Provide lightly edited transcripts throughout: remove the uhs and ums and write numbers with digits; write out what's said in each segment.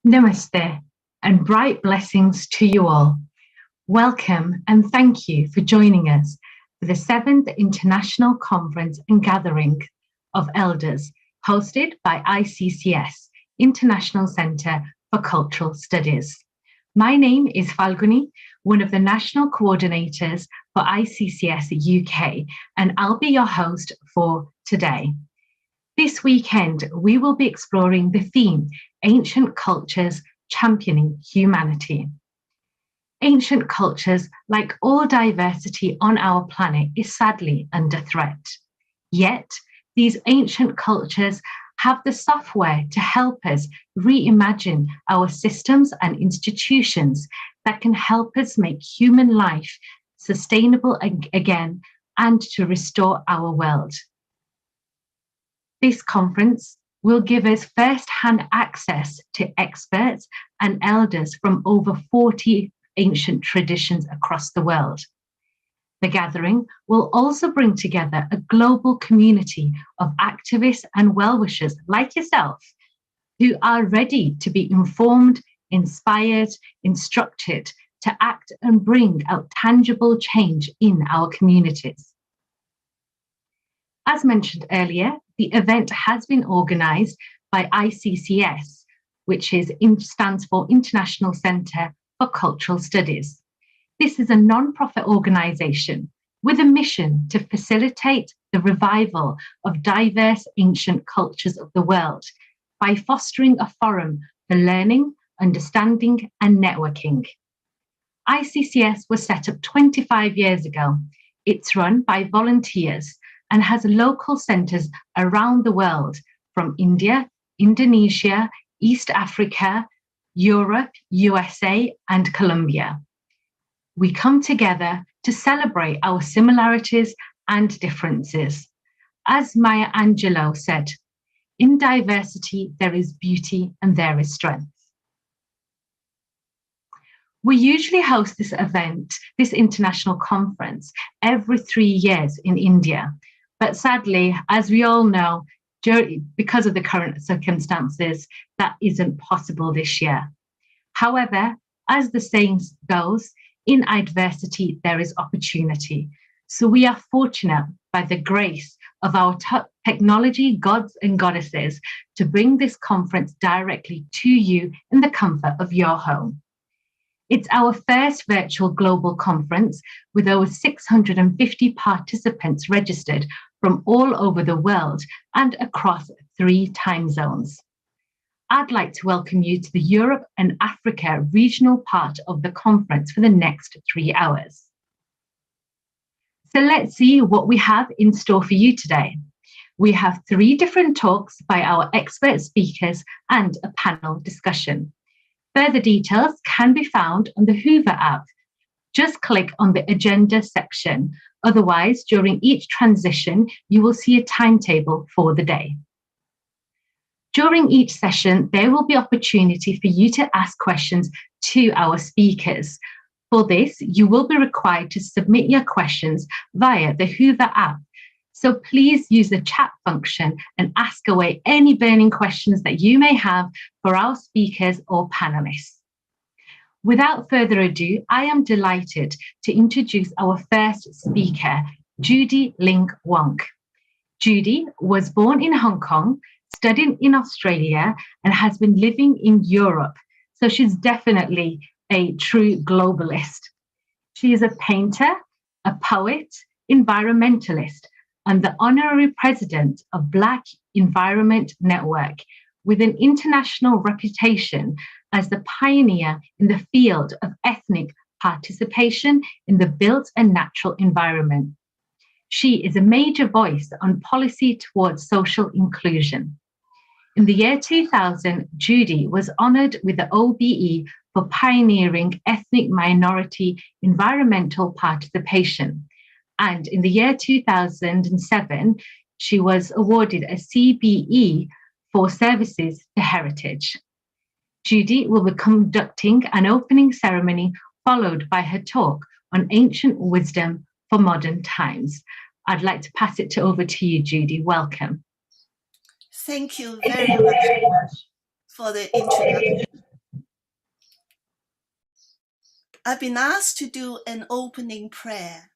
Namaste and bright blessings to you all. Welcome and thank you for joining us for the 7th International Conference and Gathering of Elders hosted by ICCS, International Centre for Cultural Studies. My name is Falguni, one of the national coordinators for ICCS UK, and I'll be your host for today. This weekend, we will be exploring the theme, Ancient Cultures Championing Humanity. Ancient cultures, like all diversity on our planet, is sadly under threat. Yet, these ancient cultures have the software to help us reimagine our systems and institutions that can help us make human life sustainable again and to restore our world. This conference will give us first-hand access to experts and elders from over 40 ancient traditions across the world. The gathering will also bring together a global community of activists and well-wishers like yourself who are ready to be informed, inspired, instructed to act and bring out tangible change in our communities. As mentioned earlier, the event has been organised by ICCS, which stands for International Centre for Cultural Studies. This is a non-profit organisation with a mission to facilitate the revival of diverse ancient cultures of the world by fostering a forum for learning, understanding and networking. ICCS was set up 25 years ago. It's run by volunteers and has local centres around the world from India, Indonesia, East Africa, Europe, USA, and Colombia. We come together to celebrate our similarities and differences. As Maya Angelou said, in diversity, there is beauty and there is strength. We usually host this event, this international conference, every 3 years in India. But sadly, as we all know, because of the current circumstances, that isn't possible this year. However, as the saying goes, in adversity, there is opportunity. So we are fortunate by the grace of our technology gods and goddesses to bring this conference directly to you in the comfort of your home. It's our first virtual global conference with over 650 participants registered from all over the world and across 3 time zones. I'd like to welcome you to the Europe and Africa regional part of the conference for the next 3 hours. So let's see what we have in store for you today. We have 3 different talks by our expert speakers and a panel discussion. Further details can be found on the Hoover app. Just click on the agenda section. Otherwise, during each transition, you will see a timetable for the day. During each session, there will be opportunity for you to ask questions to our speakers. For this, you will be required to submit your questions via the Hoover app. So please use the chat function and ask away any burning questions that you may have for our speakers or panelists. Without further ado, I am delighted to introduce our first speaker, Judy Ling Wong. Judy was born in Hong Kong, studied in Australia, and has been living in Europe. So she's definitely a true globalist. She is a painter, a poet, environmentalist, and the honorary president of Black Environment Network, with an international reputation as the pioneer in the field of ethnic participation in the built and natural environment. She is a major voice on policy towards social inclusion. In the year 2000, Judy was honoured with the OBE for pioneering ethnic minority environmental participation. And in the year 2007, she was awarded a CBE for services to heritage. Judy will be conducting an opening ceremony followed by her talk on ancient wisdom for modern times. I'd like to pass it over to you, Judy. Welcome. Thank you very much for the introduction. I've been asked to do an opening prayer.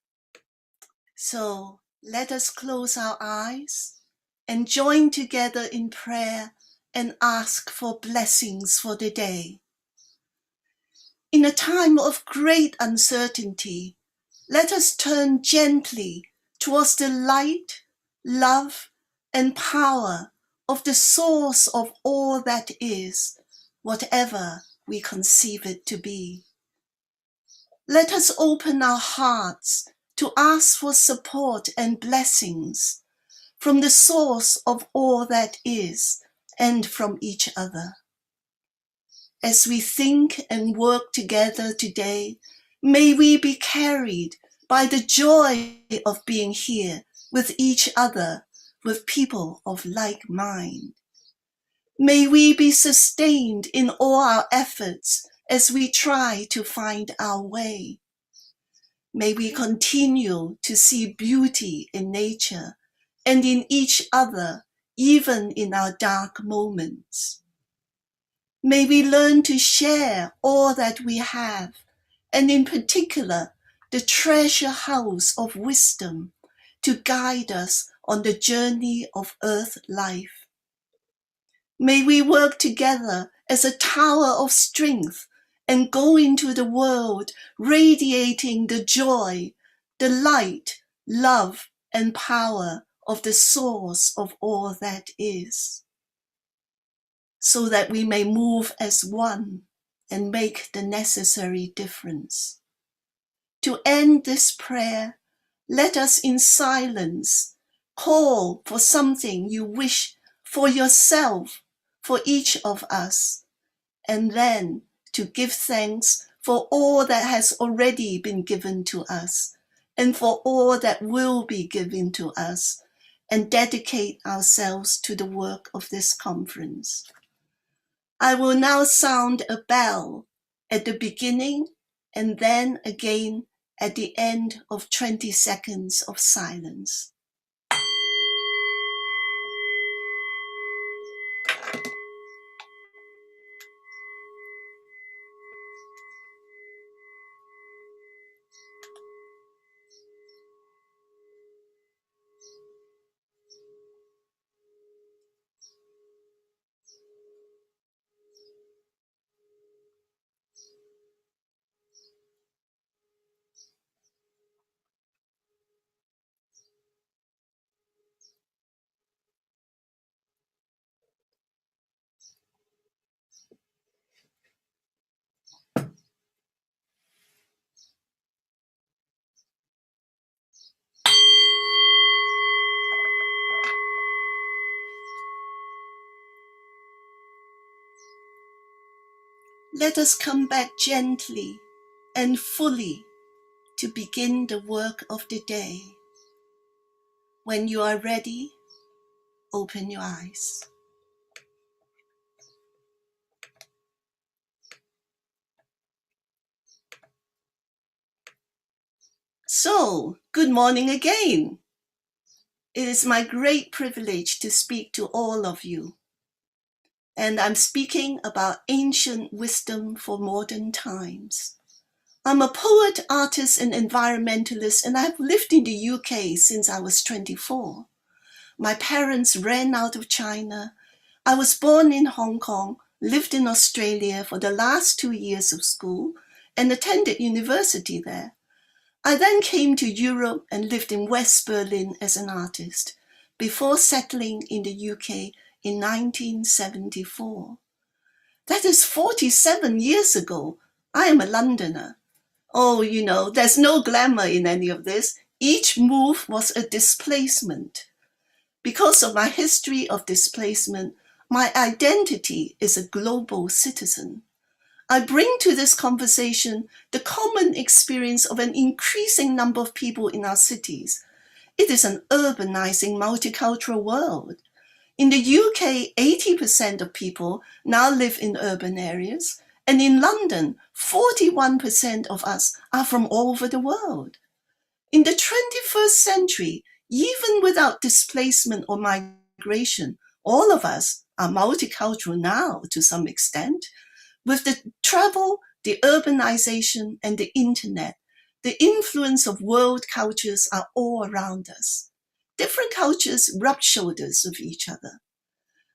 So let us close our eyes and join together in prayer and ask for blessings for the day. In a time of great uncertainty, let us turn gently towards the light, love, and power of the source of all that is, whatever we conceive it to be. Let us open our hearts to ask for support and blessings from the source of all that is and from each other. As we think and work together today, may we be carried by the joy of being here with each other, with people of like mind. May we be sustained in all our efforts as we try to find our way. May we continue to see beauty in nature and in each other, even in our dark moments. May we learn to share all that we have, and in particular, the treasure house of wisdom to guide us on the journey of earth life. May we work together as a tower of strength and go into the world radiating the joy, the light, love, and power of the source of all that is, so that we may move as one and make the necessary difference. To end this prayer, let us in silence call for something you wish for yourself, for each of us, and then to give thanks for all that has already been given to us, and for all that will be given to us, and dedicate ourselves to the work of this conference. I will now sound a bell at the beginning and then again at the end of 20 seconds of silence. Let us come back gently and fully to begin the work of the day. When you are ready, open your eyes. So, good morning again. It is my great privilege to speak to all of you. And I'm speaking about ancient wisdom for modern times. I'm a poet, artist, and environmentalist, and I've lived in the UK since I was 24. My parents ran out of China. I was born in Hong Kong, lived in Australia for the last 2 years of school, and attended university there. I then came to Europe and lived in West Berlin as an artist, before settling in the UK in 1974. That is 47 years ago. I am a Londoner. Oh, you know, there's no glamour in any of this. Each move was a displacement. Because of my history of displacement, my identity is a global citizen. I bring to this conversation the common experience of an increasing number of people in our cities. It is an urbanizing multicultural world. In the UK, 80% of people now live in urban areas, and in London, 41% of us are from all over the world. In the 21st century, even without displacement or migration, all of us are multicultural now to some extent. With the travel, the urbanization, and the internet, the influence of world cultures are all around us. Different cultures rub shoulders with each other.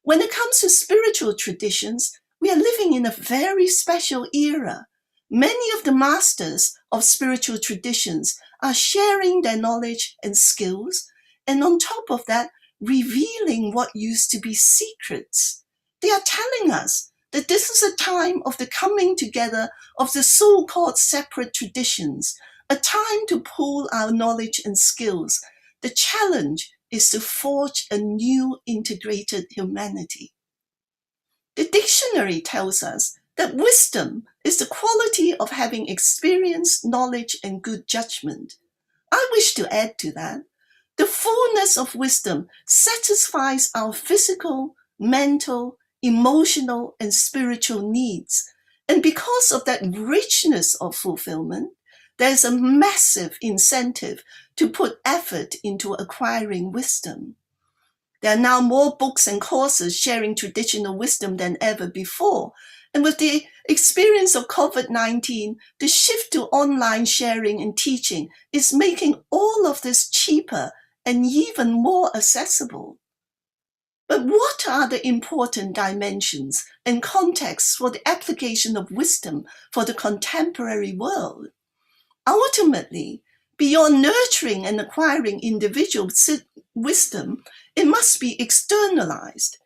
When it comes to spiritual traditions, we are living in a very special era. Many of the masters of spiritual traditions are sharing their knowledge and skills, and on top of that, revealing what used to be secrets. They are telling us that this is a time of the coming together of the so-called separate traditions, a time to pool our knowledge and skills. The challenge is to forge a new integrated humanity. The dictionary tells us that wisdom is the quality of having experience, knowledge, and good judgment. I wish to add to that. The fullness of wisdom satisfies our physical, mental, emotional, and spiritual needs. And because of that richness of fulfillment, there's a massive incentive to put effort into acquiring wisdom. There are now more books and courses sharing traditional wisdom than ever before. And with the experience of COVID-19, the shift to online sharing and teaching is making all of this cheaper and even more accessible. But what are the important dimensions and contexts for the application of wisdom for the contemporary world? Ultimately, beyond nurturing and acquiring individual wisdom, it must be externalized.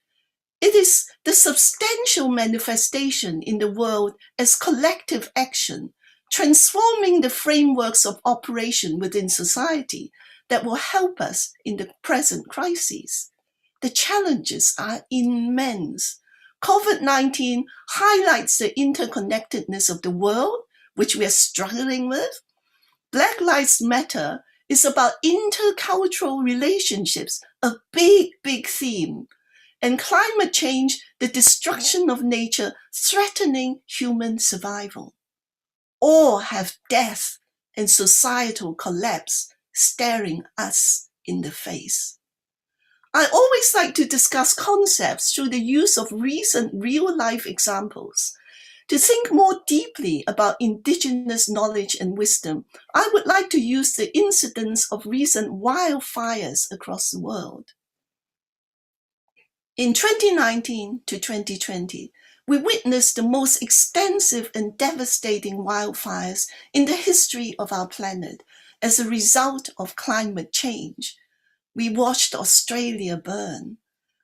It is the substantial manifestation in the world as collective action, transforming the frameworks of operation within society that will help us in the present crises. The challenges are immense. COVID-19 highlights the interconnectedness of the world, which we are struggling with. Black Lives Matter is about intercultural relationships, a big, big theme. And climate change, the destruction of nature, threatening human survival. All have death and societal collapse staring us in the face. I always like to discuss concepts through the use of recent real-life examples. To think more deeply about indigenous knowledge and wisdom, I would like to use the incidents of recent wildfires across the world. In 2019 to 2020, we witnessed the most extensive and devastating wildfires in the history of our planet as a result of climate change. We watched Australia burn.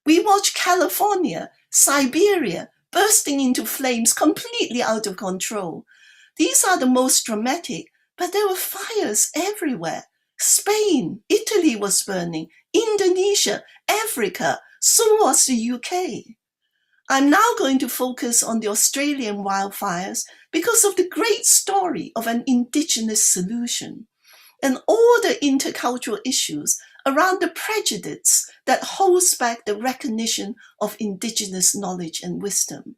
We watched California, Siberia, bursting into flames completely out of control. These are the most dramatic, but there were fires everywhere. Spain, Italy was burning, Indonesia, Africa, so was the UK. I'm now going to focus on the Australian wildfires because of the great story of an indigenous solution and all the intercultural issues around the prejudice that holds back the recognition of indigenous knowledge and wisdom.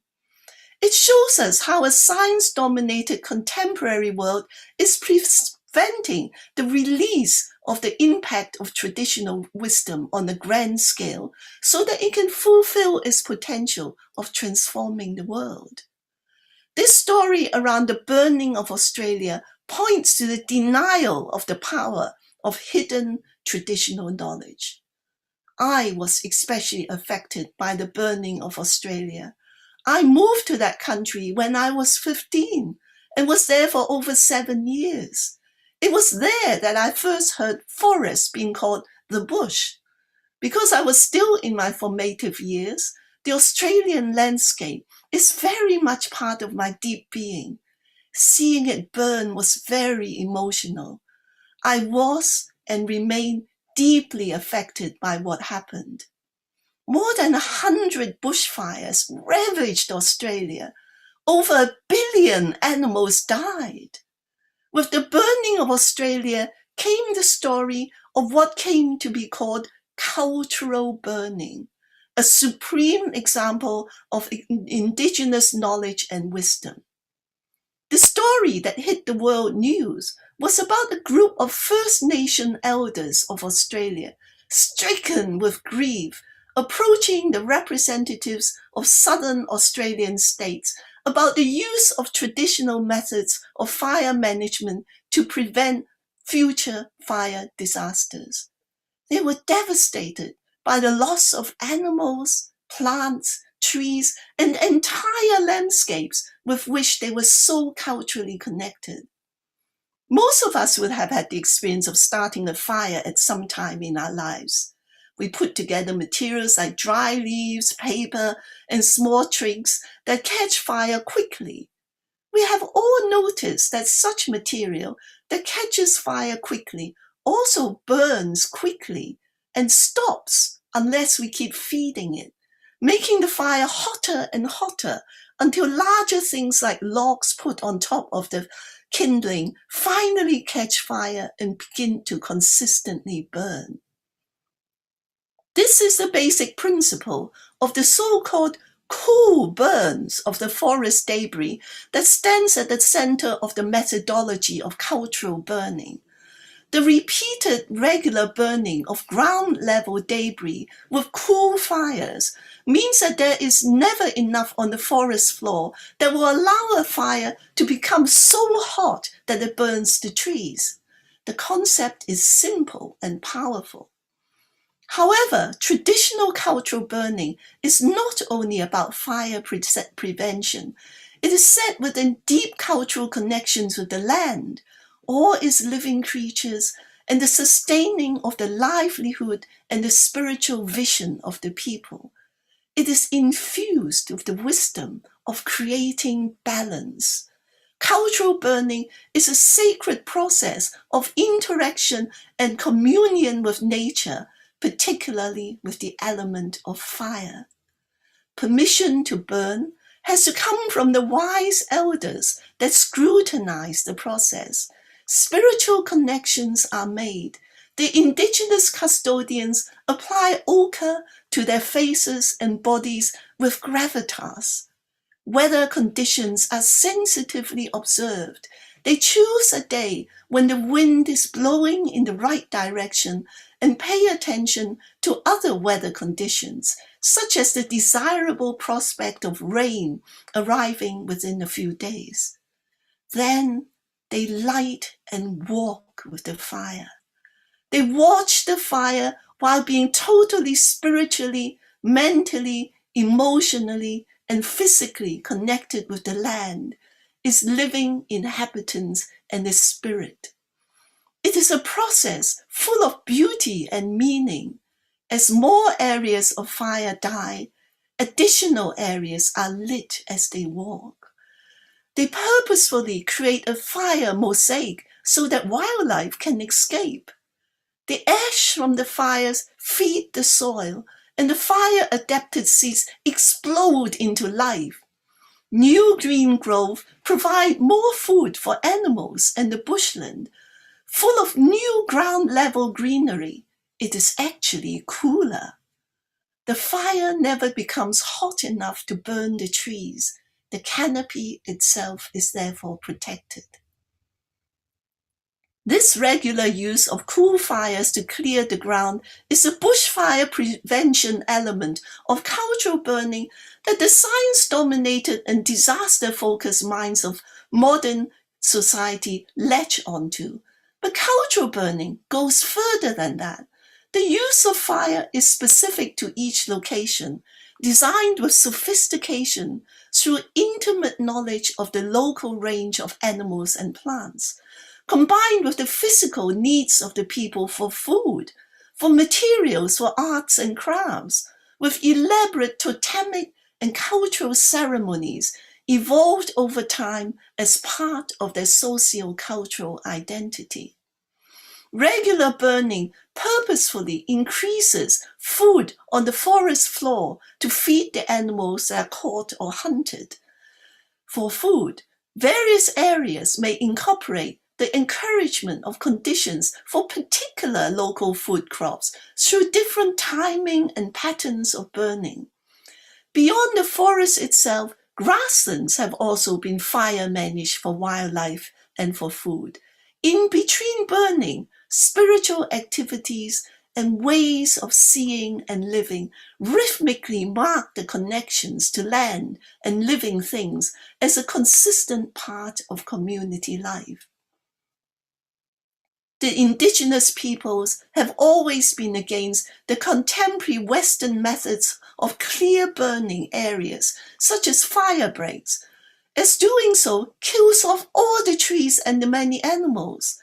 It shows us how a science-dominated contemporary world is preventing the release of the impact of traditional wisdom on a grand scale so that it can fulfill its potential of transforming the world. This story around the burning of Australia points to the denial of the power of hidden traditional knowledge. I was especially affected by the burning of Australia. I moved to that country when I was 15 and was there for over 7 years. It was there that I first heard forests being called the bush. Because I was still in my formative years, the Australian landscape is very much part of my deep being. Seeing it burn was very emotional. I was and remain deeply affected by what happened. More than 100 bushfires ravaged Australia. Over 1 billion animals died. With the burning of Australia came the story of what came to be called cultural burning, a supreme example of indigenous knowledge and wisdom. The story that hit the world news was about a group of First Nation elders of Australia, stricken with grief, approaching the representatives of southern Australian states, about the use of traditional methods of fire management to prevent future fire disasters. They were devastated by the loss of animals, plants, trees, and entire landscapes with which they were so culturally connected. Most of us would have had the experience of starting a fire at some time in our lives. We put together materials like dry leaves, paper, and small twigs that catch fire quickly. We have all noticed that such material that catches fire quickly also burns quickly and stops unless we keep feeding it, making the fire hotter and hotter until larger things like logs put on top of the kindling finally catch fire and begin to consistently burn. This is the basic principle of the so-called cool burns of the forest debris that stands at the center of the methodology of cultural burning. The repeated regular burning of ground-level debris with cool fires means that there is never enough on the forest floor that will allow a fire to become so hot that it burns the trees. The concept is simple and powerful. However, traditional cultural burning is not only about fire prevention. It is set within deep cultural connections with the land, all its living creatures, and the sustaining of the livelihood and the spiritual vision of the people. It is infused with the wisdom of creating balance. Cultural burning is a sacred process of interaction and communion with nature, particularly with the element of fire. Permission to burn has to come from the wise elders that scrutinize the process. Spiritual connections are made. The indigenous custodians apply ochre to their faces and bodies with gravitas. Weather conditions are sensitively observed. They choose a day when the wind is blowing in the right direction and pay attention to other weather conditions, such as the desirable prospect of rain arriving within a few days. Then they light and walk with the fire. They watch the fire while being totally spiritually, mentally, emotionally, and physically connected with the land, its living inhabitants, and its spirit. It is a process full of beauty and meaning. As more areas of fire die, additional areas are lit as they walk. They purposefully create a fire mosaic so that wildlife can escape. The ash from the fires feed the soil, and the fire-adapted seeds explode into life. New green growth provide more food for animals and the bushland. Full of new ground-level greenery, it is actually cooler. The fire never becomes hot enough to burn the trees. The canopy itself is therefore protected. This regular use of cool fires to clear the ground is a bushfire prevention element of cultural burning that the science-dominated and disaster-focused minds of modern society latch onto. But cultural burning goes further than that. The use of fire is specific to each location, designed with sophistication through intimate knowledge of the local range of animals and plants, combined with the physical needs of the people for food, for materials for arts and crafts, with elaborate totemic and cultural ceremonies evolved over time as part of their socio-cultural identity. Regular burning purposefully increases food on the forest floor to feed the animals that are caught or hunted. For food, various areas may incorporate the encouragement of conditions for particular local food crops through different timing and patterns of burning. Beyond the forest itself, grasslands have also been fire managed for wildlife and for food. In between burning, spiritual activities and ways of seeing and living rhythmically mark the connections to land and living things as a consistent part of community life. The indigenous peoples have always been against the contemporary Western methods of clear burning areas, such as fire breaks, as doing so kills off all the trees and the many animals.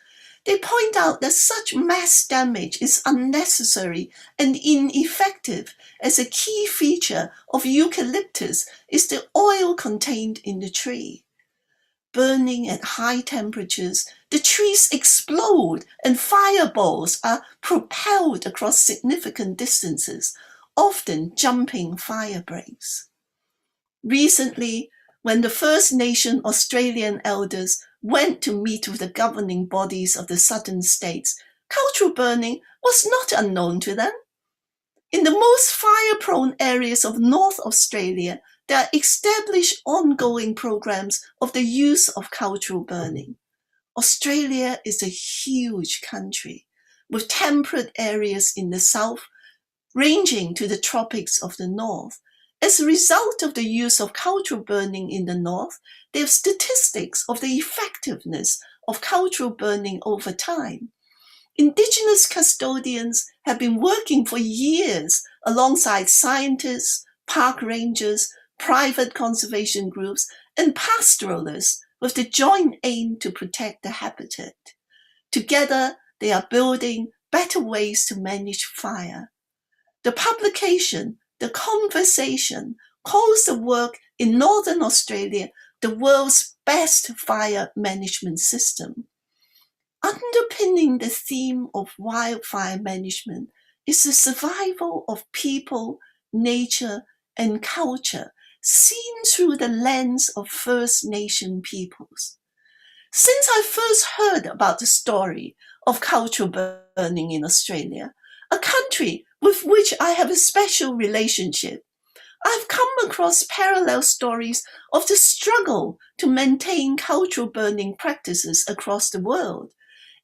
They point out that such mass damage is unnecessary and ineffective, as a key feature of eucalyptus is the oil contained in the tree. Burning at high temperatures, the trees explode and fireballs are propelled across significant distances, often jumping fire breaks. Recently, when the First Nation Australian elders went to meet with the governing bodies of the southern states, cultural burning was not unknown to them. In the most fire-prone areas of North Australia, there are established ongoing programs of the use of cultural burning. Australia is a huge country, with temperate areas in the south, ranging to the tropics of the north. As a result of the use of cultural burning in the north, there are statistics of the effectiveness of cultural burning over time. Indigenous custodians have been working for years alongside scientists, park rangers, private conservation groups, and pastoralists with the joint aim to protect the habitat. Together, they are building better ways to manage fire. The publication, The Conversation, calls the work in Northern Australia the world's best fire management system. Underpinning the theme of wildfire management is the survival of people, nature, and culture seen through the lens of First Nation peoples. Since I first heard about the story of cultural burning in Australia, a country with which I have a special relationship, I've come across parallel stories of the struggle to maintain cultural burning practices across the world,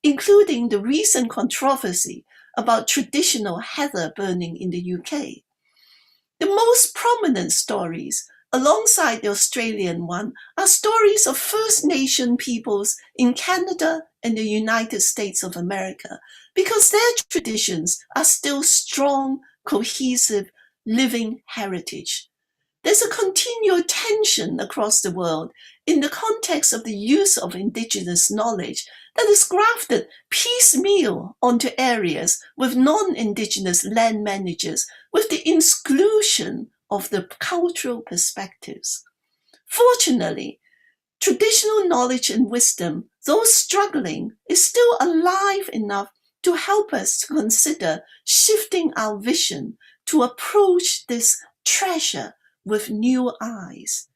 including the recent controversy about traditional heather burning in the UK. The most prominent stories, alongside the Australian one, are stories of First Nation peoples in Canada and the United States of America, because their traditions are still strong, cohesive, living heritage. There's a continual tension across the world in the context of the use of indigenous knowledge that is grafted piecemeal onto areas with non-indigenous land managers, with the exclusion of the cultural perspectives. Fortunately, traditional knowledge and wisdom, though struggling, is still alive enough to help us to consider shifting our vision to approach this treasure with new eyes.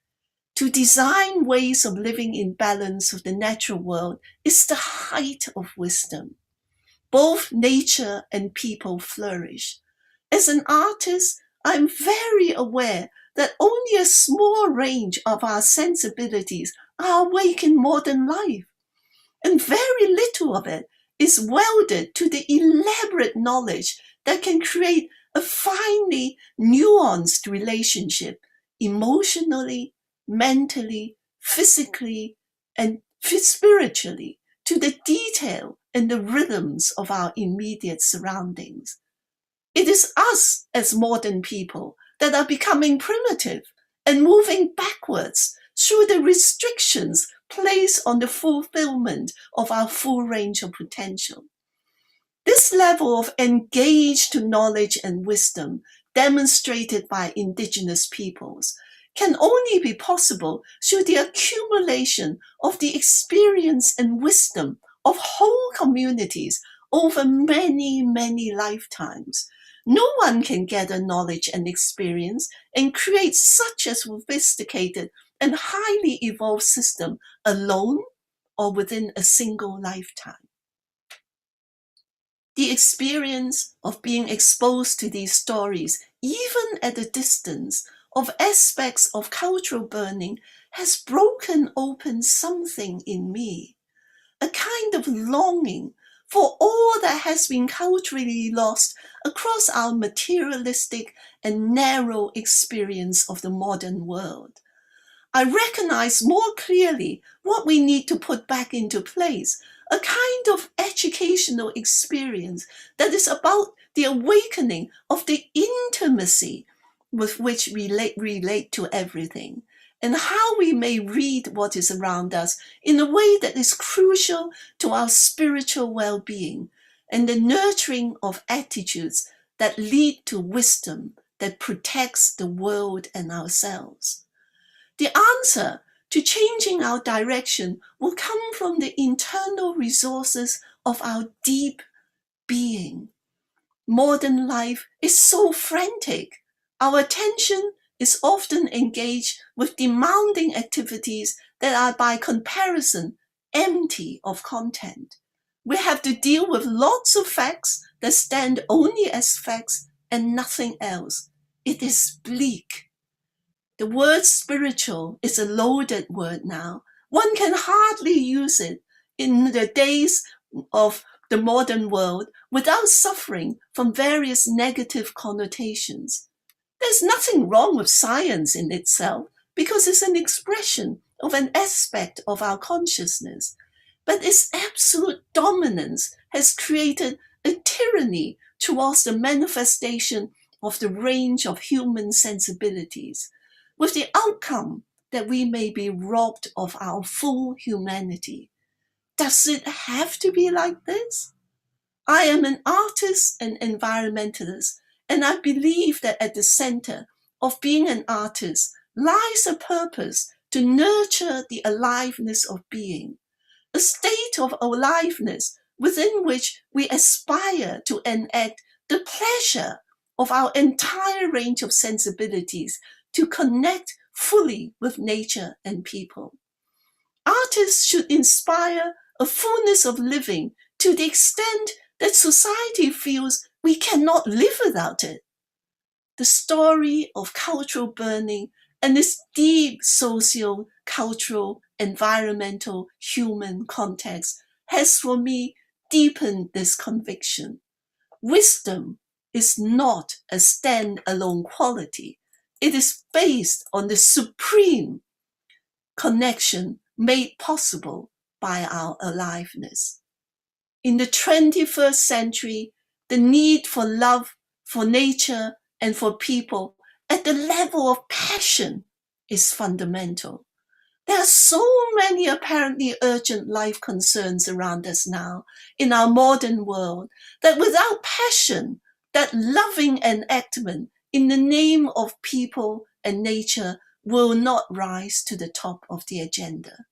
To design ways of living in balance with the natural world is the height of wisdom. Both nature and people flourish. As an artist, I'm very aware that only a small range of our sensibilities are awake in modern life, and very little of it is welded to the elaborate knowledge that can create a finely nuanced relationship emotionally, mentally, physically, and spiritually to the detail and the rhythms of our immediate surroundings. It is us as modern people that are becoming primitive and moving backwards through the restrictions placed on the fulfillment of our full range of potential. This level of engaged knowledge and wisdom demonstrated by indigenous peoples can only be possible through the accumulation of the experience and wisdom of whole communities over many, many lifetimes. No one can gather knowledge and experience and create such a sophisticated and highly evolved system alone or within a single lifetime. The experience of being exposed to these stories, even at a distance, of aspects of cultural burning has broken open something in me, a kind of longing for all that has been culturally lost across our materialistic and narrow experience of the modern world. I recognize more clearly what we need to put back into place, a kind of educational experience that is about the awakening of the intimacy with which we relate to everything, and how we may read what is around us in a way that is crucial to our spiritual well-being, and the nurturing of attitudes that lead to wisdom that protects the world and ourselves. The answer to changing our direction will come from the internal resources of our deep being. Modern life is so frantic. Our attention is often engaged with demanding activities that are by comparison empty of content. We have to deal with lots of facts that stand only as facts and nothing else. It is bleak. The word spiritual is a loaded word now. One can hardly use it in the days of the modern world without suffering from various negative connotations. There's nothing wrong with science in itself because it's an expression of an aspect of our consciousness. But its absolute dominance has created a tyranny towards the manifestation of the range of human sensibilities, with the outcome that we may be robbed of our full humanity. Does it have to be like this? I am an artist and environmentalist, and I believe that at the center of being an artist lies a purpose to nurture the aliveness of being, a state of aliveness within which we aspire to enact the pleasure of our entire range of sensibilities to connect fully with nature and people. Artists should inspire a fullness of living to the extent that society feels we cannot live without it. The story of cultural burning and its deep social, cultural, environmental, human context has for me deepened this conviction. Wisdom is not a stand-alone quality. It is based on the supreme connection made possible by our aliveness. In the 21st century, the need for love, for nature, and for people at the level of passion is fundamental. There are so many apparently urgent life concerns around us now in our modern world that without passion, that loving enactment in the name of people and nature will not rise to the top of the agenda.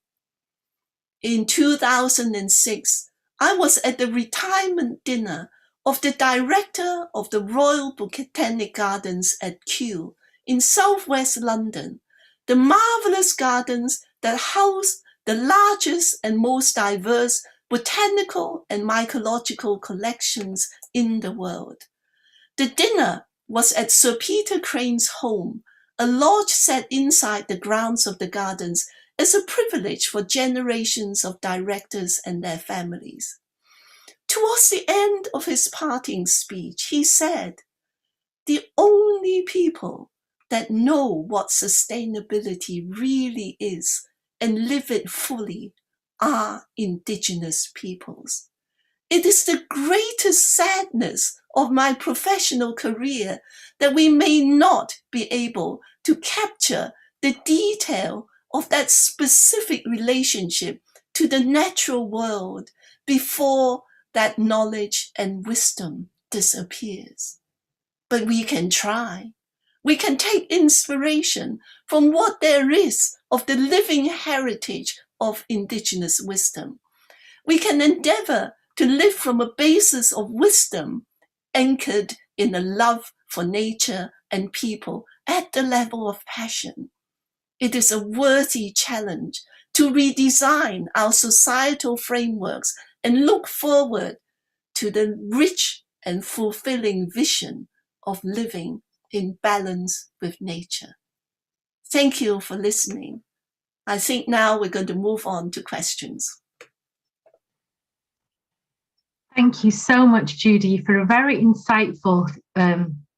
In 2006, I was at the retirement dinner of the director of the Royal Botanic Gardens at Kew in southwest London, the marvelous gardens that house the largest and most diverse botanical and mycological collections in the world. The dinner was at Sir Peter Crane's home, a lodge set inside the grounds of the gardens as a privilege for generations of directors and their families. Towards the end of his parting speech, he said, "The only people that know what sustainability really is and live it fully are indigenous peoples. It is the greatest sadness of my professional career that we may not be able to capture the detail of that specific relationship to the natural world before that knowledge and wisdom disappears. But we can try. We can take inspiration from what there is of the living heritage of indigenous wisdom. We can endeavor to live from a basis of wisdom anchored in a love for nature and people at the level of passion. It is a worthy challenge to redesign our societal frameworks and look forward to the rich and fulfilling vision of living in balance with nature." Thank you for listening. I think now we're going to move on to questions. Thank you so much, Judy, for a very insightful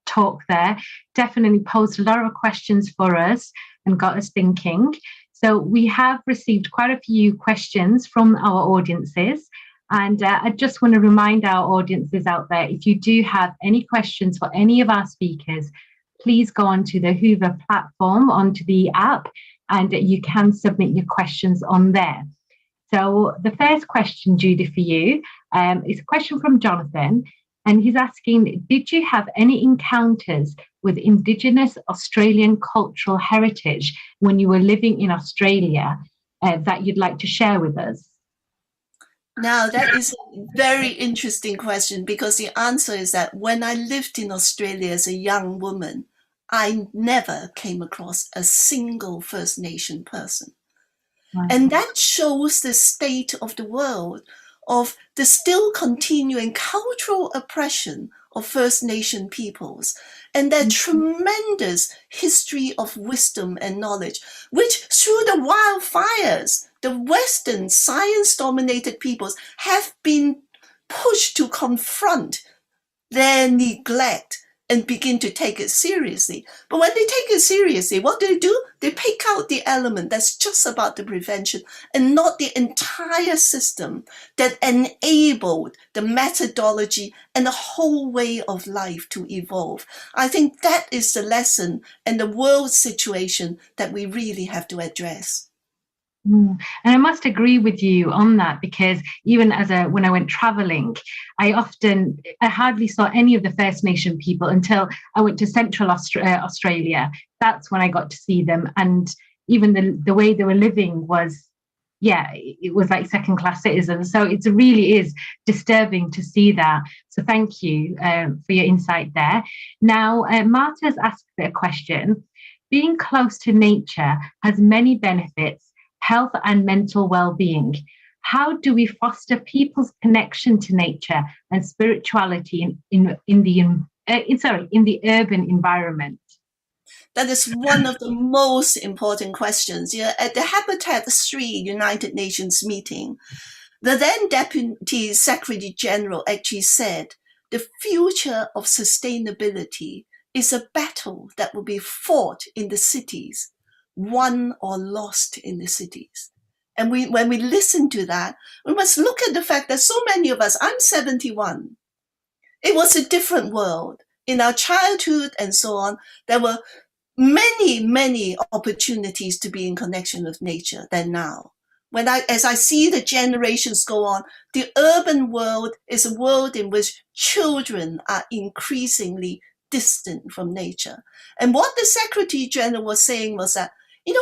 talk there. Definitely posed a lot of questions for us and got us thinking. So we have received quite a few questions from our audiences. And I just want to remind our audiences out there, if you do have any questions for any of our speakers, please go onto the Hoover platform, onto the app, and you can submit your questions on there. So the first question, Judy, for you is a question from Jonathan, and he's asking, did you have any encounters with Indigenous Australian cultural heritage when you were living in Australia that you'd like to share with us? Now, that is a very interesting question, because the answer is that when I lived in Australia as a young woman, I never came across a single First Nation person. And that shows the state of the world, of the still continuing cultural oppression of First Nation peoples, and their tremendous history of wisdom and knowledge, which through the wildfires, the Western science-dominated peoples have been pushed to confront their neglect and begin to take it seriously. But when they take it seriously, what do? They pick out the element that's just about the prevention and not the entire system that enabled the methodology and the whole way of life to evolve. I think that is the lesson and the world situation that we really have to address. And I must agree with you on that, because even when I went traveling, I hardly saw any of the First Nation people until I went to Central Australia. That's when I got to see them, and even the way they were living was, it was like second-class citizens. So it really is disturbing to see that. So thank you for your insight there. Now, Marta's asked a question. Being close to nature has many benefits, health and mental well-being. How do we foster people's connection to nature and spirituality in the urban environment? That is one of the most important questions. At the Habitat 3 United Nations meeting, the then Deputy Secretary General actually said, the future of sustainability is a battle that will be fought in the cities, won or lost in the cities. And when we listen to that, we must look at the fact that so many of us, I'm 71, it was a different world. In our childhood and so on, there were many, many opportunities to be in connection with nature than now. As I see the generations go on, the urban world is a world in which children are increasingly distant from nature. And what the Secretary General was saying was that,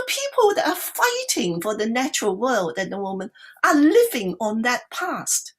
people that are fighting for the natural world at the moment are living on that past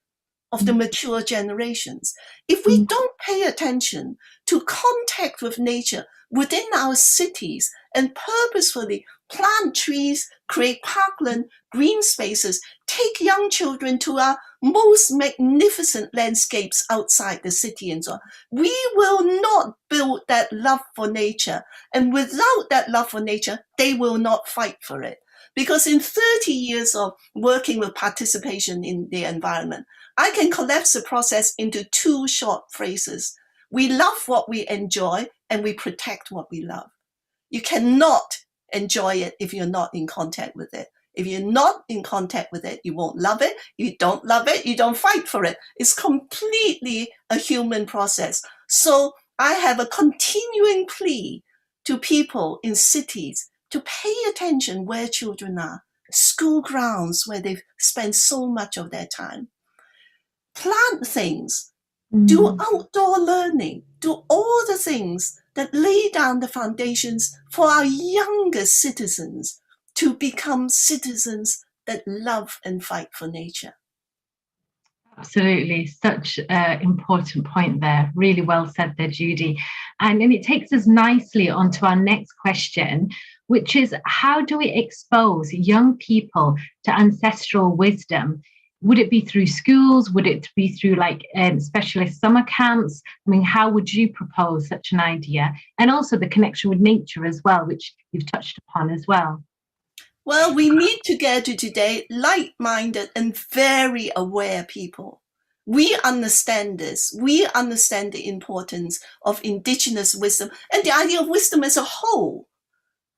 of the mature generations. If we don't pay attention to contact with nature within our cities and purposefully plant trees, create parkland, green spaces, take young children to our most magnificent landscapes outside the city and so on, we will not build that love for nature. And without that love for nature, they will not fight for it. Because in 30 years of working with participation in the environment, I can collapse the process into two short phrases. We love what we enjoy, and we protect what we love. You cannot enjoy it if you're not in contact with it. If you're not in contact with it, you won't love it. You don't love it, you don't fight for it. It's completely a human process. So I have a continuing plea to people in cities to pay attention where children are, school grounds where they've spent so much of their time. Plant things, do outdoor learning, do all the things that lay down the foundations for our younger citizens to become citizens that love and fight for nature. Absolutely. Such an important point there. Really well said there, Judy. And it takes us nicely onto our next question, which is, how do we expose young people to ancestral wisdom? Would it be through schools? Would it be through specialist summer camps? I mean, how would you propose such an idea? And also the connection with nature as well, which you've touched upon as well. Well, we need together today like-minded and very aware people. We understand this. We understand the importance of indigenous wisdom and the idea of wisdom as a whole.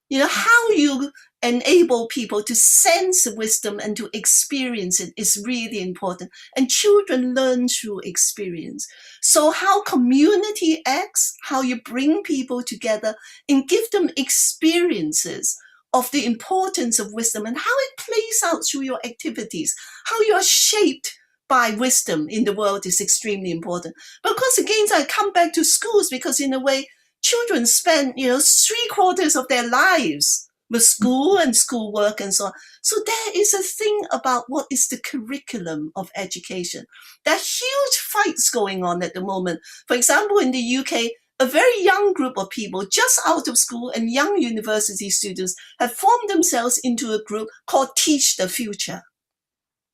You know, how you enable people to sense wisdom and to experience it is really important. And children learn through experience. So how community acts, how you bring people together and give them experiences of the importance of wisdom and how it plays out through your activities, how you are shaped by wisdom in the world is extremely important. But of course, again, I come back to schools because in a way, children spend, 3/4 of their lives with school and schoolwork and so on. So there is a thing about what is the curriculum of education. There are huge fights going on at the moment. For example, in the UK, a very young group of people just out of school and young university students have formed themselves into a group called Teach the Future.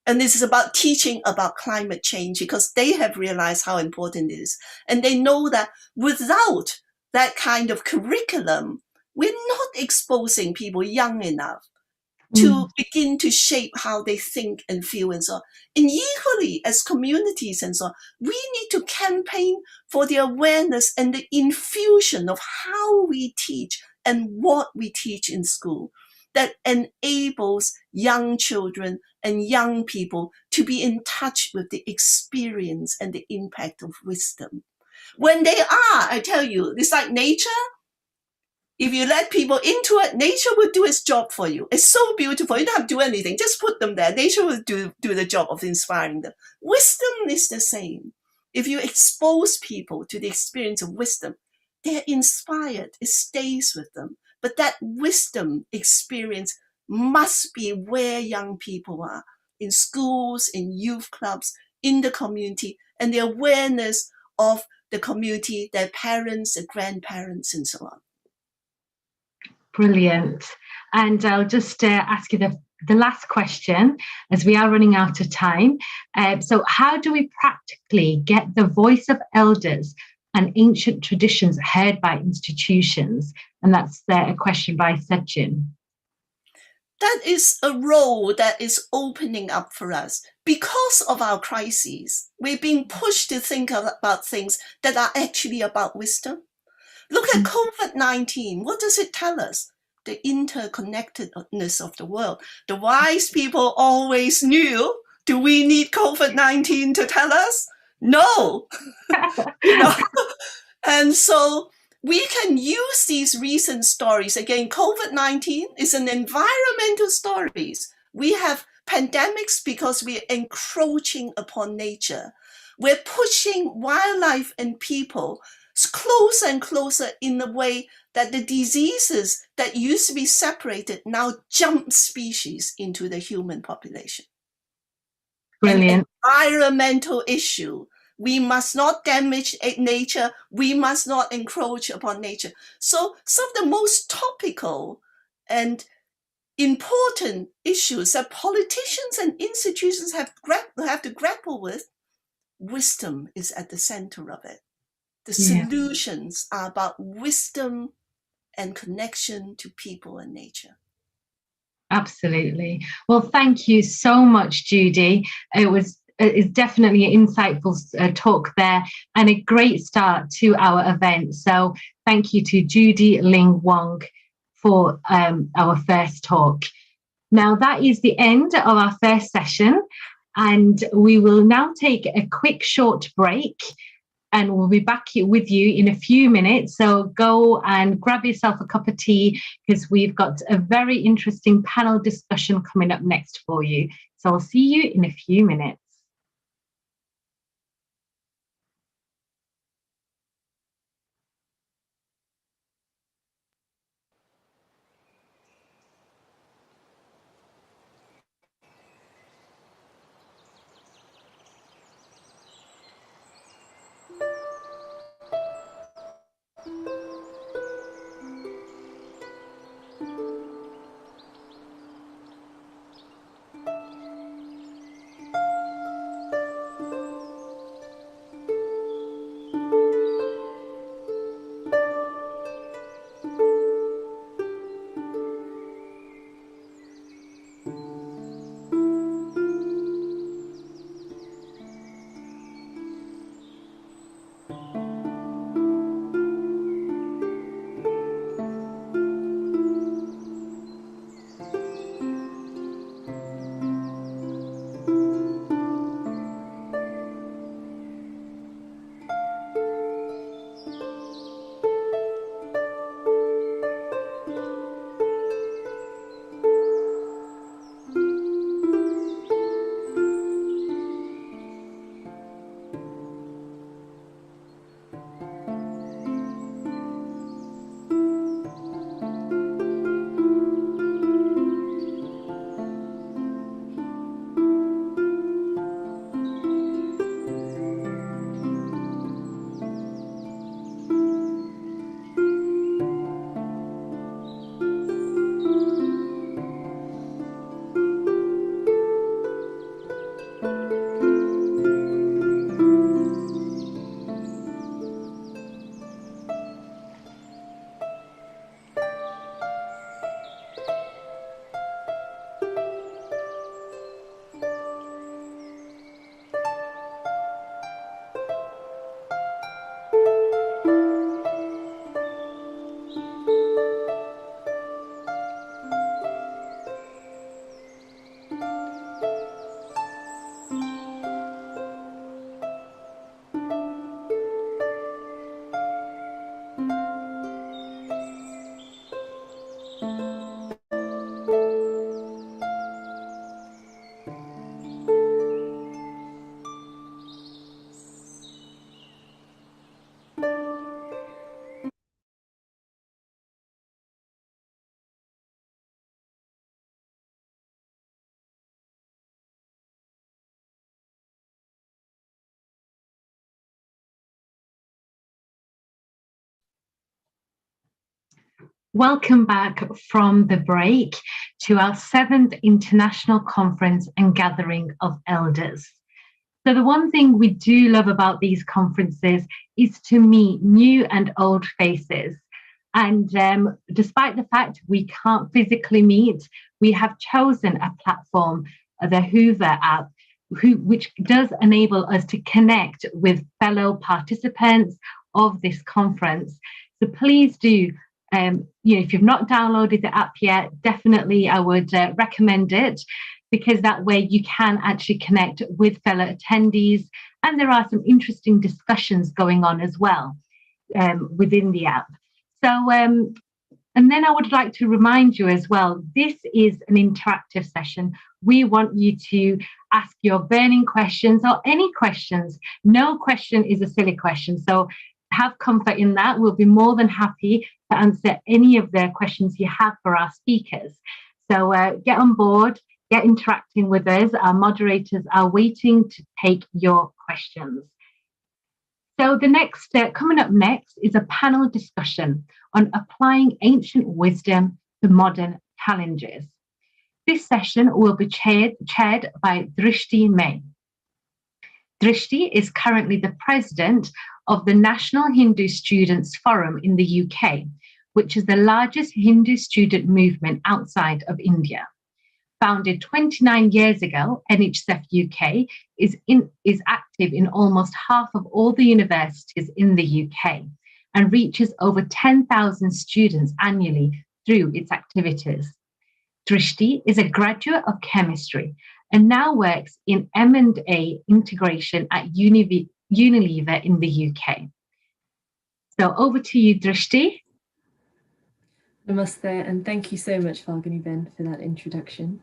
And this is about teaching about climate change because they have realized how important it is. And they know that without that kind of curriculum, we're not exposing people young enough to begin to shape how they think and feel and so on. And equally, as communities and so on, we need to campaign for the awareness and the infusion of how we teach and what we teach in school that enables young children and young people to be in touch with the experience and the impact of wisdom. When they are, I tell you, it's like nature. If you let people into it, nature will do its job for you. It's so beautiful. You don't have to do anything. Just put them there. Nature will do the job of inspiring them. Wisdom is the same. If you expose people to the experience of wisdom, they're inspired. It stays with them. But that wisdom experience must be where young people are, in schools, in youth clubs, in the community, and the awareness of the community, their parents, their grandparents, and so on. Brilliant. And I'll just ask you the last question as we are running out of time. So how do we practically get the voice of elders and ancient traditions heard by institutions? And that's a question by Sejin. That is a role that is opening up for us. Because of our crises, we're being pushed to think about things that are actually about wisdom. Look at COVID-19. What does it tell us? The interconnectedness of the world. The wise people always knew. Do we need COVID-19 to tell us? No. And so we can use these recent stories. Again, COVID-19 is an environmental stories. We have pandemics because we're encroaching upon nature. We're pushing wildlife and people closer and closer in the way that the diseases that used to be separated now jump species into the human population. Brilliant. An environmental issue. We must not damage nature. We must not encroach upon nature. So some of the most topical and important issues that politicians and institutions have to grapple with, wisdom is at the center of it. The solutions are about wisdom and connection to people and nature. Absolutely. Well, thank you so much, Judy. It's definitely an insightful talk there and a great start to our event. So thank you to Judy Ling Wong for our first talk. Now that is the end of our first session, and we will now take a quick short break. And we'll be back with you in a few minutes. So go and grab yourself a cup of tea because we've got a very interesting panel discussion coming up next for you. So I'll see you in a few minutes. Welcome back from the break to our 7th International Conference and Gathering of Elders. So the one thing we do love about these conferences is to meet new and old faces. And despite the fact we can't physically meet, we have chosen a platform, the Hoover app, which does enable us to connect with fellow participants of this conference. So please do, if you've not downloaded the app yet, definitely I would recommend it, because that way you can actually connect with fellow attendees, and there are some interesting discussions going on as well within the app. So, and then I would like to remind you as well, this is an interactive session. We want you to ask your burning questions or any questions. No question is a silly question. So have comfort in that. We'll be more than happy to answer any of the questions you have for our speakers. So get on board, get interacting with us. Our moderators are waiting to take your questions. So the next, coming up next is a panel discussion on applying ancient wisdom to modern challenges. This session will be chaired by Judy May. Judy is currently the president of the National Hindu Students Forum in the UK, which is the largest Hindu student movement outside of India. Founded 29 years ago, NHSF UK is active in almost half of all the universities in the UK and reaches over 10,000 students annually through its activities. Judy is a graduate of chemistry and now works in M&A integration at Unilever in the UK. So over to you, Judy. Namaste, and thank you so much, Falguni Ben, for that introduction.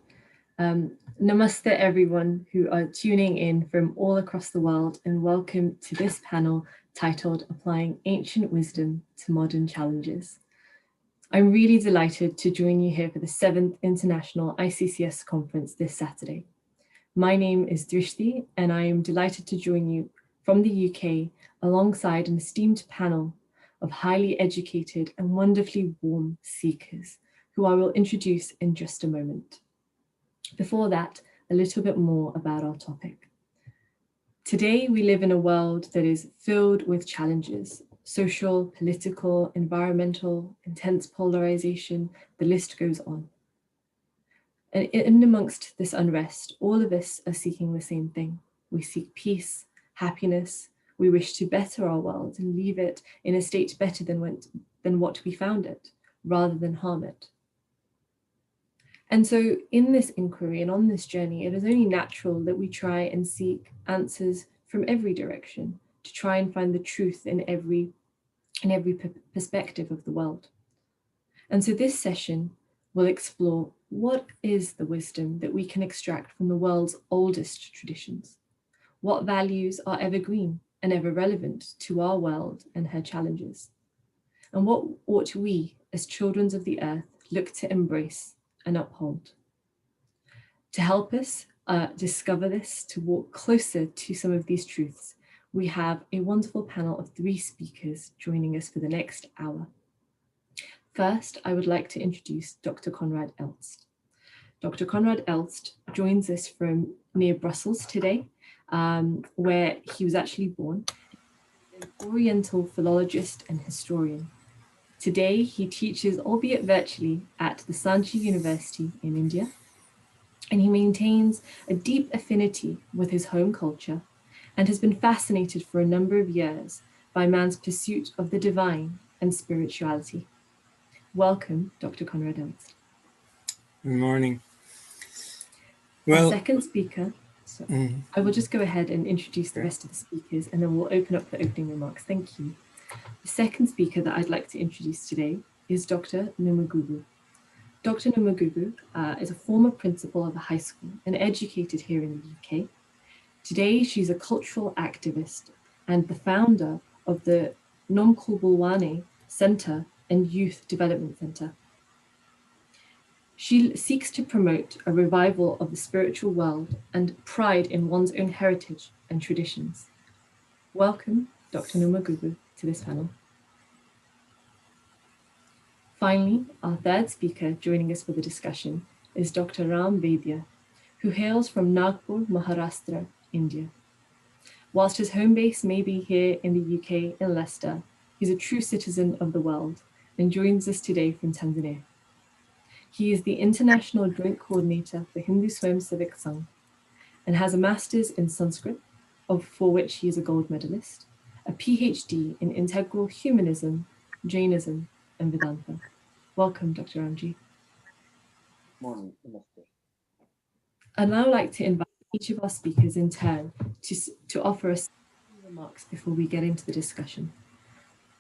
Namaste, everyone who are tuning in from all across the world, and welcome to this panel titled Applying Ancient Wisdom to Modern Challenges. I'm really delighted to join you here for the 7th International ICCS Conference this Saturday. My name is Judy, and I am delighted to join you from the UK alongside an esteemed panel of highly educated and wonderfully warm speakers who I will introduce in just a moment. Before that, a little bit more about our topic. Today, we live in a world that is filled with challenges: social, political, environmental, intense polarization, the list goes on. And in amongst this unrest, all of us are seeking the same thing. We seek peace, happiness. We wish to better our world and leave it in a state better than what we found it, rather than harm it. And so in this inquiry and on this journey, it is only natural that we try and seek answers from every direction to try and find the truth in every perspective of the world. And so this session will explore what is the wisdom that we can extract from the world's oldest traditions. What values are evergreen and ever relevant to our world and her challenges? And what ought we, as children of the earth, look to embrace and uphold? To help us discover this, to walk closer to some of these truths, we have a wonderful panel of 3 speakers joining us for the next hour. First, I would like to introduce Dr. Konrad Elst. Dr. Konrad Elst joins us from near Brussels today, where he was actually born, an Oriental philologist and historian. Today, he teaches, albeit virtually, at the Sanchi University in India, and he maintains a deep affinity with his home culture and has been fascinated for a number of years by man's pursuit of the divine and spirituality. Welcome, Dr. Konrad Elst. Good morning. Well, our second speaker, I will just go ahead and introduce the rest of the speakers, and then we'll open up for opening remarks. Thank you. The second speaker that I'd like to introduce today is Dr. Numugubu. Dr. Numugubu is a former principal of a high school and educated here in the UK. Today, she's a cultural activist and the founder of the Nomkulbulwane Center and Youth Development Center. She seeks to promote a revival of the spiritual world and pride in one's own heritage and traditions. Welcome, Dr. Numugubu, to this panel. Finally, our third speaker joining us for the discussion is Dr. Ram Vaidya, who hails from Nagpur, Maharashtra, India. Whilst his home base may be here in the UK in Leicester, he's a true citizen of the world and joins us today from Tanzania. He is the International Joint Coordinator for Hindu Swam Civic Sangh and has a master's in Sanskrit, for which he is a gold medalist, a PhD in integral humanism, Jainism, and Vedanta. Welcome, Dr. Ramji. Morning. Namaste. I'd now like to invite each of our speakers in turn to offer us remarks before we get into the discussion.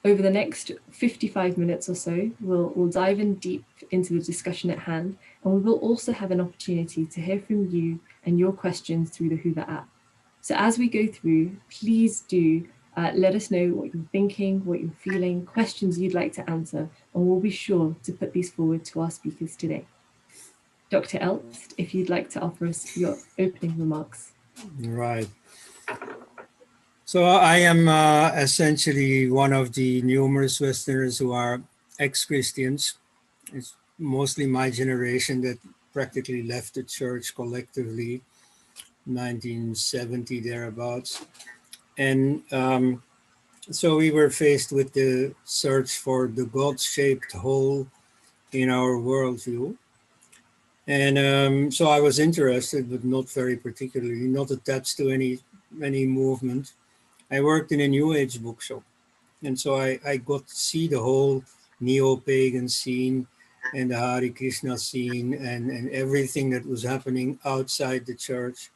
Over the next 55 minutes or so, we'll dive in deep into the discussion at hand, and we will also have an opportunity to hear from you and your questions through the Huda app. So as we go through, please do let us know what you're thinking, what you're feeling, questions you'd like to answer, and we'll be sure to put these forward to our speakers today. Dr. Elst, if you'd like to offer us your opening remarks. Right. So I am essentially one of the numerous Westerners who are ex-Christians. It's mostly my generation that practically left the church collectively, 1970 thereabouts. And so we were faced with the search for the God-shaped hole in our worldview. And so I was interested, but not very particularly, not attached to any movement. I worked in a New Age bookshop. And so I got to see the whole neo-pagan scene and the Hare Krishna scene and everything that was happening outside the church.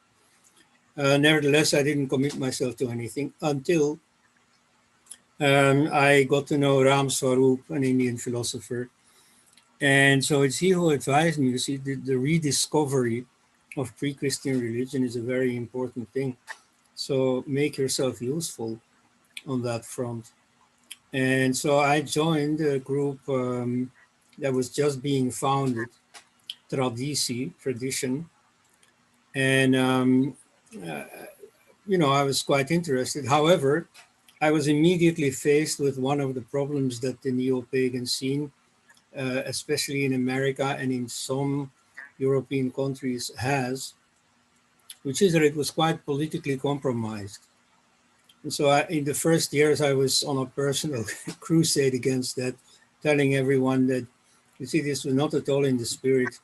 Nevertheless, I didn't commit myself to anything until I got to know Ram Swarup, an Indian philosopher. And so it's he who advised me. You see, the rediscovery of pre-Christian religion is a very important thing. So make yourself useful on that front. And so I joined a group that was just being founded, Tradition. And, I was quite interested. However, I was immediately faced with one of the problems that the neo-pagan scene, especially in America and in some European countries, has, which is that it was quite politically compromised. And so in the first years, I was on a personal crusade against that, telling everyone that, you see, this was not at all in the spirit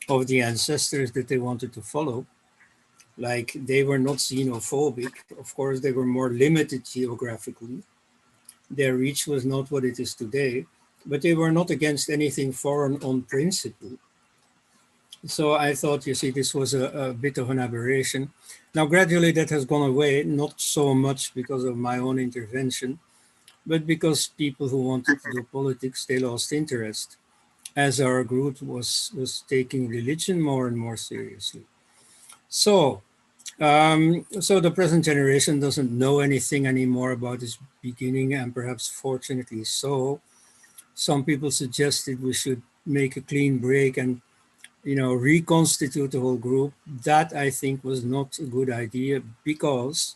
of the ancestors that they wanted to follow. Like, they were not xenophobic. Of course, they were more limited geographically. Their reach was not what it is today, but they were not against anything foreign on principle. So I thought, you see, this was a bit of an aberration. Now, gradually that has gone away, not so much because of my own intervention, but because people who wanted to do politics, they lost interest, as our group was taking religion more and more seriously. So the present generation doesn't know anything anymore about its beginning, and perhaps fortunately so. Some people suggested we should make a clean break and reconstitute the whole group. That, I think, was not a good idea because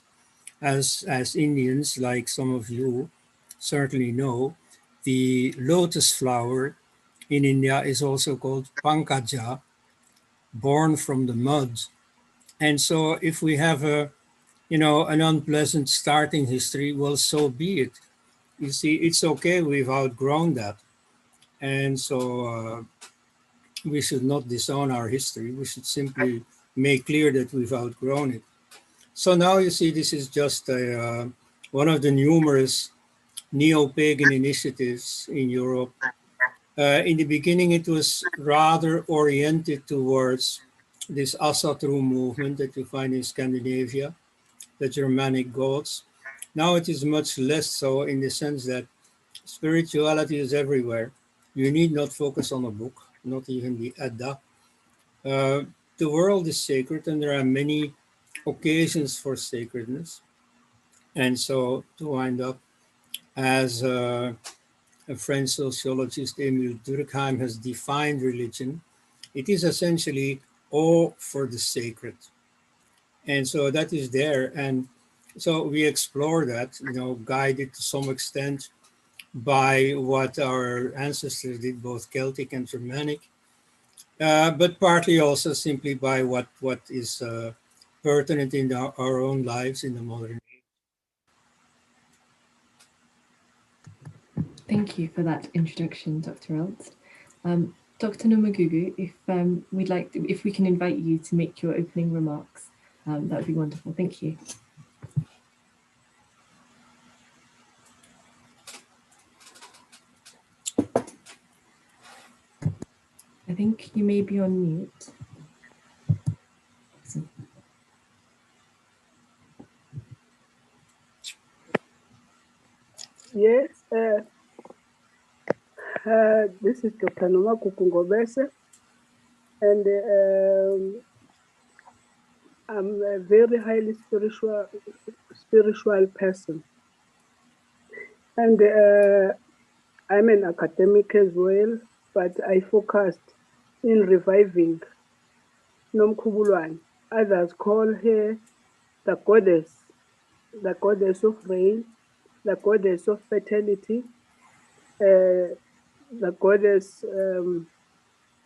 as Indians, like some of you certainly know, the lotus flower in India is also called Pankaja, born from the mud. And so if we have an unpleasant starting history, well, so be it. You see, it's okay, we've outgrown that. And so we should not disown our history. We should simply make clear that we've outgrown it. So now you see, this is just one of the numerous neo-pagan initiatives in Europe. In the beginning, it was rather oriented towards this Asatru movement that you find in Scandinavia, the Germanic gods. Now it is much less so, in the sense that spirituality is everywhere. You need not focus on a book, not even the Edda. The world is sacred, and there are many occasions for sacredness. And so, to wind up, as a French sociologist, Émile Durkheim, has defined religion, it is essentially awe for the sacred. And so that is there. And so we explore that, guided to some extent by what our ancestors did, both Celtic and Germanic, but partly also simply by what is pertinent in our own lives in the modern age. Thank you for that introduction, Dr. Alt. Dr. Numagugu, if we can invite you to make your opening remarks, that would be wonderful. Thank you. I think you may be on mute. Awesome. Yes, this is Dr. Numagugu Ngobese, and I'm a very highly spiritual person, and I'm an academic as well, but I focused in reviving Nomkhubulwane. Others call her the goddess of rain, the goddess of fertility, the goddess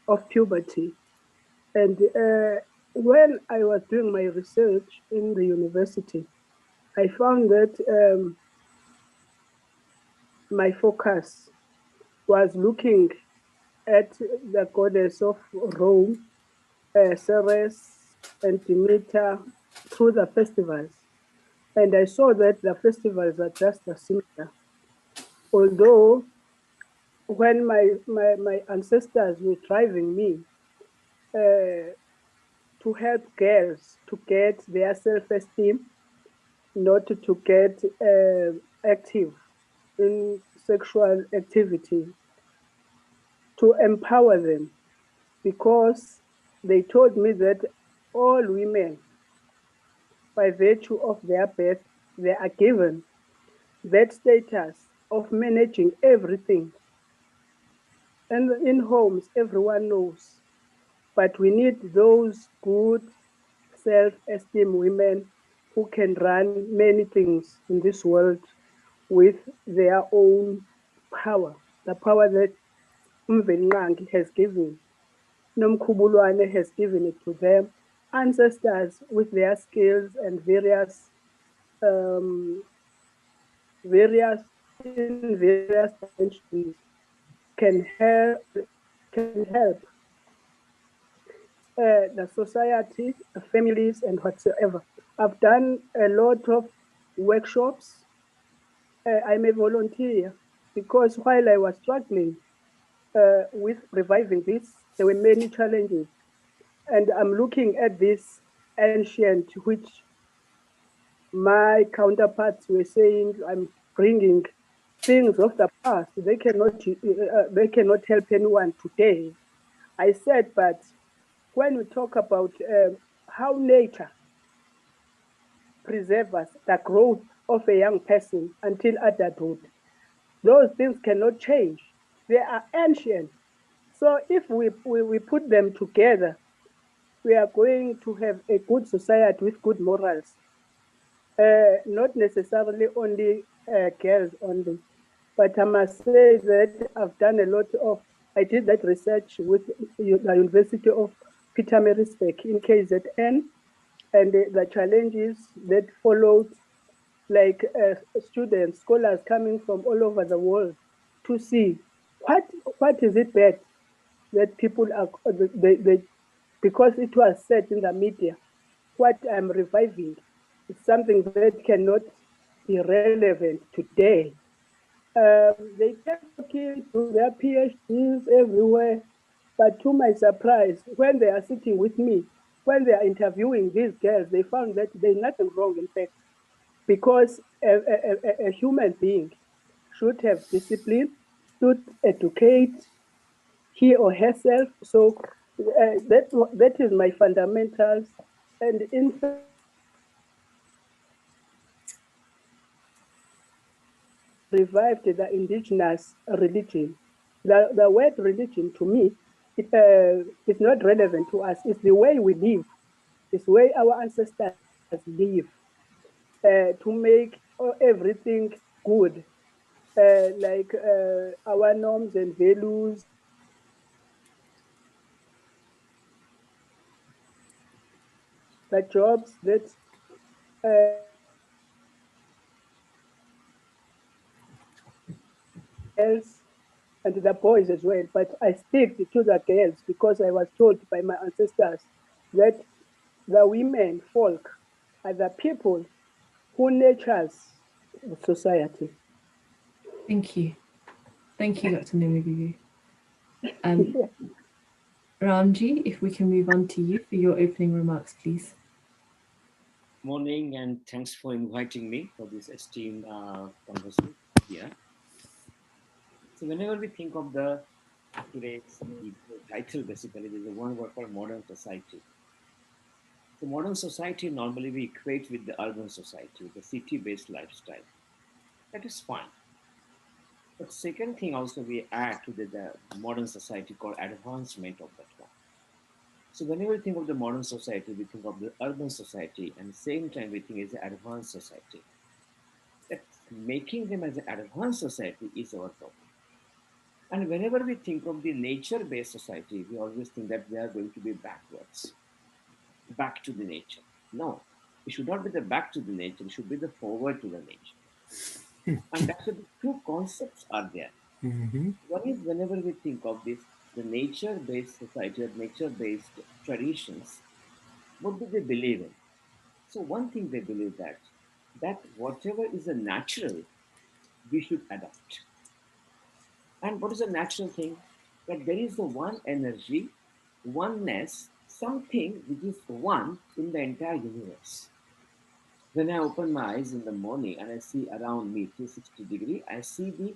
of puberty. And when I was doing my research in the university, I found that my focus was looking at the goddess of Rome, Ceres and Demeter, through the festivals. And I saw that the festivals are just similar. Although when my ancestors were driving me to help girls to get their self-esteem, not to get active in sexual activity, to empower them, because they told me that all women, by virtue of their birth, they are given that status of managing everything. And in homes, everyone knows. But we need those good self-esteem women who can run many things in this world with their own power, the power that Mvelingangi has given, Nomkhubulwane has given it to them. Ancestors with their skills and various dimensions can help the society, the families, and whatsoever. I've done a lot of workshops. I'm a volunteer because while I was struggling with reviving this, there were many challenges. And I'm looking at this ancient, which my counterparts were saying, I'm bringing things of the past. They cannot help anyone today. I said, but when we talk about how nature preserves the growth of a young person until adulthood, those things cannot change. They are ancient. So if we put them together, we are going to have a good society with good morals. Not necessarily only girls only, but I must say that I've done a lot of, I did that research with the University of Pietermaritzburg in KZN, and the challenges that followed, like students, scholars coming from all over the world to see what is it bad that people are, because it was said in the media, what I'm reviving is something that cannot be relevant today. They kept talking to their PhDs everywhere, but to my surprise, when they are sitting with me, when they are interviewing these girls, they found that there's nothing wrong, in fact, because a human being should have discipline, should educate he or herself. So that is my fundamentals. And in fact, revived the indigenous religion. The word religion to me, it's not relevant to us. It's the way we live. It's the way our ancestors live to make everything good. like our norms and values, the jobs that girls and the boys as well. But I speak to the girls because I was told by my ancestors that the women folk are the people who nurtures society. Thank you. Thank you, Dr. Nimibibu. Ramji, if we can move on to you for your opening remarks, please. Morning, and thanks for inviting me for this esteemed conversation here. So whenever we think of the today's title, basically, there's a one word called modern society. So modern society normally we equate with the urban society, the city-based lifestyle. That is fine. But second thing also we add to the modern society called advancement of that one. So whenever we think of the modern society, we think of the urban society, and at the same time we think it's an advanced society. That making them as an advanced society is our problem. And whenever we think of the nature-based society, we always think that we are going to be backwards, back to the nature. No, it should not be the back to the nature, it should be the forward to the nature. And that's why the two concepts are there. One is whenever we think of this, the nature-based society or nature-based traditions, what do they believe in? So one thing they believe that whatever is a natural, we should adopt. And what is a natural thing? That there is the one energy, oneness, something which is one in the entire universe. When I open my eyes in the morning and I see around me 360 degrees, I see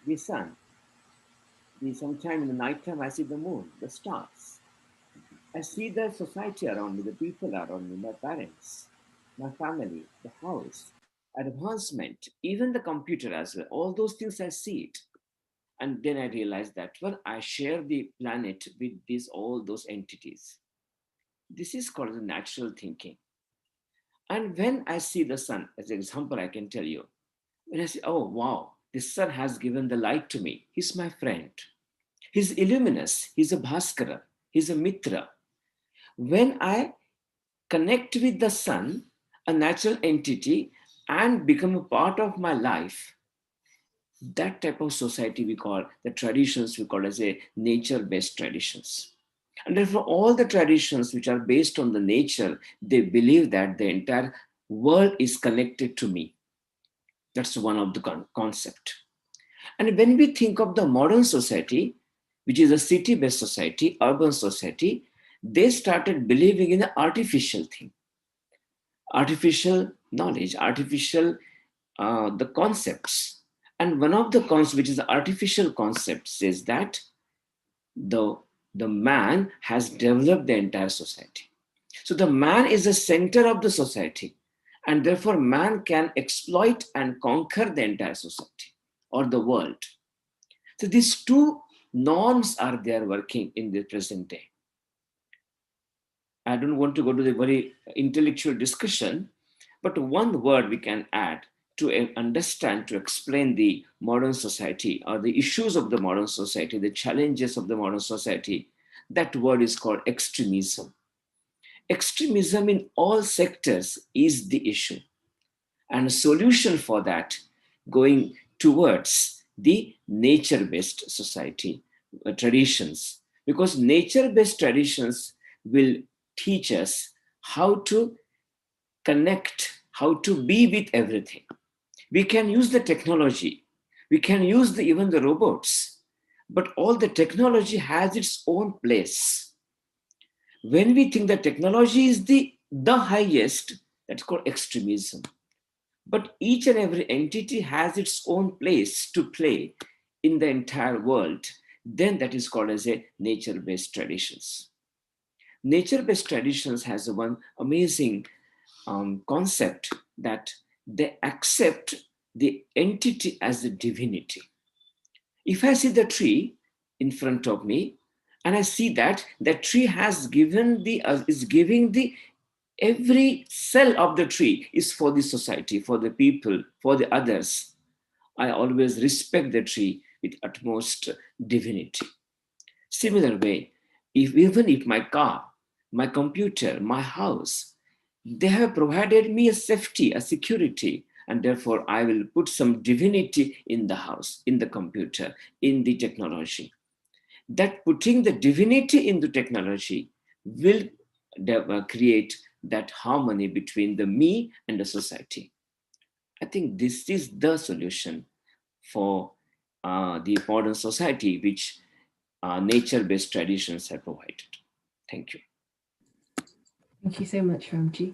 the sun. Sometime in the nighttime, I see the moon, the stars. I see the society around me, the people around me, my parents, my family, the house, advancement, even the computer as well. All those things I see it. And then I realized that when I share the planet with all those entities, this is called the natural thinking. And when I see the sun, as an example, I can tell you, when I say, oh, wow, the sun has given the light to me. He's my friend. He's illuminous. He's a Bhaskara. He's a Mitra. When I connect with the sun, a natural entity, and become a part of my life, that type of society we call, the traditions we call as a nature-based traditions. And therefore, all the traditions which are based on the nature, they believe that the entire world is connected to me. That's one of the concept. And when we think of the modern society, which is a city-based society, urban society, they started believing in the artificial thing, artificial knowledge, artificial the concepts. And one of the concepts, which is the artificial concept, says that the man has developed the entire society. So the man is the center of the society, and therefore man can exploit and conquer the entire society or the world. So these two norms are there working in the present day. I don't want to go to the very intellectual discussion, but one word we can add to understand, to explain the modern society or the issues of the modern society, the challenges of the modern society, that word is called extremism. Extremism in all sectors is the issue. And a solution for that, going towards the nature-based society traditions, because nature-based traditions will teach us how to connect, how to be with everything. We can use the technology, we can use even the robots, but all the technology has its own place. When we think that technology is the highest, that's called extremism. But each and every entity has its own place to play in the entire world, then that is called as a nature-based traditions. Nature-based traditions has one amazing concept that they accept the entity as a divinity. If I see the tree in front of me, and I see that the tree has given is giving the every cell of the tree is for the society, for the people, for the others. I always respect the tree with utmost divinity. Similar way, even if my car, my computer, my house, they have provided me a safety, a security, and therefore I will put some divinity in the house, in the computer, in the technology. That putting the divinity in the technology will create that harmony between the me and the society. I think this is the solution for the modern society, which nature-based traditions have provided. Thank you. Thank you so much, Ramji.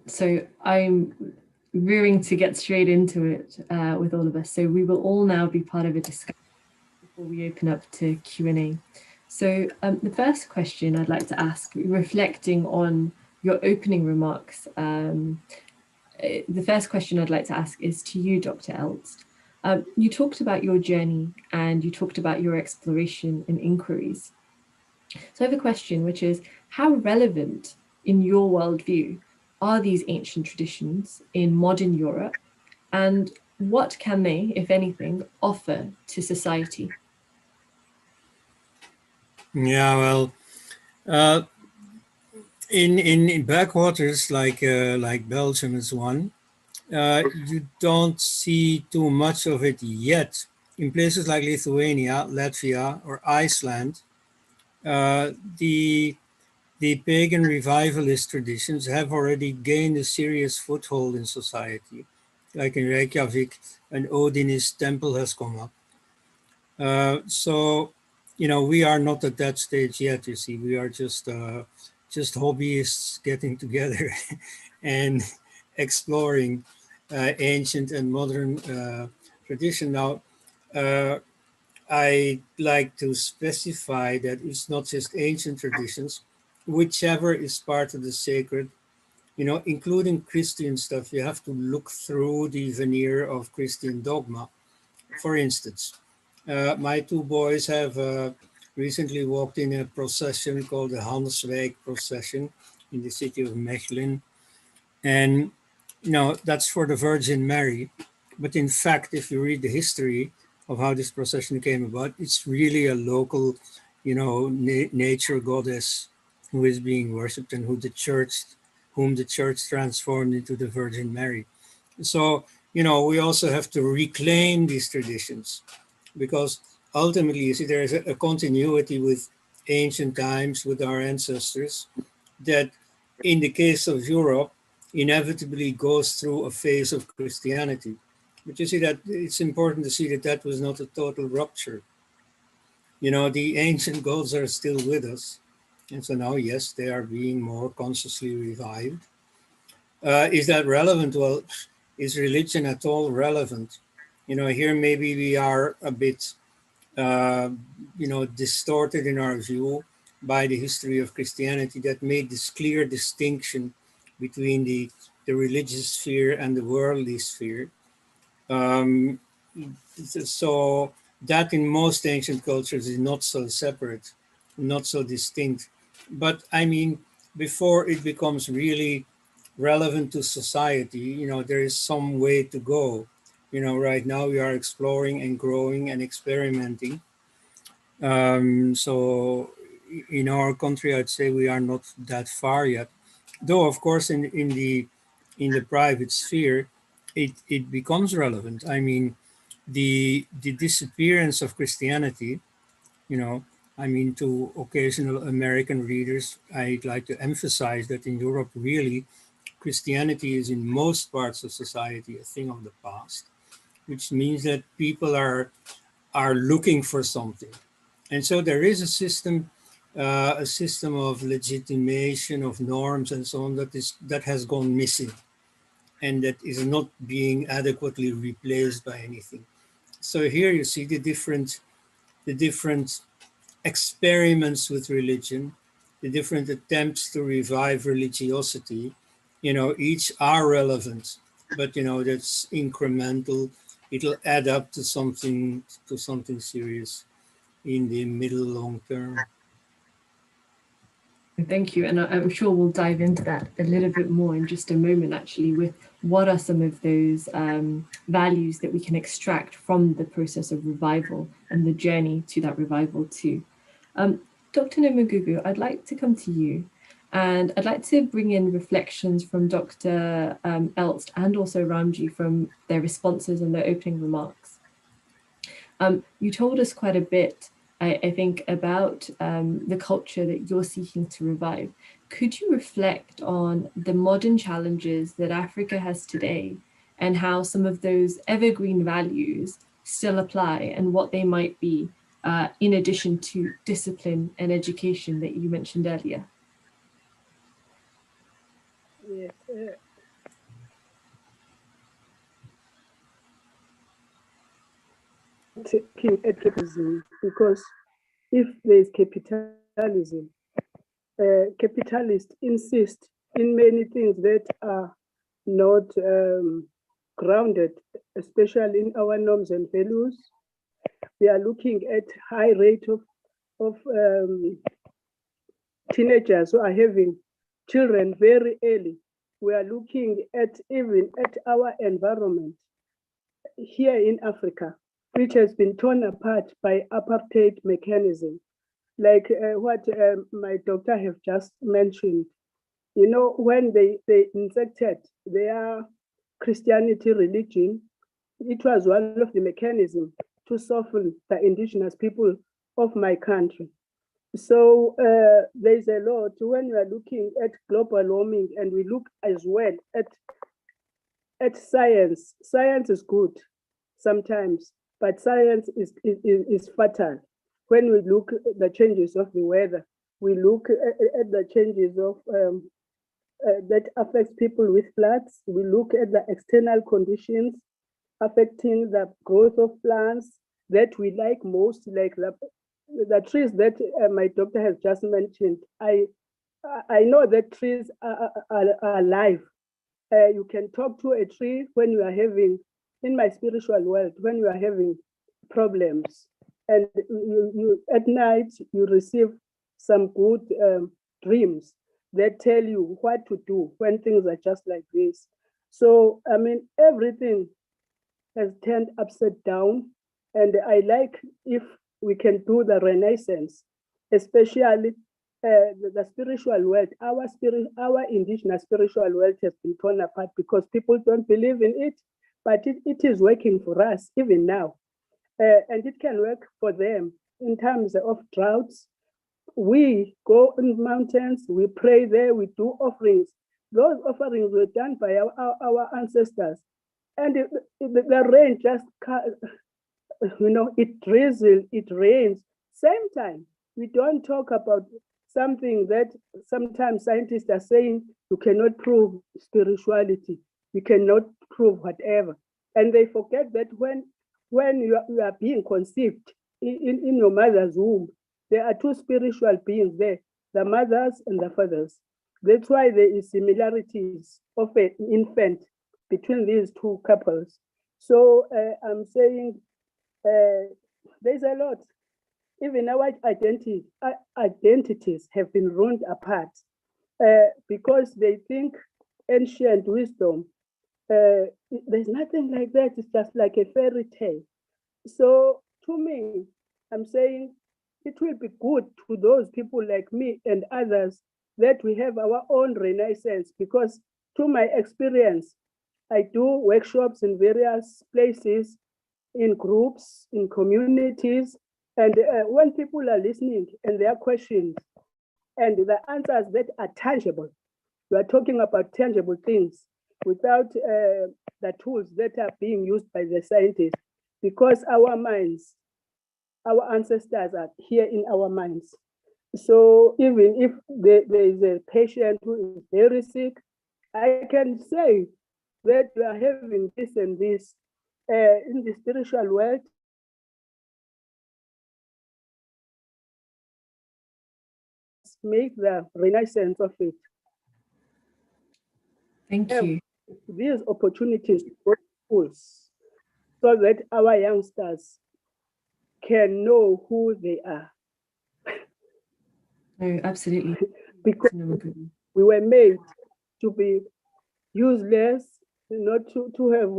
So I'm rearing to get straight into it with all of us. So we will all now be part of a discussion before we open up to Q&A. So the first question I'd like to ask, reflecting on your opening remarks, the first question I'd like to ask is to you, Dr. Elst. You talked about your journey and you talked about your exploration and inquiries. So I have a question, which is, how relevant in your worldview are these ancient traditions in modern Europe, and what can they, if anything, offer to society? Yeah, well, in backwaters like Belgium is one, you don't see too much of it yet. In places like Lithuania, Latvia, or Iceland, the pagan revivalist traditions have already gained a serious foothold in society. Like in Reykjavik, an Odinist temple has come up. So, you know, we are not at that stage yet, you see. We are just hobbyists getting together and exploring ancient and modern tradition. Now, I like to specify that it's not just ancient traditions, whichever is part of the sacred, you know, including Christian stuff, you have to look through the veneer of Christian dogma. For instance, my two boys have recently walked in a procession called the Hanswijk procession in the city of Mechelen. And, you know, that's for the Virgin Mary. But in fact, if you read the history of how this procession came about, it's really a local, you know, nature goddess who is being worshipped and whom the church transformed into the Virgin Mary. So, you know, we also have to reclaim these traditions, because ultimately, you see, there is a continuity with ancient times, with our ancestors, that in the case of Europe, inevitably goes through a phase of Christianity. But you see that it's important to see that that was not a total rupture. You know, the ancient gods are still with us. And so now, yes, they are being more consciously revived. Is that relevant? Well, is religion at all relevant? You know, here maybe we are a bit, you know, distorted in our view by the history of Christianity that made this clear distinction between the religious sphere and the worldly sphere. So that in most ancient cultures is not so separate, not so distinct. But I mean, before it becomes really relevant to society, you know, there is some way to go. You know, right now we are exploring and growing and experimenting. So in our country, I'd say we are not that far yet. Though, of course, in the private sphere, it becomes relevant. I mean, the disappearance of Christianity, you know, I mean, to occasional American readers, I'd like to emphasize that in Europe, really, Christianity is in most parts of society a thing of the past, which means that people are looking for something. And so there is a system of legitimation of norms and so on that has gone missing, and that is not being adequately replaced by anything. So here you see the different experiments with religion, the different attempts to revive religiosity. You know, each are relevant, but you know, that's incremental. It'll add up to something serious in the middle long term. Thank you, and I'm sure we'll dive into that a little bit more in just a moment, actually, with what are some of those values that we can extract from the process of revival and the journey to that revival too. Dr. Namagugu, I'd like to come to you, and I'd like to bring in reflections from Dr. Elst and also Ramji from their responses and their opening remarks. You told us quite a bit, I think, about the culture that you're seeking to revive. Could you reflect on the modern challenges that Africa has today and how some of those evergreen values still apply and what they might be, in addition to discipline and education that you mentioned earlier? Yes. Taking at capitalism, because if there is capitalism, capitalists insist in many things that are not grounded, especially in our norms and values. We are looking at high rate of teenagers who are having children very early. We are looking at even at our environment here in Africa, which has been torn apart by apartheid mechanism, like what my doctor have just mentioned. You know, when they injected their Christianity religion, it was one of the mechanisms to soften the indigenous people of my country. So there's a lot when we are looking at global warming, and we look as well at science. Science is good sometimes, but science is fatal. When we look at the changes of the weather, we look at the changes of that affects people with floods. We look at the external conditions affecting the growth of plants that we like most, like the trees that my doctor has just mentioned. I know that trees are alive. You can talk to a tree when you are having, in my spiritual world, when you are having problems, and you at night you receive some good dreams that tell you what to do when things are just like this. So I mean, everything has turned upside down, and I like if we can do the Renaissance, especially the spiritual world. Our indigenous spiritual world has been torn apart because people don't believe in it, but it is working for us even now, and it can work for them in terms of droughts. We go in mountains, we pray there, we do offerings. Those offerings were done by our ancestors, and the rain just, you know, it drizzles, it rains. Same time, we don't talk about something that sometimes scientists are saying you cannot prove spirituality, you cannot prove whatever, and they forget that when you are being conceived in your mother's womb, there are two spiritual beings there, the mothers and the fathers. That's why there is similarities of an infant between these two couples. So I'm saying there's a lot. Even our identities have been ruined apart because they think ancient wisdom, there's nothing like that. It's just like a fairy tale. So to me, I'm saying it will be good to those people like me and others that we have our own Renaissance, because to my experience, I do workshops in various places, in groups, in communities, and when people are listening and there are questions and the answers that are tangible, we are talking about tangible things without the tools that are being used by the scientists, because our minds, our ancestors are here in our minds. So even if there is a patient who is very sick, I can say that we are having this and this in the spiritual world. Make the renaissance of it. Thank you. These opportunities for schools so that our youngsters can know who they are. No, absolutely. Because we were made to be useless, not to have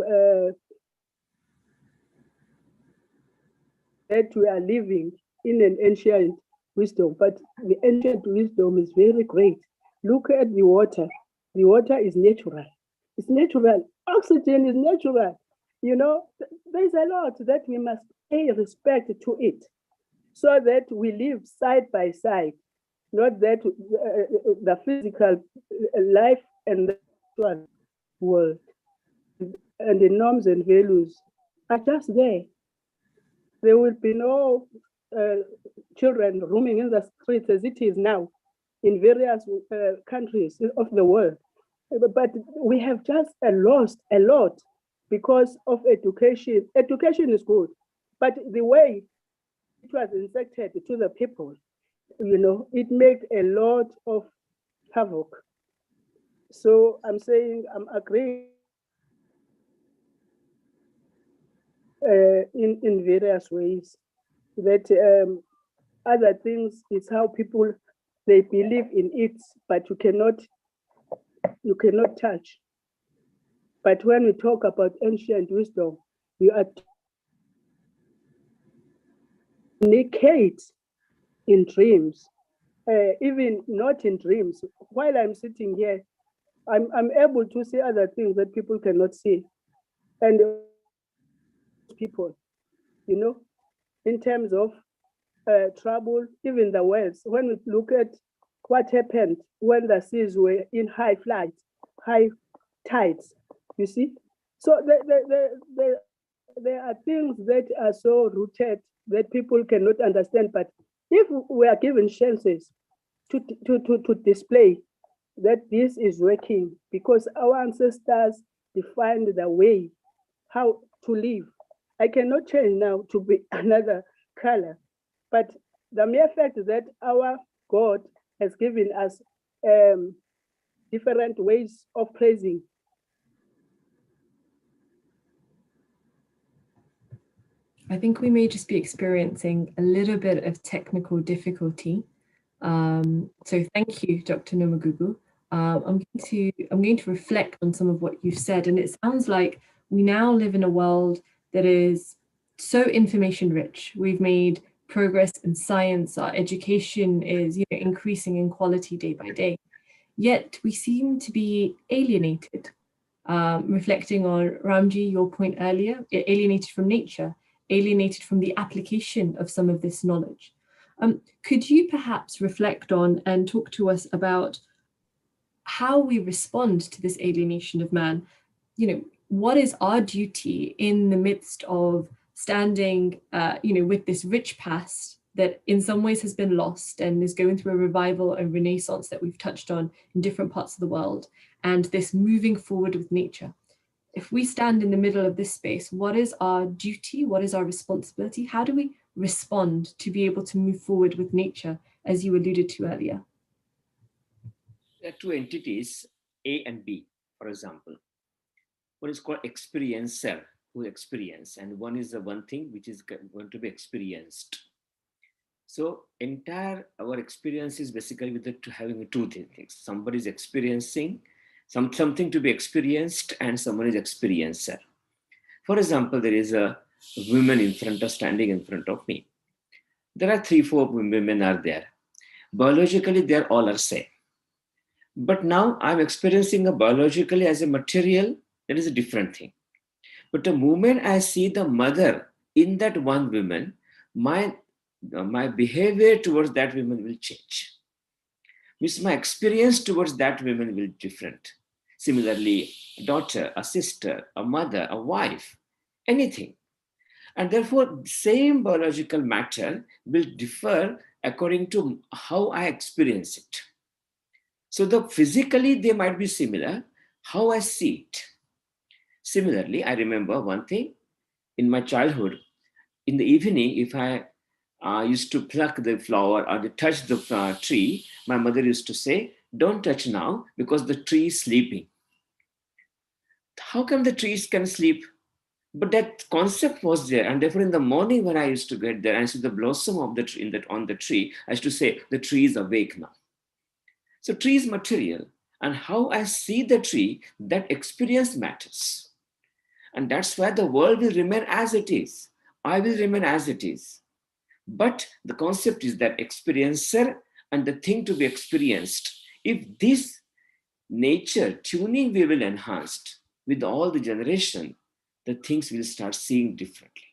that we are living in an ancient wisdom, but the ancient wisdom is very great. Look at the water. The water is natural. It's natural. Oxygen is natural. You know, there's a lot that we must pay respect to it, so that we live side by side, not that the physical life and the spiritual world and the norms and values are just there. There will be no children roaming in the streets as it is now in various countries of the world. But we have just lost a lot because of education. Education is good, but the way it was injected to the people, you know, it made a lot of havoc. So I'm saying I'm agreeing in various ways that other things is how people, they believe in it, but you cannot touch. But when we talk about ancient wisdom, you are communicate in dreams, even not in dreams. While I'm sitting here, I'm able to see other things that people cannot see. And people, you know, in terms of trouble, even the wells, when we look at what happened when the seas were in high flight, high tides, you see? So there are things that are so rooted that people cannot understand. But if we are given chances to display that this is working, because our ancestors defined the way how to live. I cannot change now to be another color, but the mere fact that our God has given us different ways of praising. I think we may just be experiencing a little bit of technical difficulty. So thank you, Dr. Nomagugu. I'm going to reflect on some of what you've said, and it sounds like we now live in a world that is so information rich. We've made progress in science. Our education is, you know, increasing in quality day by day. Yet we seem to be alienated. Reflecting on Ramji, your point earlier, alienated from nature, alienated from the application of some of this knowledge. Could you perhaps reflect on and talk to us about how we respond to this alienation of man? You know, what is our duty in the midst of standing, you know, with this rich past that in some ways has been lost and is going through a revival and renaissance that we've touched on in different parts of the world, and this moving forward with nature? If we stand in the middle of this space, what is our duty? What is our responsibility? How do we respond to be able to move forward with nature, as you alluded to earlier? There are two entities, A and B, for example. One is called experiencer, who experience, and one is the one thing which is going to be experienced. So our experience is basically with having two things. Somebody is experiencing something to be experienced, and someone is experiencer. For example, there is a woman standing in front of me. There are 3-4 women are there. Biologically, they are all same. But now I'm experiencing biologically as a material, that is a different thing. But the moment I see the mother in that one woman, my behavior towards that woman will change. Means my experience towards that woman will be different. Similarly, a daughter, a sister, a mother, a wife, anything. And therefore, same biological matter will differ according to how I experience it. So physically, they might be similar, how I see it. Similarly, I remember one thing in my childhood. In the evening, if I used to pluck the flower or to touch the tree, my mother used to say, don't touch now because the tree is sleeping. How come the trees can sleep? But that concept was there. And therefore, in the morning when I used to get there and see the blossom of the tree on the tree, I used to say, the tree is awake now. So tree is material. and how I see the tree, that experience matters. And that's why the world will remain as it is. I will remain as it is. But the concept is that experiencer and the thing to be experienced. If this nature tuning we will enhanced with all the generation, the things will start seeing differently.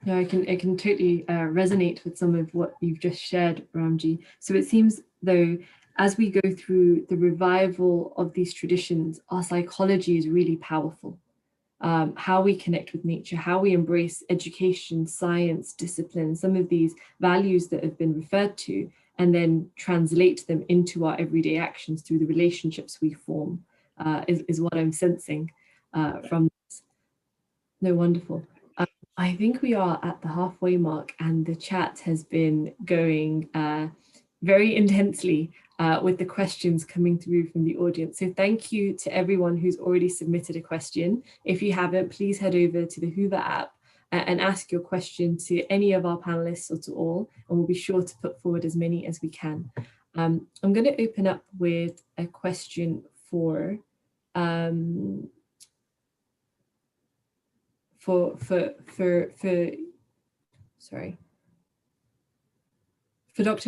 Yeah, I can totally resonate with some of what you've just shared, Ramji. So it seems though, as we go through the revival of these traditions, our psychology is really powerful. How we connect with nature, how we embrace education, science, discipline, some of these values that have been referred to, and then translate them into our everyday actions through the relationships we form is what I'm sensing from this. No, wonderful. I think we are at the halfway mark and the chat has been going very intensely with the questions coming through from the audience. So thank you to everyone who's already submitted a question. If you haven't, please head over to the Hoover app and ask your question to any of our panelists or to all, and we'll be sure to put forward as many as we can. I'm going to open up with a question for Dr.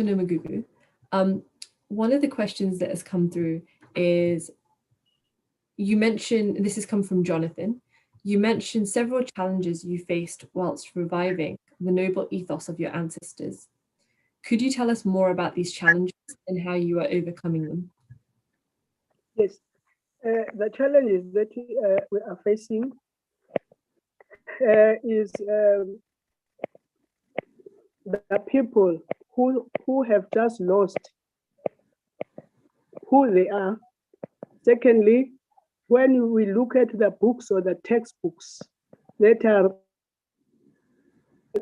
Namagugu. One of the questions that has come through is, you mentioned, this has come from Jonathan, you mentioned several challenges you faced whilst reviving the noble ethos of your ancestors. Could you tell us more about these challenges and how you are overcoming them? Yes, the challenges that we are facing is the people who have just lost who they are. Secondly, when we look at the books or the textbooks that are,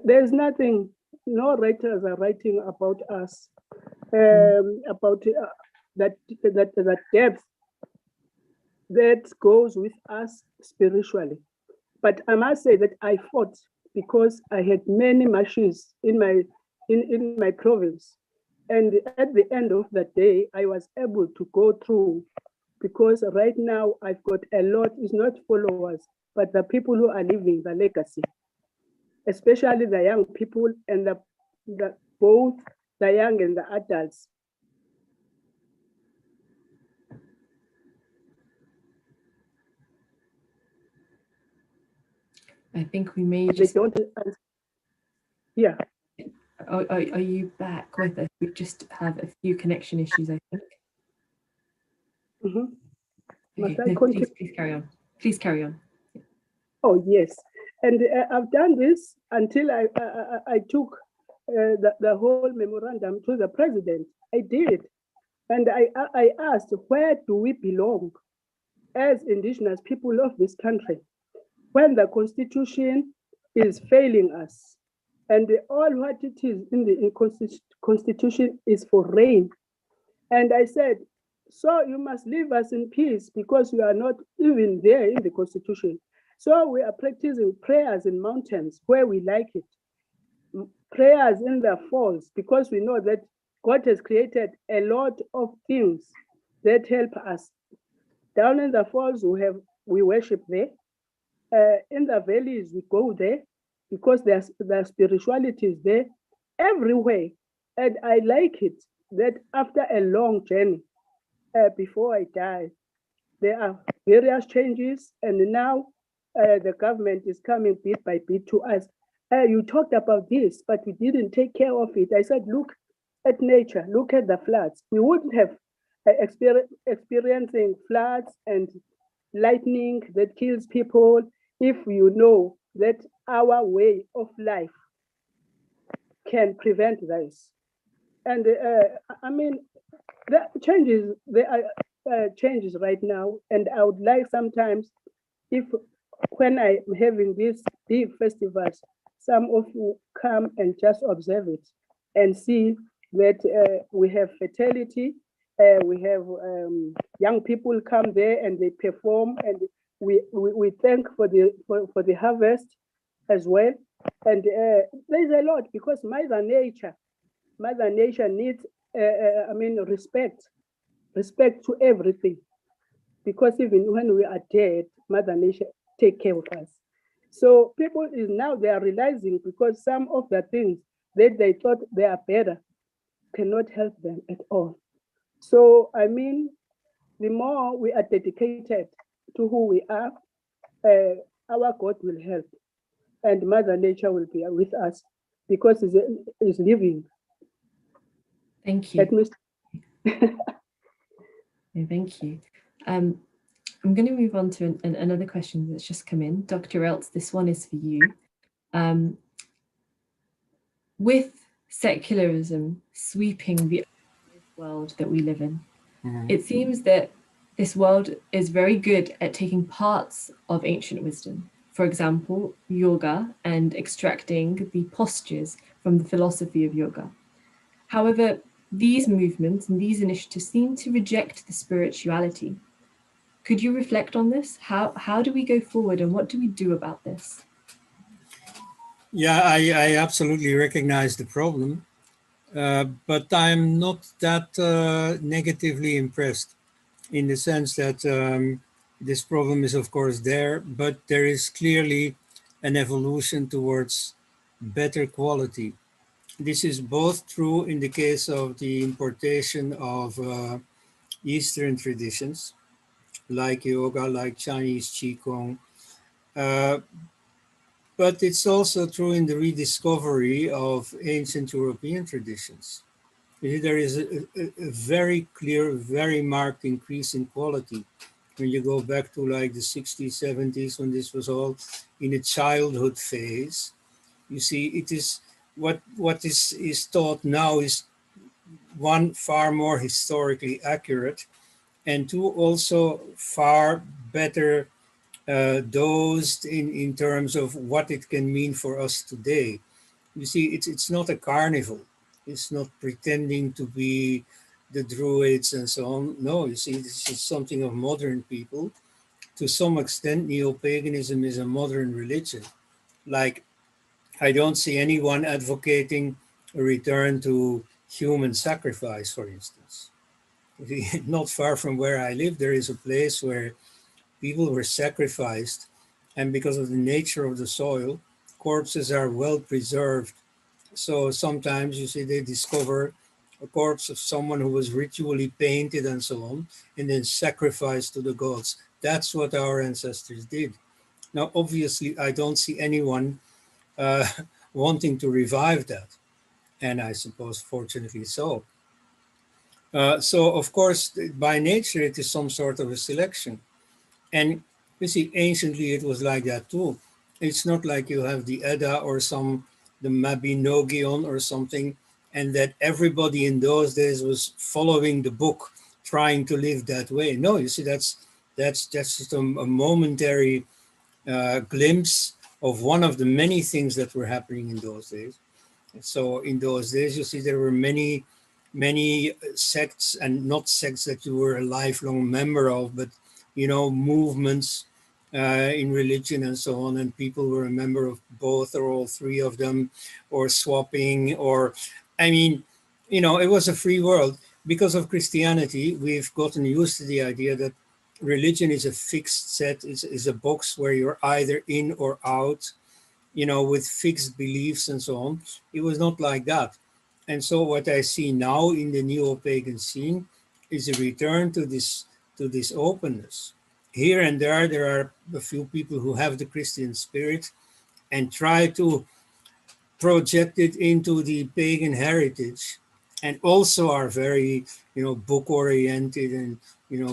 there's nothing, no writers are writing about us, about that depth that goes with us spiritually. But I must say that I fought because I had many machines in my province. And at the end of the day, I was able to go through, because right now I've got a lot, it's not followers, but the people who are living the legacy, especially the young people and both the young and the adults. I think we may just... They don't, yeah. Are you back with us? We just have a few connection issues, I think. Mm-hmm. Okay, no, please carry on. Please carry on. Oh, yes. And I've done this until I took the whole memorandum to the president. I did. And I asked, where do we belong as indigenous people of this country when the constitution is failing us? And all what it is in the constitution is for rain. And I said, so you must leave us in peace because you are not even there in the constitution. So we are practicing prayers in mountains where we like it, prayers in the falls, because we know that God has created a lot of things that help us. Down in the falls, we worship there. In the valleys, we go there because there's the spirituality is there everywhere. And I like it that after a long journey, before I die, there are various changes, and now the government is coming bit by bit to us. You talked about this, but we didn't take care of it. I said, look at nature, look at the floods. We wouldn't have experiencing floods and lightning that kills people if you know that our way of life can prevent this. And I mean, the changes, there are changes right now, and I would like sometimes, if when I'm having these big festivals, some of you come and just observe it and see that we have fertility, we have young people come there and they perform, and we thank for the harvest as well. And there's a lot, because Mother Nature needs respect to everything. Because even when we are dead, Mother Nature take care of us. So people is now they are realizing, because some of the things that they thought they are better cannot help them at all. So I mean, the more we are dedicated to who we are, our God will help, and Mother Nature will be with us because it's living. Thank you. Thank you. I'm going to move on to another question that's just come in. Dr. Eltz, this one is for you. With secularism sweeping the world that we live in, it seems that this world is very good at taking parts of ancient wisdom, for example, yoga, and extracting the postures from the philosophy of yoga. However, these movements and these initiatives seem to reject the spirituality. Could you reflect on this? How do we go forward, and what do we do about this? Yeah, I absolutely recognize the problem, but I'm not that negatively impressed, in the sense that this problem is of course there, but there is clearly an evolution towards better quality. This is both true in the case of the importation of Eastern traditions, like yoga, like Chinese Qigong, but it's also true in the rediscovery of ancient European traditions. There is a very clear, very marked increase in quality. When you go back to like the 60s, 70s, when this was all in a childhood phase, you see it is what is taught now is, one, far more historically accurate, and two, also far better dosed in terms of what it can mean for us today. You see, it's not a carnival. It's not pretending to be the Druids and so on. No, you see, this is something of modern people. To some extent, neo-paganism is a modern religion. Like, I don't see anyone advocating a return to human sacrifice, for instance. Not far from where I live, there is a place where people were sacrificed, and because of the nature of the soil, corpses are well preserved. So sometimes you see they discover a corpse of someone who was ritually painted and so on, and then sacrificed to the gods. That's what our ancestors did. Now, obviously, I don't see anyone wanting to revive that, and I suppose fortunately so. So of course, by nature, it is some sort of a selection. And you see, anciently it was like that too. It's not like you have the Edda or the Mabinogion or something, and that everybody in those days was following the book, trying to live that way. No, you see, that's just a momentary glimpse of one of the many things that were happening in those days. So in those days, you see, there were many sects, and not sects that you were a lifelong member of, but movements in religion and so on, and people were a member of both or all three of them, or swapping, or it was a free world. Because of Christianity, we've gotten used to the idea that religion is a fixed set, is a box where you're either in or out, with fixed beliefs and so on. It was not like that. And so what I see now in the neo-pagan scene is a return to this openness. Here and there are a few people who have the Christian spirit and try to project it into the pagan heritage, and also are very, book oriented and,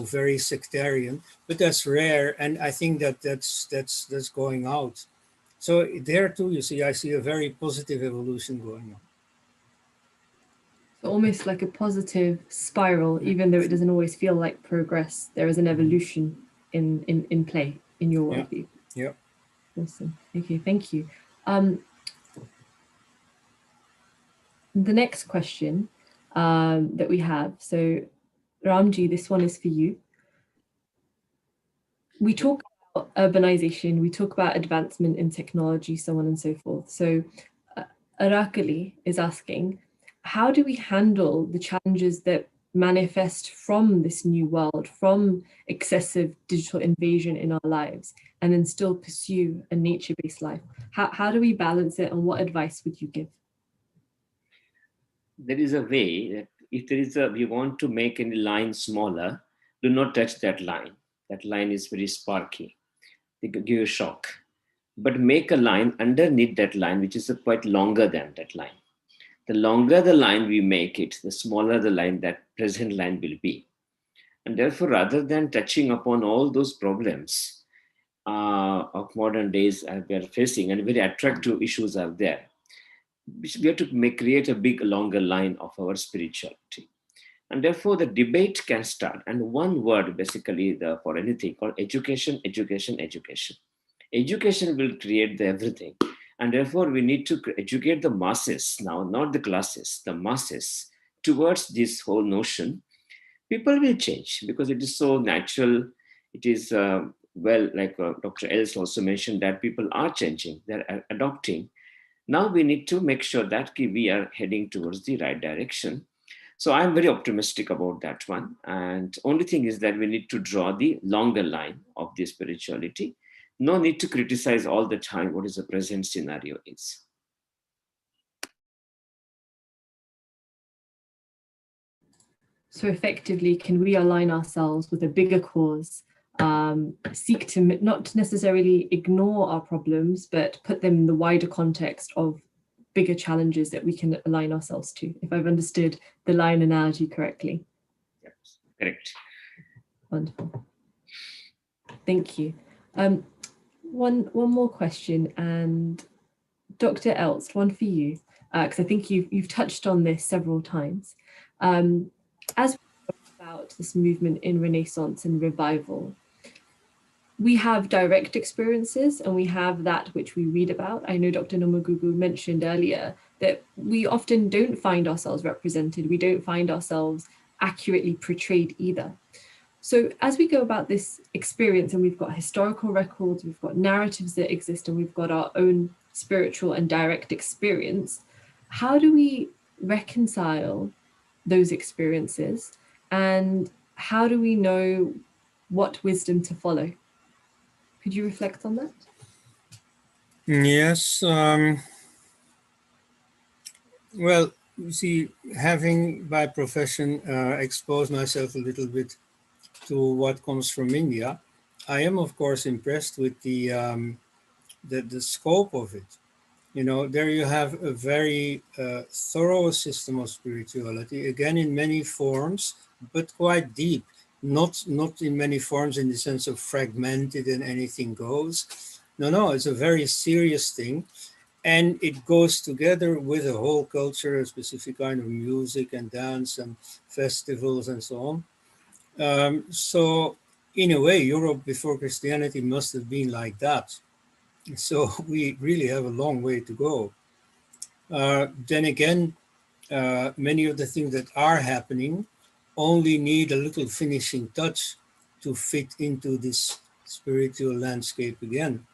very sectarian, but that's rare. And I think that's going out. So there too, you see, I see a very positive evolution going on. So almost like a positive spiral, even though it doesn't always feel like progress, there is an evolution in play in your worldview. Yeah. Awesome. Okay, thank you. The next question that we have, so Ramji, this one is for you. We talk about urbanization, we talk about advancement in technology, so on and so forth. So Arakali is asking, how do we handle the challenges that manifest from this new world, from excessive digital invasion in our lives, and then still pursue a nature-based life? How do we balance it, and what advice would you give? There is a way that if we want to make any line smaller, do not touch that line. That line is very sparky. They could give you a shock. But make a line underneath that line, which is quite longer than that line. The longer the line we make it, the smaller the line, that present line will be. And therefore, rather than touching upon all those problems of modern days we are facing, and very attractive issues are there, we have to create a big, longer line of our spirituality. And therefore, the debate can start. And one word, basically, for anything called education, education, education. Education will create everything. And therefore, we need to educate the masses now, not the classes, the masses, towards this whole notion. People will change because it is so natural. It is, like Dr. Els also mentioned, that people are changing, they're adopting. Now we need to make sure that we are heading towards the right direction. So I'm very optimistic about that one. And only thing is that we need to draw the longer line of the spirituality. No need to criticize all the time what is the present scenario is. So effectively, can we align ourselves with a bigger cause, seek to not necessarily ignore our problems, but put them in the wider context of bigger challenges that we can align ourselves to, if I've understood the line analogy correctly? Yes, correct. Wonderful. Thank you. One more question, and Dr. Elst, one for you, because I think you've touched on this several times. As we talk about this movement in Renaissance and revival, we have direct experiences and we have that which we read about. I know Dr. Nomagugu mentioned earlier that we often don't find ourselves represented. We don't find ourselves accurately portrayed either. So as we go about this experience, and we've got historical records, we've got narratives that exist, and we've got our own spiritual and direct experience, how do we reconcile those experiences, and how do we know what wisdom to follow? Could you reflect on that? Yes. Well, you see, having by profession exposed myself a little bit to what comes from India, I am of course impressed with the scope of it. You know, there you have a very thorough system of spirituality, again in many forms, but quite deep. Not in many forms in the sense of fragmented and anything goes. No, it's a very serious thing. And it goes together with a whole culture, a specific kind of music and dance and festivals and so on. So in a way, Europe before Christianity must have been like that. So we really have a long way to go. Then again, many of the things that are happening only need a little finishing touch to fit into this spiritual landscape again.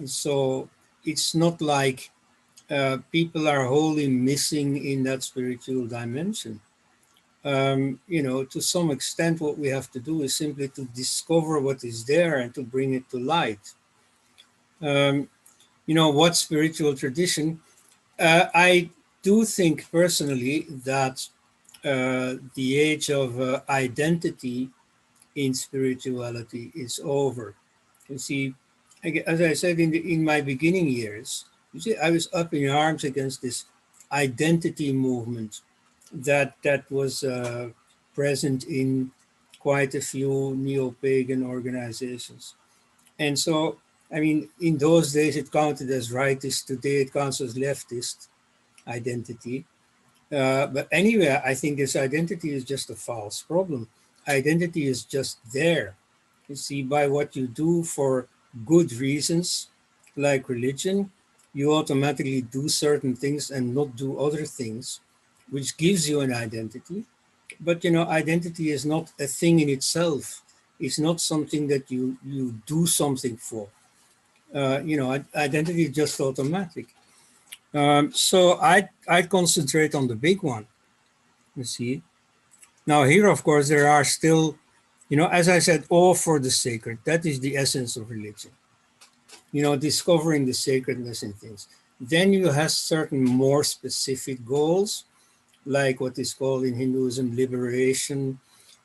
So it's not like people are wholly missing in that spiritual dimension. You know, to some extent, what we have to do is simply to discover what is there and to bring it to light. You know, what spiritual tradition? I do think personally that the age of identity in spirituality is over. You see, as I said in my beginning years, you see, I was up in arms against this identity movement that was present in quite a few neo-pagan organizations. And so, I mean, in those days it counted as rightist, today it counts as leftist identity. But anyway, I think this identity is just a false problem. Identity is just there. You see, by what you do for good reasons, like religion, you automatically do certain things and not do other things, which gives you an identity. But, you know, identity is not a thing in itself. It's not something that you do something for. You know, identity is just automatic. So I concentrate on the big one, you see. Now here, of course, there are still, as I said, awe for the sacred. That is the essence of religion. Discovering the sacredness in things. Then you have certain more specific goals, like what is called in Hinduism liberation,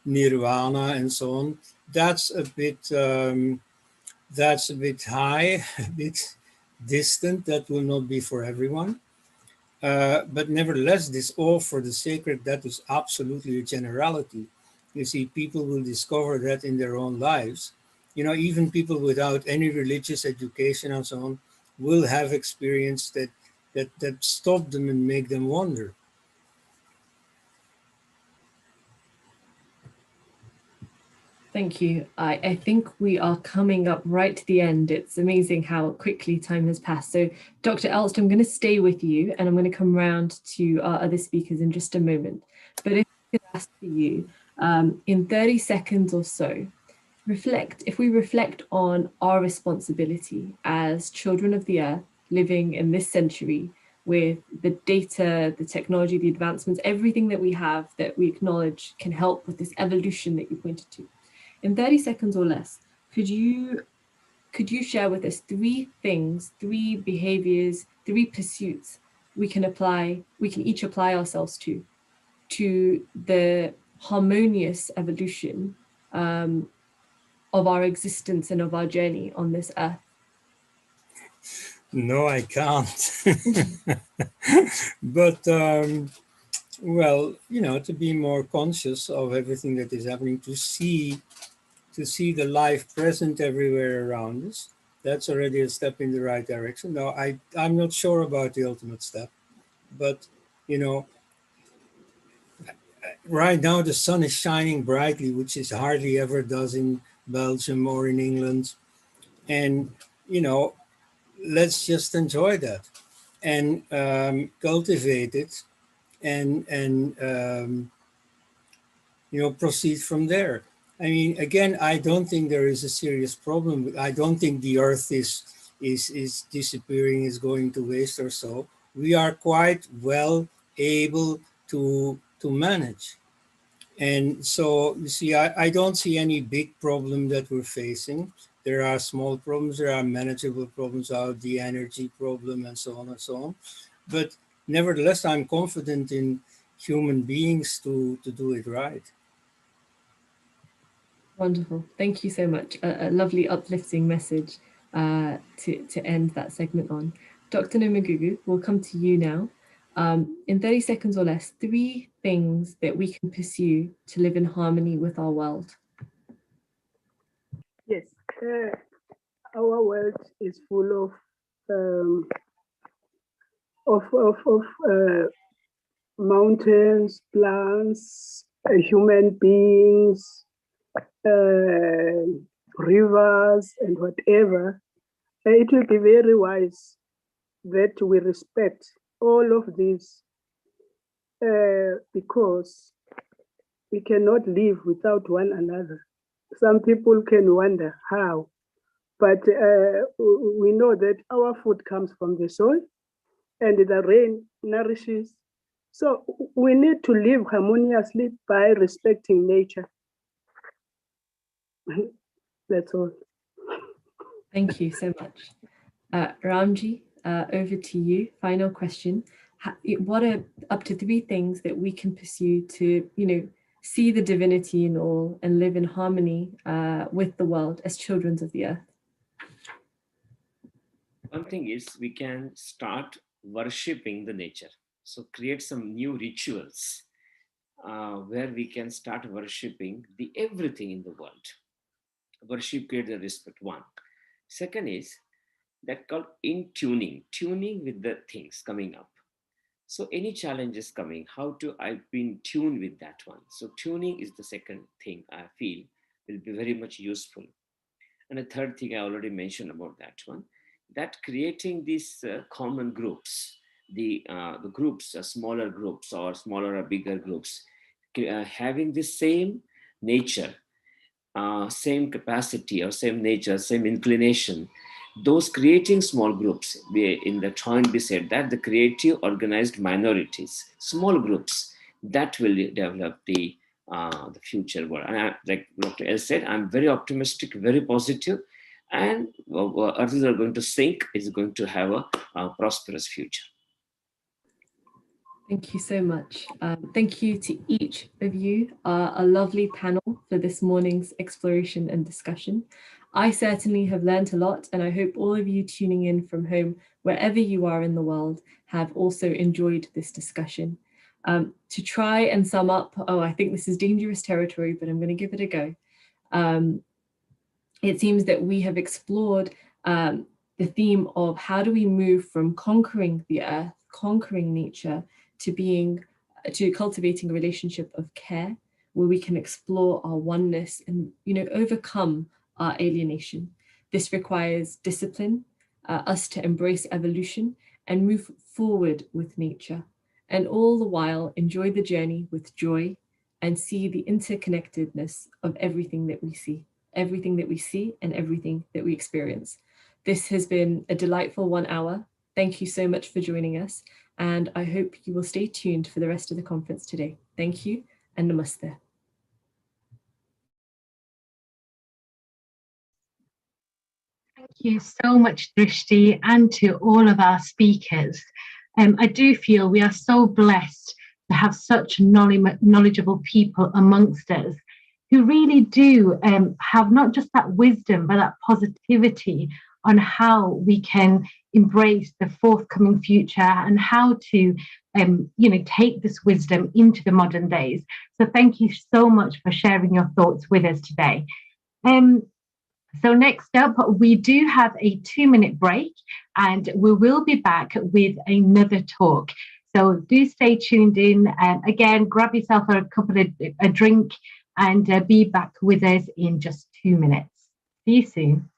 nirvana, and so on. That's a bit high, a bit distant. That will not be for everyone. But nevertheless, this awe for the sacred, that is absolutely a generality. You see, people will discover that in their own lives. Even people without any religious education and so on will have experience that stop them and make them wonder. Thank you. I think we are coming up right to the end. It's amazing how quickly time has passed. So Dr. Elst, I'm going to stay with you and I'm going to come round to our other speakers in just a moment. But if I could ask for you, in 30 seconds or so, if we reflect on our responsibility as children of the earth living in this century with the data, the technology, the advancements, everything that we have that we acknowledge can help with this evolution that you pointed to. In 30 seconds or less, could you share with us 3 things, 3 behaviors, 3 pursuits we can each apply ourselves to the harmonious evolution of our existence and of our journey on this earth? No, I can't. But well, to be more conscious of everything that is happening, to see the life present everywhere around us, that's already a step in the right direction. Now, I'm not sure about the ultimate step, but right now the sun is shining brightly, which it hardly ever does in Belgium or in England. And, let's just enjoy that and cultivate it and proceed from there. I mean, again, I don't think there is a serious problem. I don't think the earth is disappearing, is going to waste or so. We are quite well able to manage. And so, you see, I don't see any big problem that we're facing. There are small problems, there are manageable problems, the energy problem and so on and so on. But nevertheless, I'm confident in human beings to do it right. Wonderful. Thank you so much. A lovely uplifting message to end that segment on. Dr. Nomagugu, we'll come to you now. In 30 seconds or less, 3 things that we can pursue to live in harmony with our world. Yes, our world is full of mountains, plants, human beings, rivers, and whatever. It will be very wise that we respect all of this because we cannot live without one another. Some people can wonder how, but we know that our food comes from the soil and the rain nourishes. So we need to live harmoniously by respecting nature. That's all. Thank you so much. Ramji, over to you. Final question. What are up to 3 things that we can pursue to, see the divinity in all and live in harmony with the world as children of the earth? One thing is we can start worshipping the nature. So create some new rituals where we can start worshipping the everything in the world. Worship creates the respect, one. Second is that called tuning with the things coming up. So any challenges coming, I've been tuned with that one. So tuning is the second thing I feel will be very much useful. And the third thing I already mentioned about that one, that creating these common groups, the groups, smaller groups or smaller or bigger groups, having the same nature, same capacity or same nature, same inclination, those creating small groups, in the joint we said that the creative organized minorities, small groups, that will develop the future world. And like Dr. L said, I'm very optimistic, very positive, and Earth is not going to sink, it's going to have a prosperous future. Thank you so much. Thank you to each of you, a lovely panel for this morning's exploration and discussion. I certainly have learned a lot, and I hope all of you tuning in from home, wherever you are in the world, have also enjoyed this discussion. To try and sum up, I think this is dangerous territory, but I'm going to give it a go. It seems that we have explored the theme of how do we move from conquering the earth, conquering nature, to cultivating a relationship of care, where we can explore our oneness and overcome our alienation. This requires discipline, us to embrace evolution and move forward with nature, and all the while enjoy the journey with joy and see the interconnectedness of everything that we see and everything that we experience. This has been a delightful 1 hour. Thank you so much for joining us, and I hope you will stay tuned for the rest of the conference today. Thank you, and namaste. Thank you so much, Drishti, and to all of our speakers. I do feel we are so blessed to have such knowledgeable people amongst us who really do have not just that wisdom, but that positivity on how we can embrace the forthcoming future and how to take this wisdom into the modern days. So thank you so much for sharing your thoughts with us today. So next up, we do have a 2-minute break, and we will be back with another talk. So do stay tuned in. Again, grab yourself a drink and be back with us in just 2 minutes. See you soon.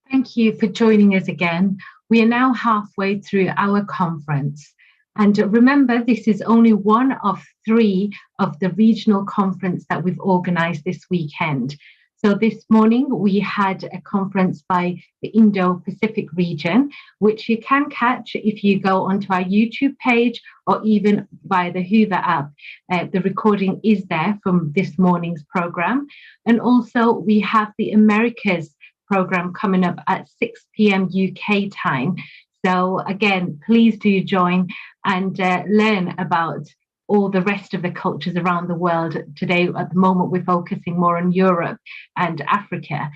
Thank you for joining us again. We are now halfway through our conference. And remember, this is only one of 3 of the regional conference that we've organised this weekend. So this morning we had a conference by the Indo-Pacific region, which you can catch if you go onto our YouTube page or even via the Hoover app. The recording is there from this morning's programme. And also we have the Americas program coming up at 6 p.m. UK time. So again, please do join and learn about all the rest of the cultures around the world. Today, at the moment, we're focusing more on Europe and Africa.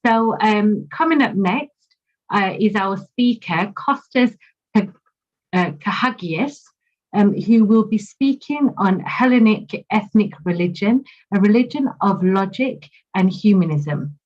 So coming up next is our speaker, Kostas Kahagias, who will be speaking on Hellenic ethnic religion, a religion of logic and humanism.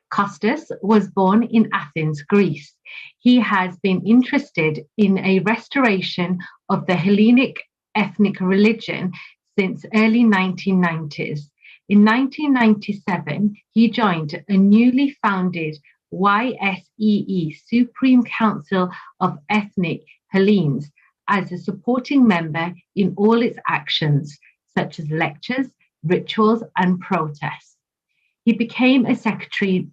Costas was born in Athens, Greece. He has been interested in a restoration of the Hellenic ethnic religion since early 1990s. In 1997, he joined a newly founded YSEE, Supreme Council of Ethnic Hellenes, as a supporting member in all its actions, such as lectures, rituals, and protests. He became a Secretary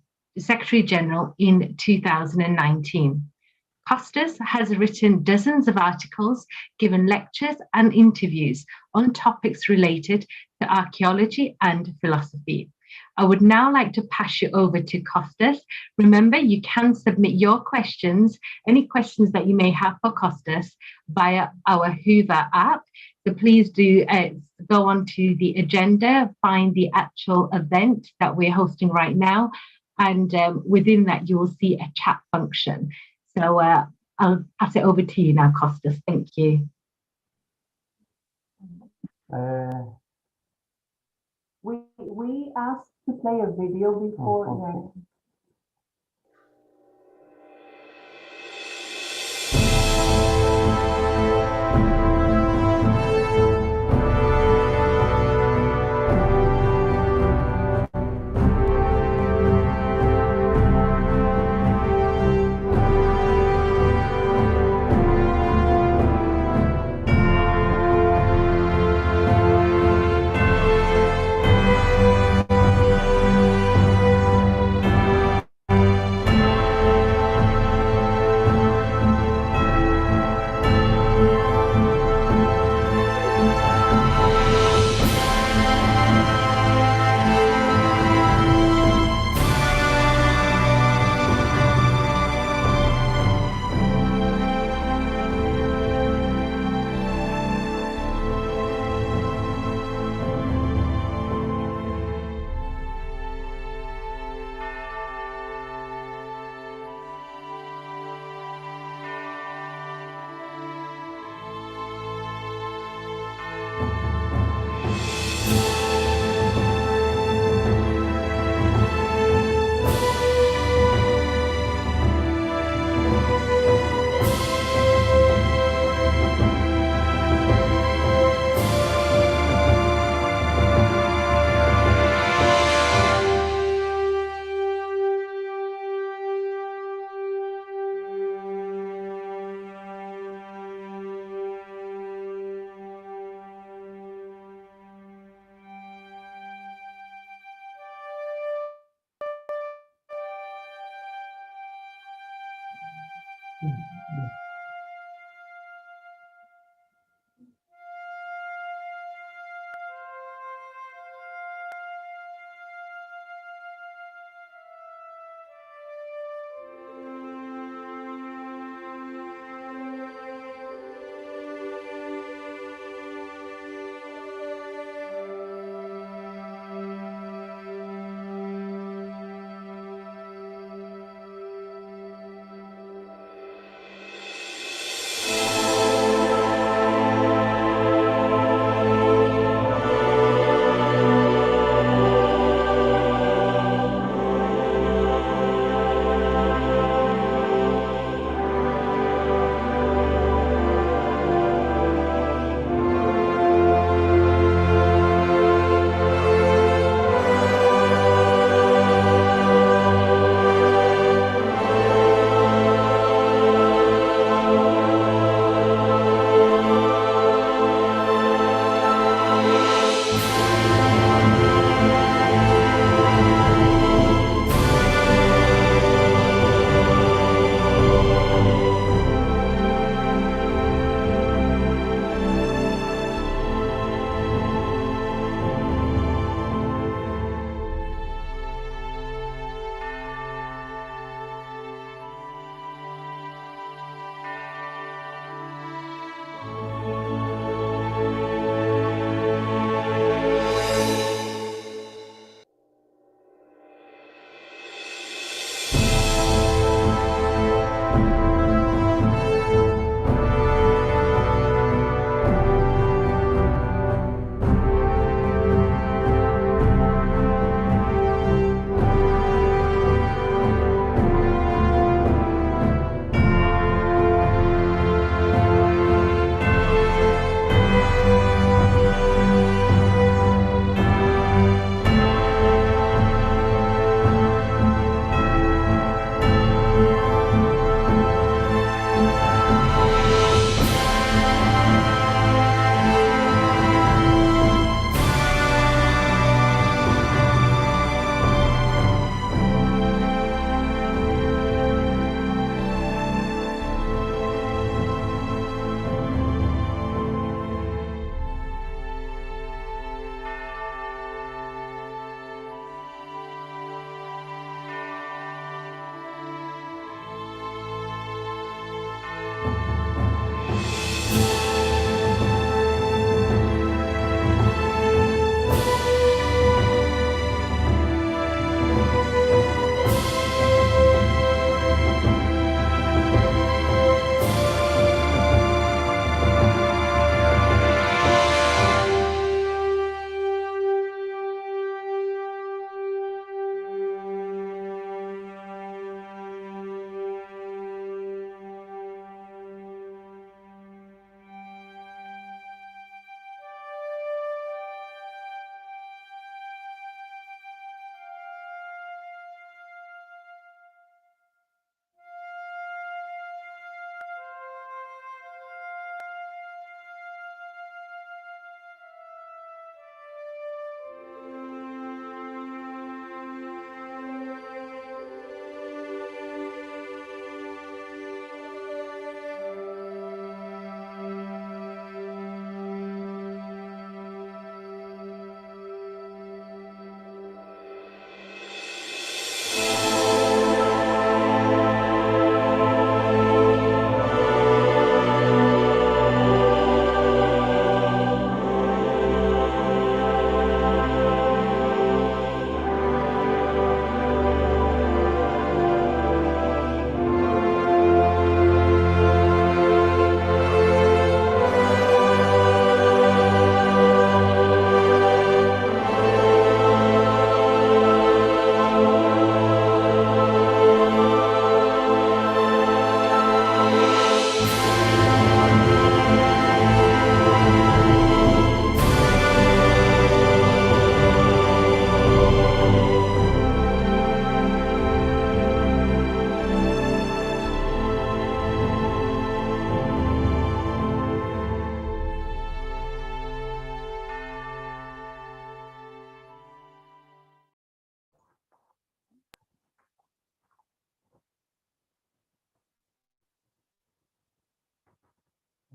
General in 2019. Costas has written dozens of articles, given lectures and interviews on topics related to archaeology and philosophy. I would now like to pass you over to Costas. Remember, you can submit your questions, any questions that you may have for Costas, via our Hoover app. So please do go onto the agenda, find the actual event that we're hosting right now, and within that you will see a chat function. So I'll pass it over to you now, Costas. Thank you. We asked to play a video before. Okay.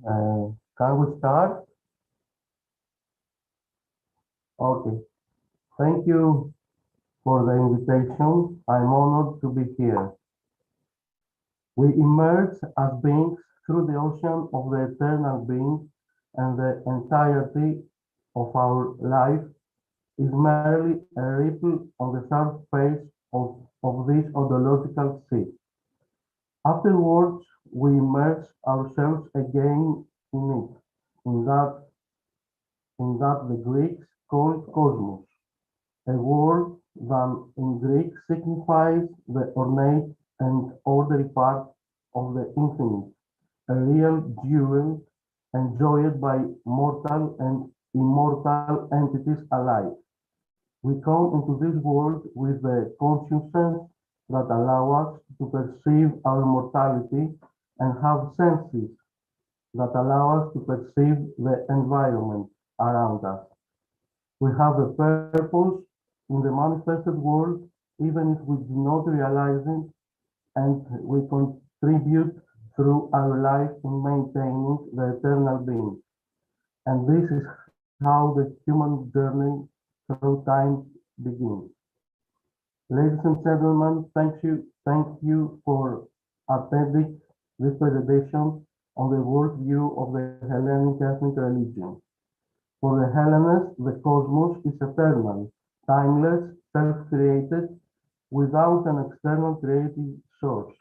Can we start? Okay. Thank you for the invitation. I'm honored to be here. We emerge as beings through the ocean of the eternal being, and the entirety of our life is merely a ripple on the surface of this ontological sea. Afterwards, we immerse ourselves again in it, in that the Greeks called cosmos, a word that in Greek signifies the ornate and orderly part of the infinite, a real jewel enjoyed by mortal and immortal entities alike. We come into this world with the consciousness that allow us to perceive our mortality and have senses that allow us to perceive the environment around us. We have a purpose in the manifested world, even if we do not realize it, and we contribute through our life in maintaining the eternal being. And this is how the human journey through time begins. Ladies and gentlemen, thank you for attending this presentation on the worldview of the Hellenic ethnic religion. For the Hellenists, the cosmos is eternal, timeless, self-created, without an external creative source,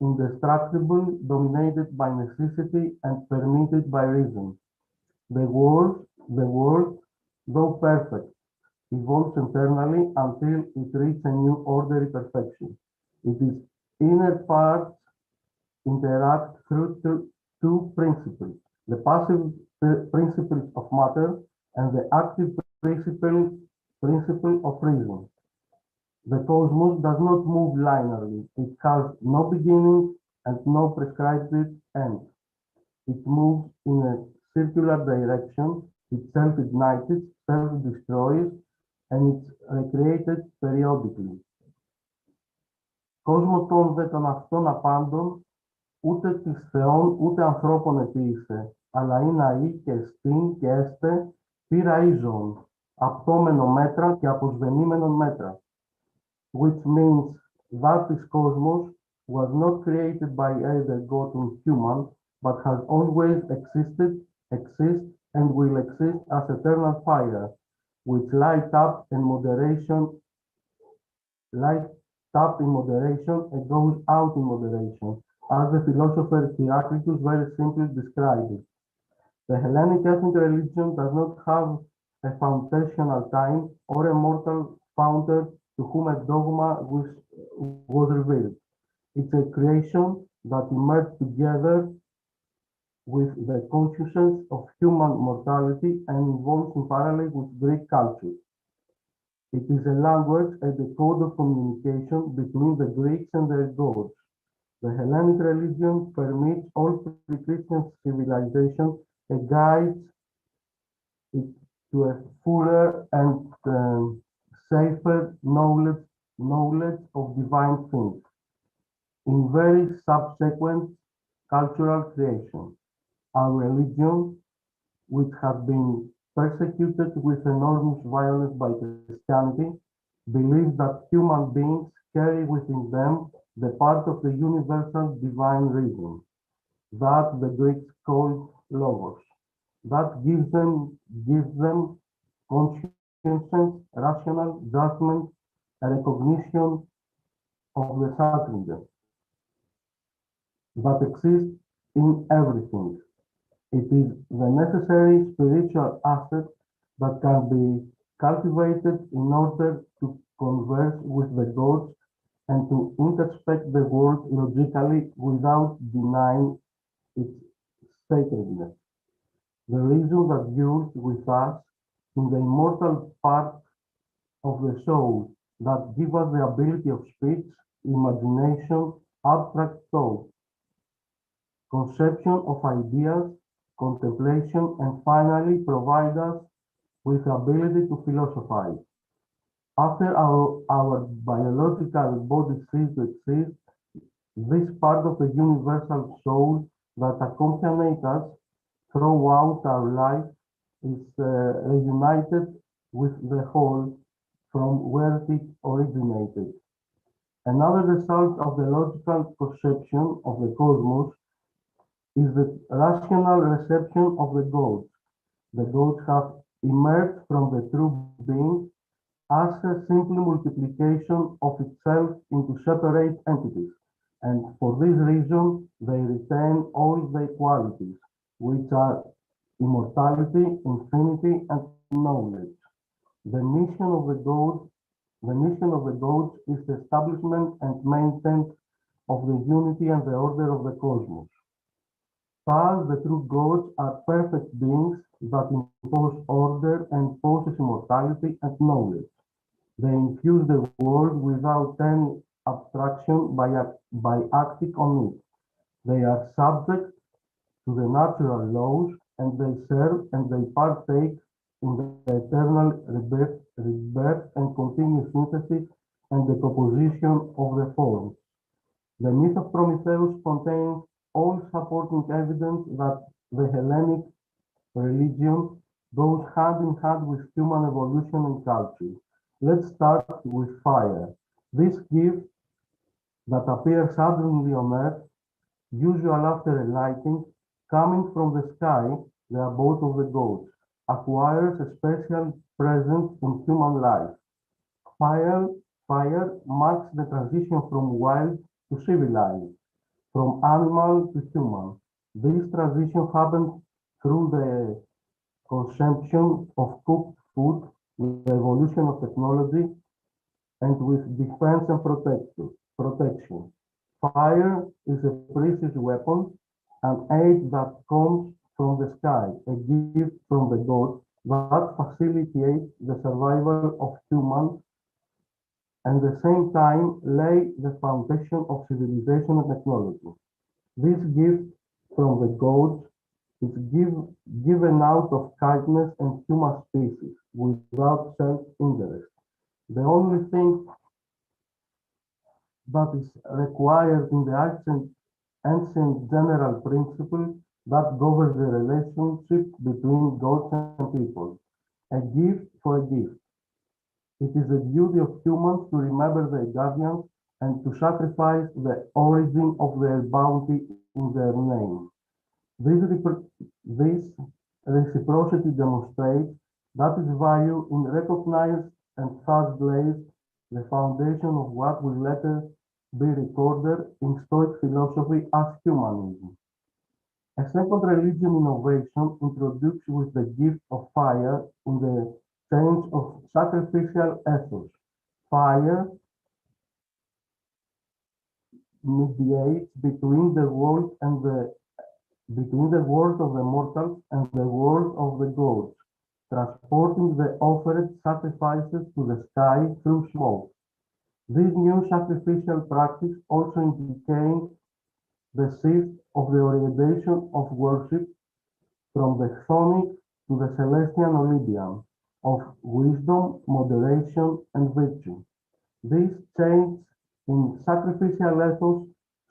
indestructible, dominated by necessity, and permitted by reason. The world, though perfect, evolves internally until it reaches a new orderly perfection. Its inner parts interact through two principles, the passive principle of matter and the active principle of reason. The cosmos does not move linearly. It has no beginning and no prescribed end. It moves in a circular direction. It self-ignites, self-destroys, and it's recreated periodically. Κόσμο των δε των αυτών απάντων, ούτε της θεών ούτε ανθρώπων επίησε, αλλά είναι αή και εστίν και έστε πήρα ίζων, απτόμενο μέτρα και αποσβενήμενον μέτρα. Which means that this cosmos was not created by either God or human, but has always existed, exists, and will exist as eternal fire, which light up in moderation and goes out in moderation, as the philosopher Heraclitus very simply described it. The Hellenic ethnic religion does not have a foundational time or a mortal founder to whom a dogma was revealed. It's a creation that emerged together with the consciousness of human mortality and evolves in parallel with Greek culture. It is a language and a code of communication between the Greeks and their gods. The Hellenic religion permits all pre-Christian civilization and guides it to a fuller and safer knowledge of divine things in very subsequent cultural creation. Our religion, which has been persecuted with enormous violence by Christianity, believes that human beings carry within them the part of the universal divine reason, that the Greeks call logos, that gives them consciousness, rational judgment, a recognition of the sacredness that exists in everything. It is the necessary spiritual asset that can be cultivated in order to converse with the gods and to introspect the world logically without denying its sacredness. The reason that deals with us in the immortal part of the soul that give us the ability of speech, imagination, abstract thought, conception of ideas, contemplation, and finally provide us with the ability to philosophize. After our biological body ceases to exist, this part of the universal soul that accompany us throughout our life is reunited with the whole from where it originated. Another result of the logical conception of the cosmos is the rational reception of the gods. The gods have emerged from the true being as a simple multiplication of itself into separate entities, and for this reason they retain all their qualities, which are immortality, infinity, and knowledge. The mission of the gods is the establishment and maintenance of the unity and the order of the cosmos. Thus, the true gods are perfect beings that impose order and possess immortality and knowledge. They infuse the world without any abstraction by acting on it. They are subject to the natural laws, and they serve and they partake in the eternal rebirth and continuous synthesis and decomposition of the forms. The myth of Prometheus contains all supporting evidence that the Hellenic religion goes hand in hand with human evolution and culture. Let's start with fire. This gift that appears suddenly on Earth, usually after a lighting, coming from the sky, the abode of the gods, acquires a special presence in human life. Fire marks the transition from wild to civilized, from animal to human. This transition happens through the consumption of cooked food, with the evolution of technology, and with defense and protection. Fire is a precious weapon, an aid that comes from the sky, a gift from the gods that facilitates the survival of humans and at the same time lay the foundation of civilization and technology. This gift from the gods is given out of kindness and human species without self-interest. The only thing that is required in the ancient general principle that governs the relationship between gods and people. A gift for a gift. It is the duty of humans to remember their guardians and to sacrifice the origin of their bounty in their name. This reciprocity demonstrates that its value in recognized and thus lays the foundation of what will later be recorded in Stoic philosophy as humanism. A second religion innovation introduced with the gift of fire in the change of sacrificial ethos. Fire mediates between the world of the mortals and the world of the gods, transporting the offered sacrifices to the sky through smoke. This new sacrificial practice also implicates the shift of the orientation of worship from the chthonic to the celestial Olympian, of wisdom, moderation, and virtue. This change in sacrificial ethos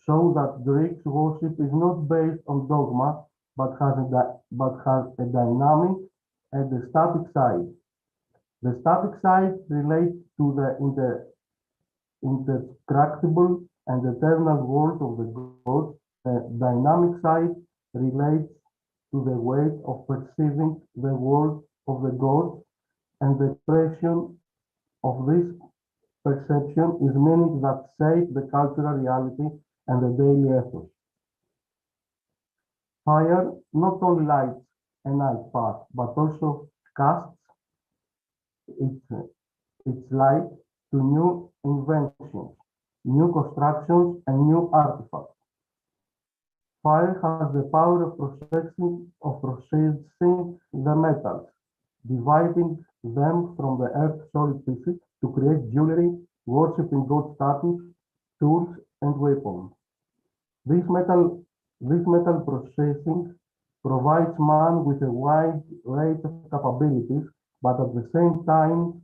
show that Greek worship is not based on dogma, but has a dynamic and a static side. The static side relates to the indestructible and eternal world of the gods. The dynamic side relates to the way of perceiving the world of the gods, and the expression of this perception is meaning that shape the cultural reality and the daily ethos. Fire not only lights a night path, but also casts its light to new inventions, new constructions, and new artifacts. Fire has the power of processing the metals, dividing them from the earth's solid pieces to create jewelry, worshipping god statues, tools, and weapons. This metal processing provides man with a wide range of capabilities, but at the same time,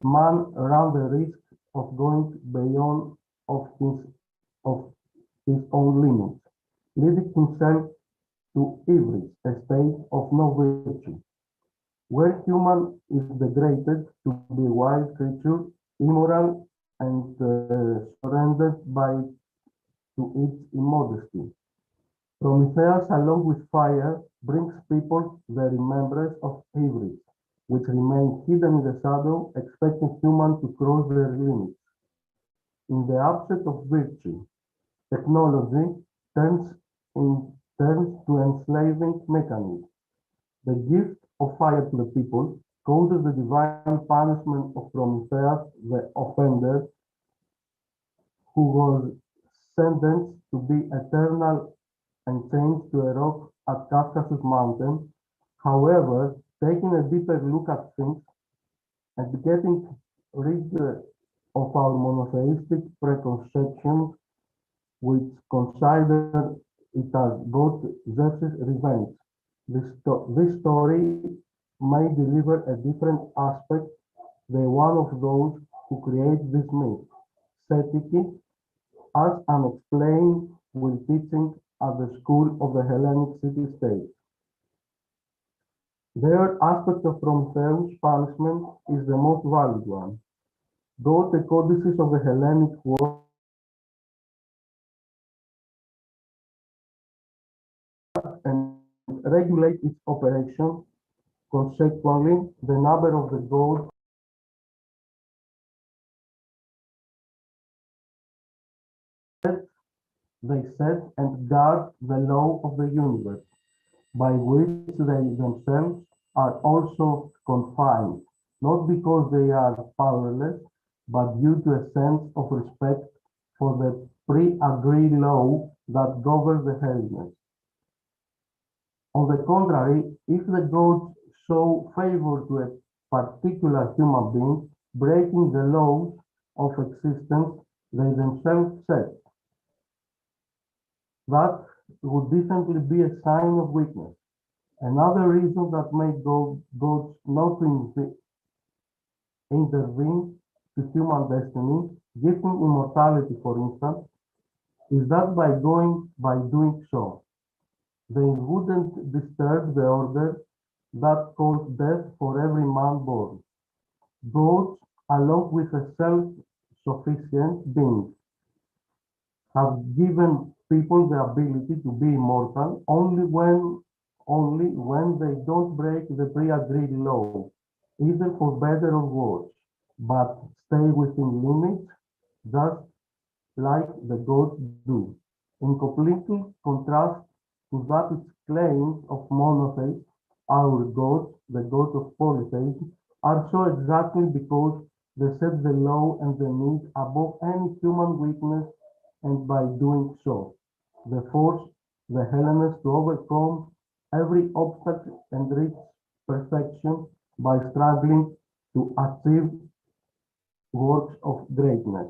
man runs the risk of going beyond of his own limits, leading himself to hybris, a state of no virtue, where human is degraded to be a wild creature, immoral and surrendered to its immodesty. Prometheus, along with fire, brings people the remembrance of hybris, which remain hidden in the shadow, expecting humans to cross their limits. In the absence of virtue, technology turns to enslaving mechanism. The gift of fire to the people causes the divine punishment of Prometheus, the offender, who was sentenced to be eternal and chained to a rock at Caucasus Mountain. However, taking a deeper look at things and getting rid of our monotheistic preconceptions, which consider it as God Zeus's revenge. This story may deliver a different aspect than one of those who create this myth, Setiki, as unexplained with teaching at the school of the Hellenic city-state. Their aspect of Prometheus' punishment is the most valid one. Though the codices of the Hellenic world and regulate its operation, consequently, the number of the gods they set and guard the law of the universe, by which they themselves are also confined, not because they are powerless, but due to a sense of respect for the pre-agreed law that governs the Hellenics. On the contrary, if the gods show favor to a particular human being, breaking the laws of existence they themselves set, that would definitely be a sign of weakness. Another reason that made gods not to intervene to human destiny, giving immortality, for instance, is that by doing so, they wouldn't disturb the order that calls death for every man born. Gods, along with a self-sufficient being, have given people the ability to be immortal only when they don't break the pre-agreed law, either for better or worse, but stay within limits, just like the gods do. In complete contrast to that its claims of monotheism, our gods, the gods of polytheism, are so exactly because they set the law and the need above any human weakness, and by doing so, they force the Hellenists to overcome every obstacle and reach perfection by struggling to achieve works of greatness.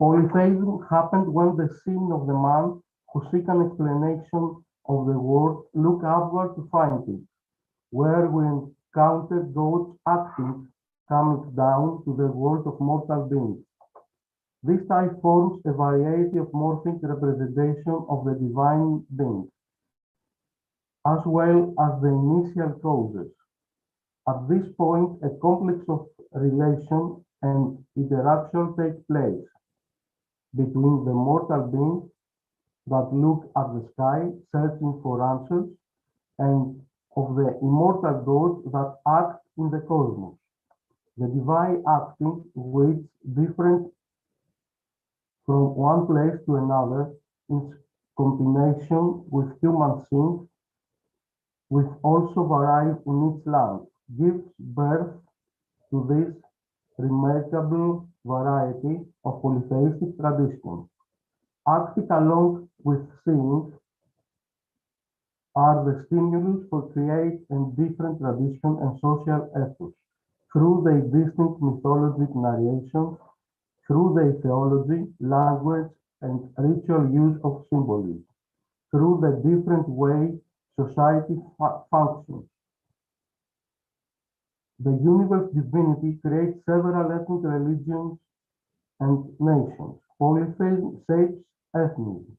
Polytheism happened when the seeing of the man who seek an explanation of the world look upward to find it, where we encounter gods acting, coming down to the world of mortal beings. This type forms a variety of morphic representation of the divine beings, as well as the initial causes. At this point, a complex of relation and interaction takes place between the mortal beings that look at the sky, searching for answers, and of the immortal gods that act in the cosmos. The divine acting, which different from one place to another in combination with human sins, which also vary in each land, gives birth to this remarkable variety of polytheistic traditions. Acting along with seeing are the stimulus for create and different tradition and social efforts. Through their distinct mythologic narrations, through their theology, language, and ritual use of symbolism, through the different way society functions. The universe divinity creates several ethnic religions and nations. Polytheism shapes ethnism,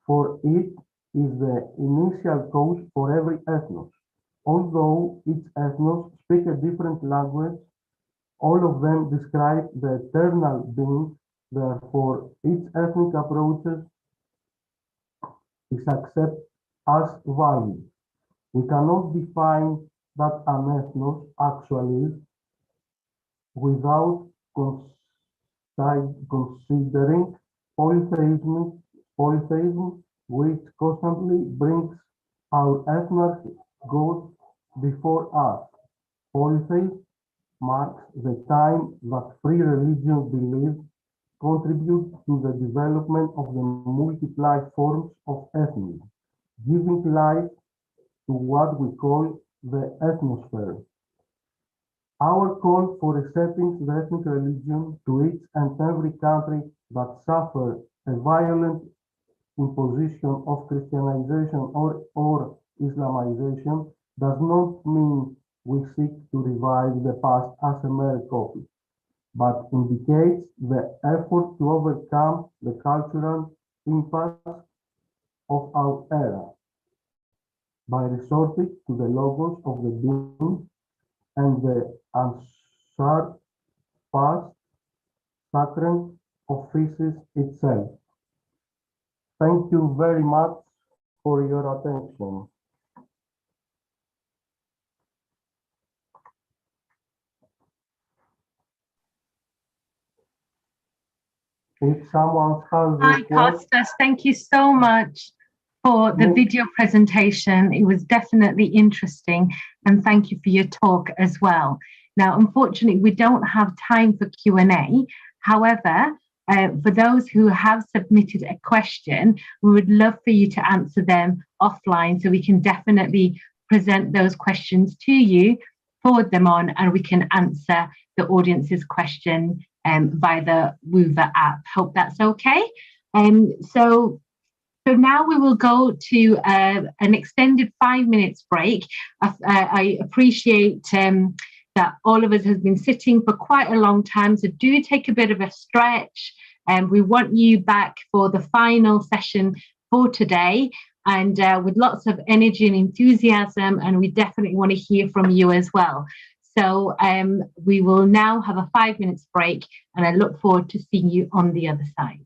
for it is the initial cause for every ethnos. Although each ethnos speak a different language, all of them describe the eternal being. Therefore, each ethnic approaches is accepted as valid. We cannot define that an ethnos actually is without considering polytheism, which constantly brings our ethnic God before us. Polytheism marks the time that free religious beliefs contribute to the development of the multiplied forms of ethnism, giving life to what we call the ethnosphere. Our call for resetting the ethnic religion to each and every country that suffer a violent imposition of Christianization or Islamization does not mean we seek to revive the past as a mere copy, but indicates the effort to overcome the cultural impasse of our era by resorting to the logos of the being and the unsurpassed sacred offices itself. Thank you very much for your attention. If someone has Hi, Costas. Thank you so much for the video presentation. It was definitely interesting, and thank you for your talk as well. Now, unfortunately, we don't have time for Q&A. However, for those who have submitted a question, we would love for you to answer them offline so we can definitely present those questions to you, forward them on, and we can answer the audience's question via the Woover app. Hope that's okay. So now we will go to an extended 5 minutes break. I appreciate that all of us have been sitting for quite a long time, so do take a bit of a stretch. We want you back for the final session for today, and with lots of energy and enthusiasm, and we definitely want to hear from you as well. So we will now have a 5 minutes break, and I look forward to seeing you on the other side.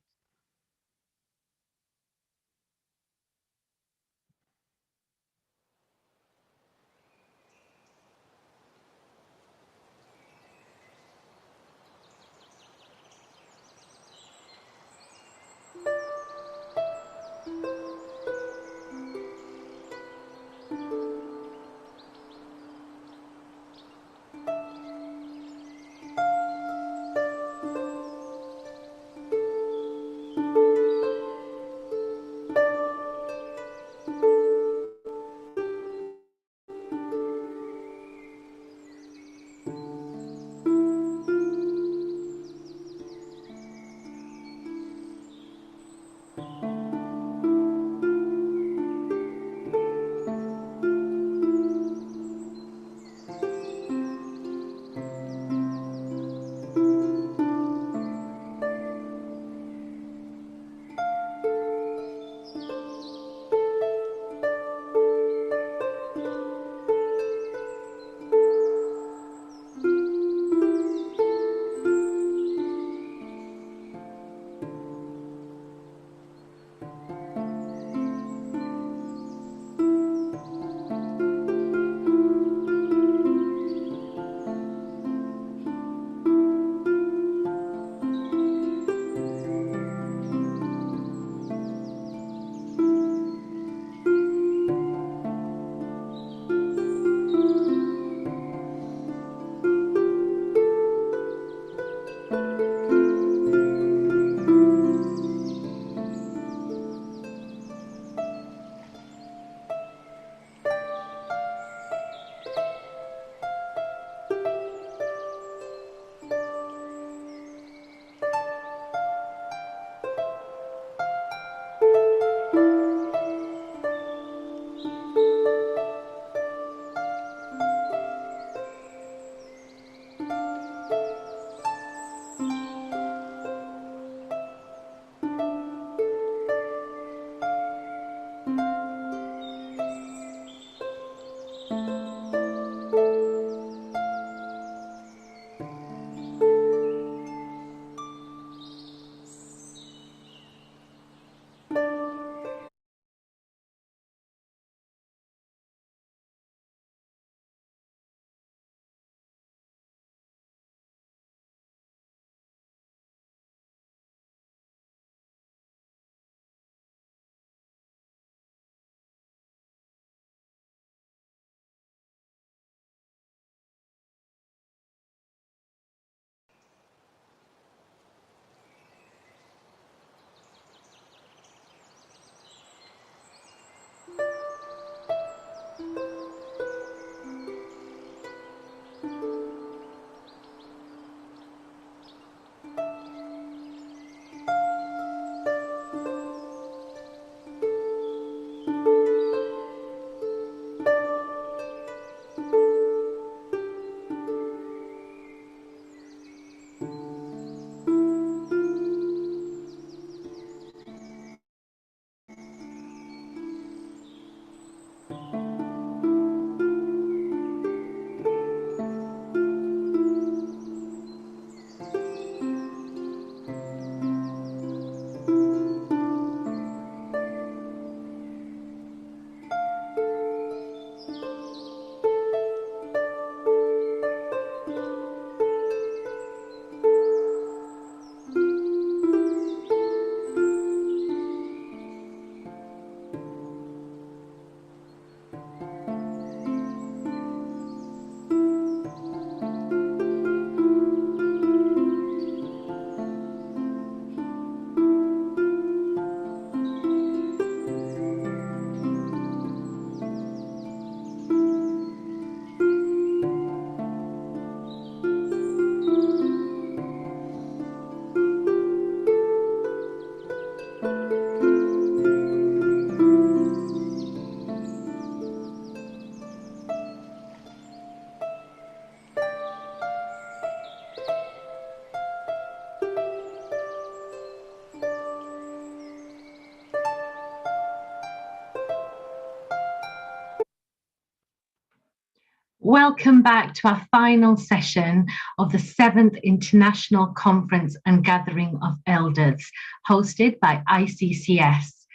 Welcome back to our final session of the 7th International Conference and Gathering of Elders, hosted by ICCS.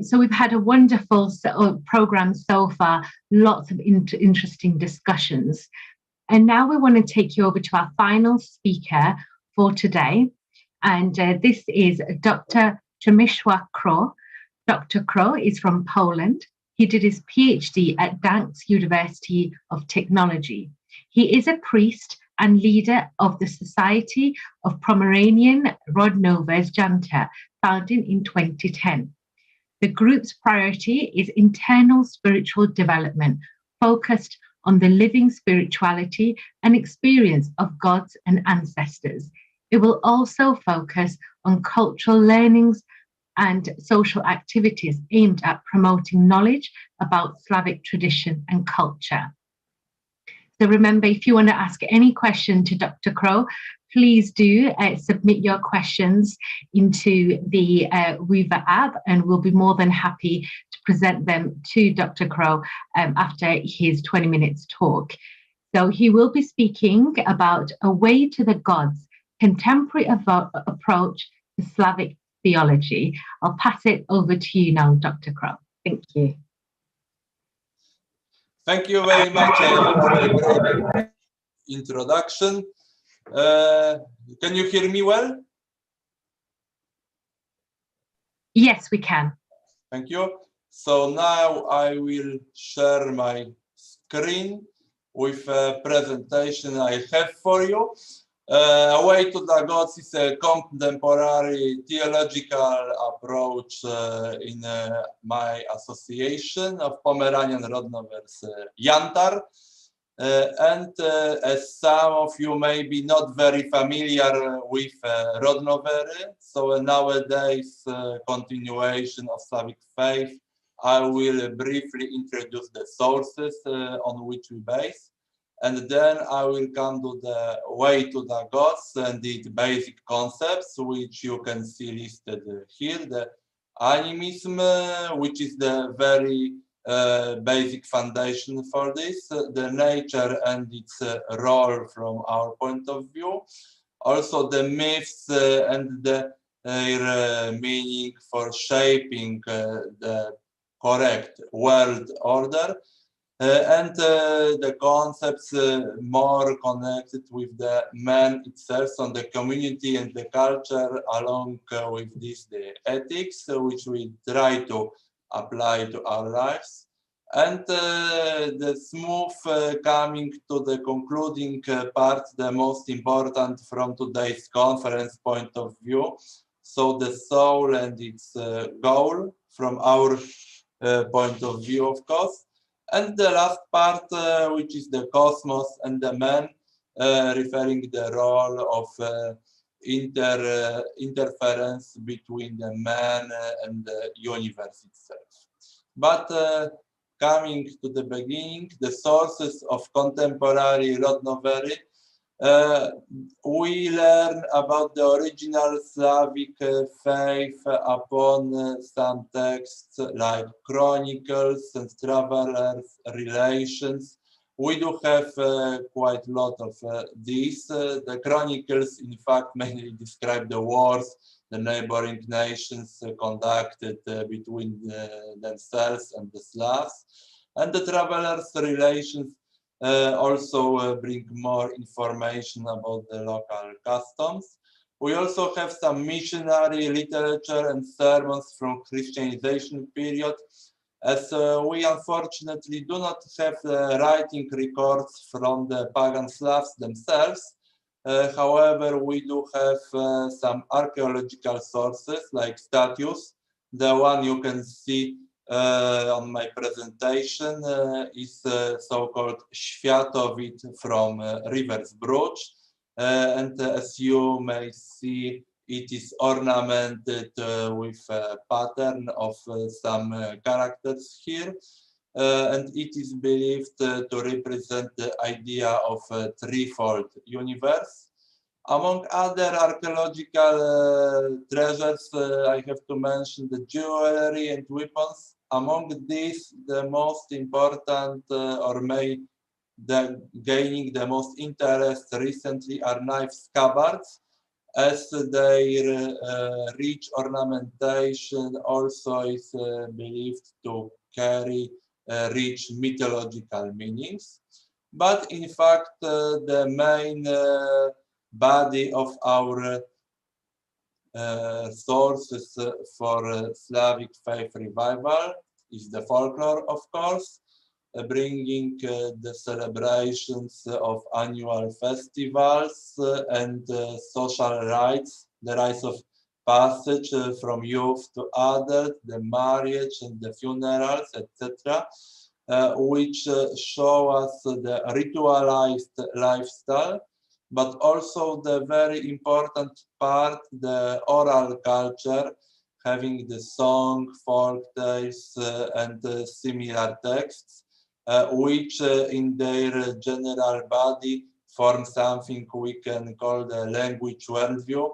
So we've had a wonderful program so far, lots of interesting discussions. And now we want to take you over to our final speaker for today. And this is Dr. Przemysław Kro. Dr. Kro is from Poland. He did his PhD at Gdańsk University of Technology. He is a priest and leader of the Society of Pomeranian Rodnowe Janta, founded in 2010. The group's priority is internal spiritual development, focused on the living spirituality and experience of gods and ancestors. It will also focus on cultural learnings and social activities aimed at promoting knowledge about Slavic tradition and culture. So remember, if you want to ask any question to Dr. Kro, please do submit your questions into the Weaver app, and we'll be more than happy to present them to Dr. Kro after his 20 minutes talk. So he will be speaking about A Way to the Gods, Contemporary Approach to Slavic Theology. I'll pass it over to you now, Dr. Kro. Thank you. Thank you very much for a great introduction. Can you hear me well? Yes, we can. Thank you. So now I will share my screen with a presentation I have for you. A Way to the Gods is a contemporary theological approach in my association of Pomeranian Rodnowers Jantar. And as some of you may be not very familiar with Rodnowery, so nowadays continuation of Slavic faith, I will briefly introduce the sources on which we base. And then I will come to the Way to the Gods and its basic concepts, which you can see listed here. The animism, which is the very basic foundation for this, the nature and its role from our point of view. Also the myths and their meaning for shaping the correct world order. And the concepts more connected with the man itself, on the community and the culture, along with this the ethics, which we try to apply to our lives. And the smooth coming to the concluding part, the most important from today's conference point of view. So the soul and its goal from our point of view, of course. And the last part, which is the cosmos and the man, referring the role of interference between the man and the universe itself. But coming to the beginning, the sources of contemporary Rodnowery, we learn about the original Slavic faith upon some texts like chronicles and travelers' relations. We do have quite a lot of these. The chronicles, in fact, mainly describe the wars the neighboring nations conducted between themselves and the Slavs. And the travelers' relations also bring more information about the local customs. We also have some missionary literature and sermons from Christianization period, as we unfortunately do not have writing records from the pagan Slavs themselves. However, we do have some archaeological sources like statues. The one you can see on my presentation is so-called Światowid from River's Bridge. And as you may see, it is ornamented with a pattern of some characters here. And it is believed to represent the idea of a threefold universe. Among other archaeological treasures, I have to mention the jewelry and weapons. Among these, the most important or may gaining the most interest recently are knife scabbards, as their rich ornamentation also is believed to carry rich mythological meanings. But in fact, the main body of our sources for Slavic faith revival is the folklore, of course, bringing the celebrations of annual festivals and social rites, the rites of passage from youth to adult, the marriage and the funerals, etc., which show us the ritualized lifestyle, but also the very important part, the oral culture, having the song, folk tales, and similar texts, which in their general body form something we can call the language worldview,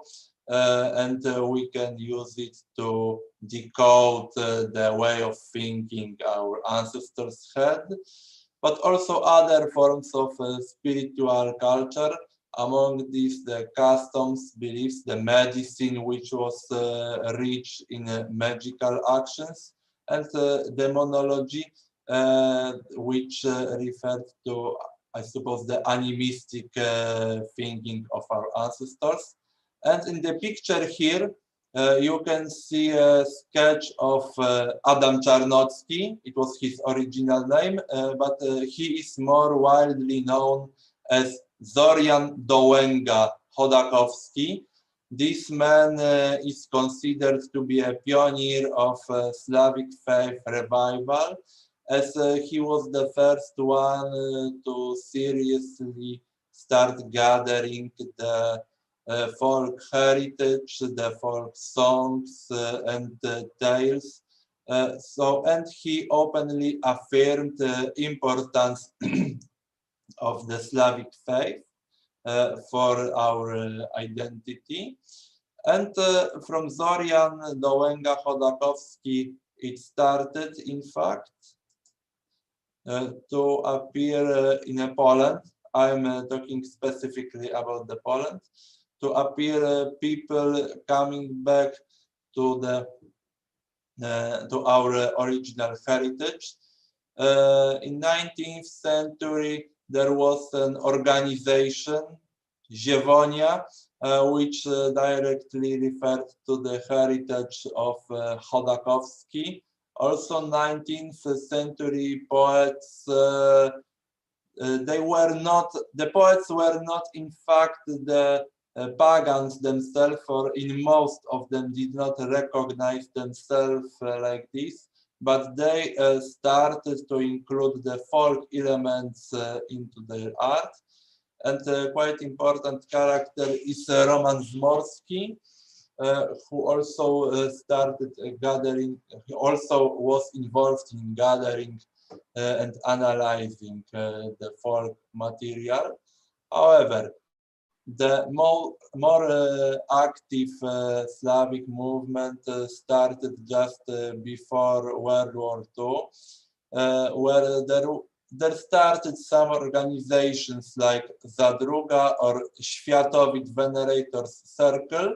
and we can use it to decode the way of thinking our ancestors had, but also other forms of spiritual culture. Among these, the customs, beliefs, the medicine, which was rich in magical actions, and demonology, which referred to, I suppose, the animistic thinking of our ancestors. And in the picture here, you can see a sketch of Adam Czarnocki. It was his original name, but he is more widely known as Zorian Dołęga Chodakowski. This man is considered to be a pioneer of Slavic faith revival, as he was the first one to seriously start gathering the folk heritage, the folk songs and tales. And he openly affirmed the importance of the Slavic faith for our identity. And from Zorian Dołęga Chodakowski, it started, in fact, to appear in Poland. I'm talking specifically about the Poland, to appear people coming back to the to our original heritage. In 19th century, there was an organization, Ziewonia, which directly referred to the heritage of Chodakowski. Also, 19th century poets, the poets were not in fact the pagans themselves, or in most of them did not recognize themselves like this, but they started to include the folk elements into their art. And quite important character is Roman Zmorski, who also started gathering, he also was involved in gathering and analyzing the folk material. However, the more active Slavic movement started just before World War II, where there started some organizations like Zadruga or Światowit Venerators Circle.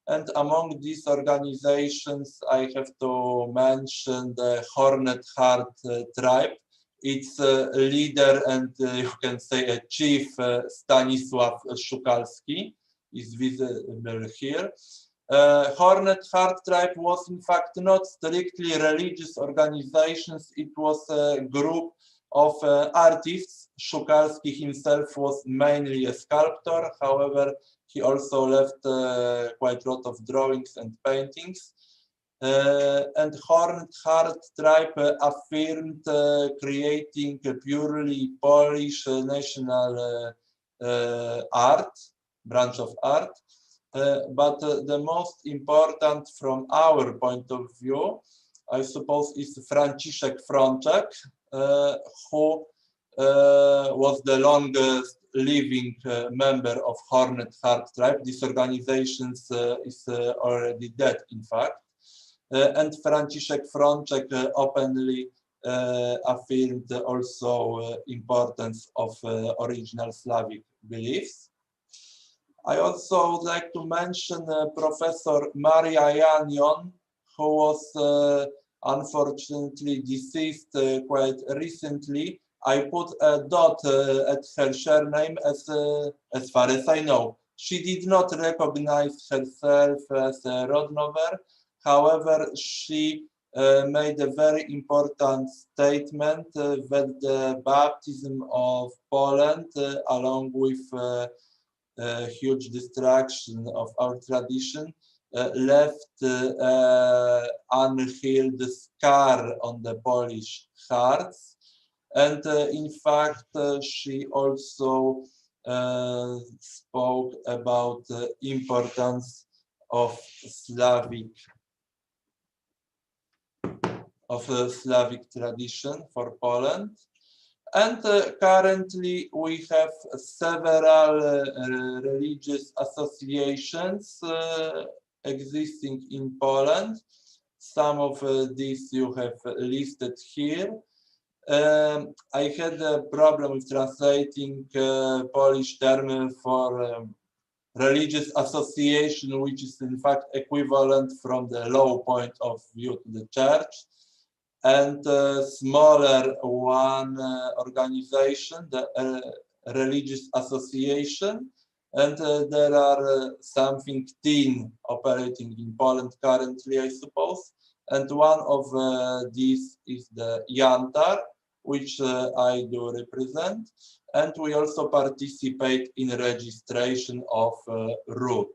And among these organizations, I have to mention the Hornet Heart tribe. Its leader and you can say a chief, Stanisław Szukalski, is visible here. Hornet Heart tribe was in fact not strictly religious organizations. It was a group of artists. Szukalski himself was mainly a sculptor. However, he also left quite a lot of drawings and paintings. And Hornet Heart tribe affirmed creating a purely Polish national art, branch of art. But the most important from our point of view, I suppose, is Franciszek Frączek, who was the longest living member of Hornet Heart tribe. This organization is already dead, in fact. And Franciszek Frączek openly affirmed also importance of original Slavic beliefs. I also would like to mention Professor Maria Janion, who was unfortunately deceased quite recently. I put a dot at her surname as far as I know. She did not recognize herself as a Rodnover. However, she made a very important statement that the baptism of Poland, along with huge destruction of our tradition, left unhealed scar on the Polish hearts. And in fact, she also spoke about the importance of Slavic tradition for Poland. And currently we have several religious associations existing in Poland. Some of these you have listed here. I had a problem with translating Polish term for religious association, which is in fact equivalent from the low point of view to the church. And smaller one organization, the religious association, and there are something 10 operating in Poland currently, I suppose. And one of these is the Yantar, which I do represent. And we also participate in registration of root.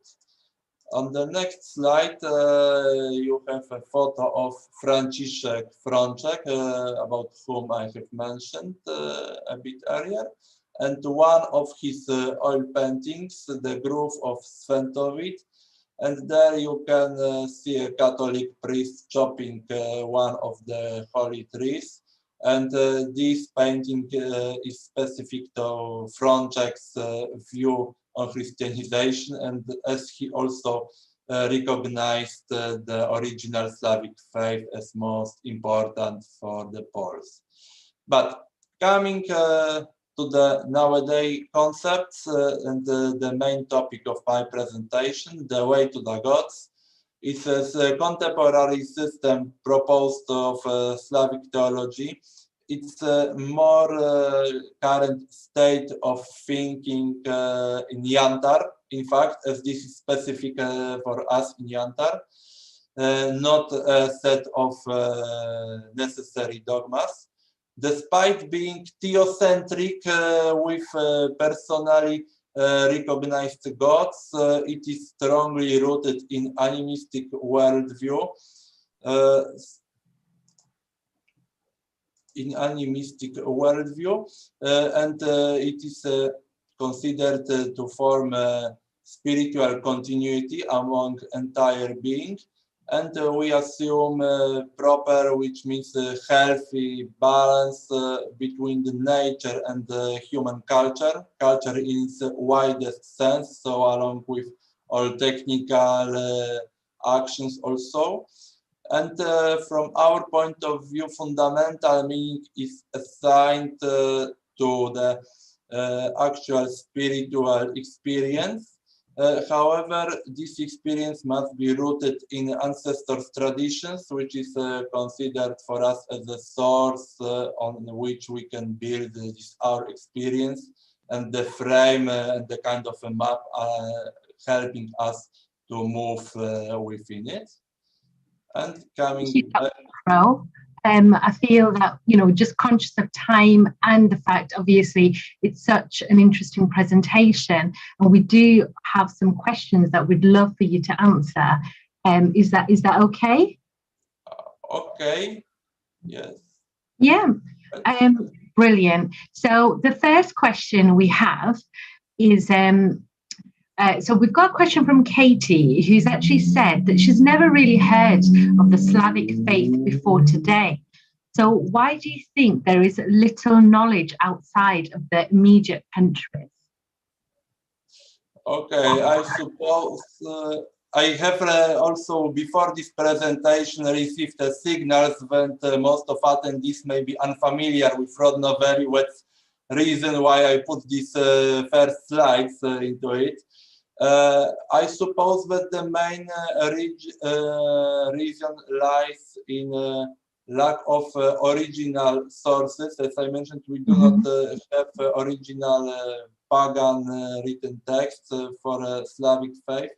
On the next slide, you have a photo of Franciszek Frączek, about whom I have mentioned a bit earlier. And one of his oil paintings, the Grove of Sventowit. And there you can see a Catholic priest chopping one of the holy trees. And this painting is specific to Frączek's view on Christianization, and as he also recognized the original Slavic faith as most important for the Poles. But coming to the nowadays concepts and the main topic of my presentation, the way to the gods, it's a contemporary system proposed of Slavic theology. It's a more current state of thinking in Yantar, in fact, as this is specific for us in Yantar, not a set of necessary dogmas. Despite being theocentric with personally recognized gods, it is strongly rooted in animistic worldview. And it is considered to form a spiritual continuity among entire being. And we assume proper, which means healthy balance between the nature and the human culture in its widest sense, so along with all technical actions also. And from our point of view, fundamental meaning is assigned to the actual spiritual experience. However, this experience must be rooted in ancestors' traditions, which is considered for us as a source on which we can build this our experience, and the frame and the kind of a map helping us to move within it. And coming back. I feel that, you know, just conscious of time and the fact, obviously, it's such an interesting presentation, and we do have some questions that we'd love for you to answer. Is that okay? Okay. Yes. Yeah. Brilliant. So the first question we have is so we've got a question from Katie, who's actually said that she's never really heard of the Slavic faith before today. So why do you think there is little knowledge outside of the immediate countries? Okay, I suppose I have also, before this presentation, received signals that most of attendees may be unfamiliar with Rodnovery, that's reason why I put these first slides into it. I suppose that the main reason lies in lack of original sources. As I mentioned, we do not have original pagan written texts for Slavic faith.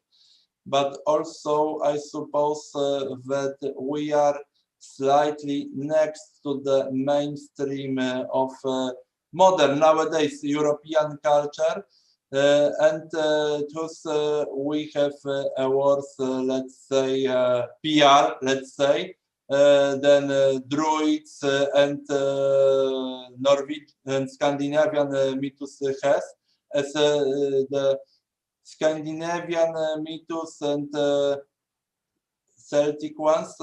But also, I suppose that we are slightly next to the mainstream of modern, nowadays, European culture. And thus, we have a worse, let's say, PR, let's say, than Druids and Norwegian and Scandinavian mythos has, as the Scandinavian mythos and Celtic ones,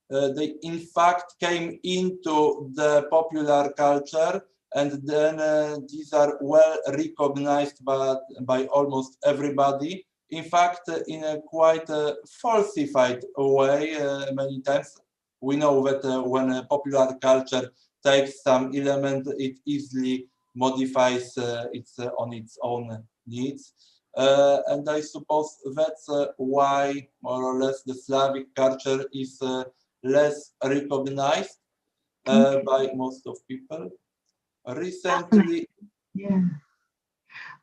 they in fact came into the popular culture, and then these are well recognized by almost everybody. In fact, in a quite falsified way, many times. We know that when a popular culture takes some element, it easily modifies it on its own needs. And I suppose that's why, more or less, the Slavic culture is less recognized by most of people. Recently, yeah.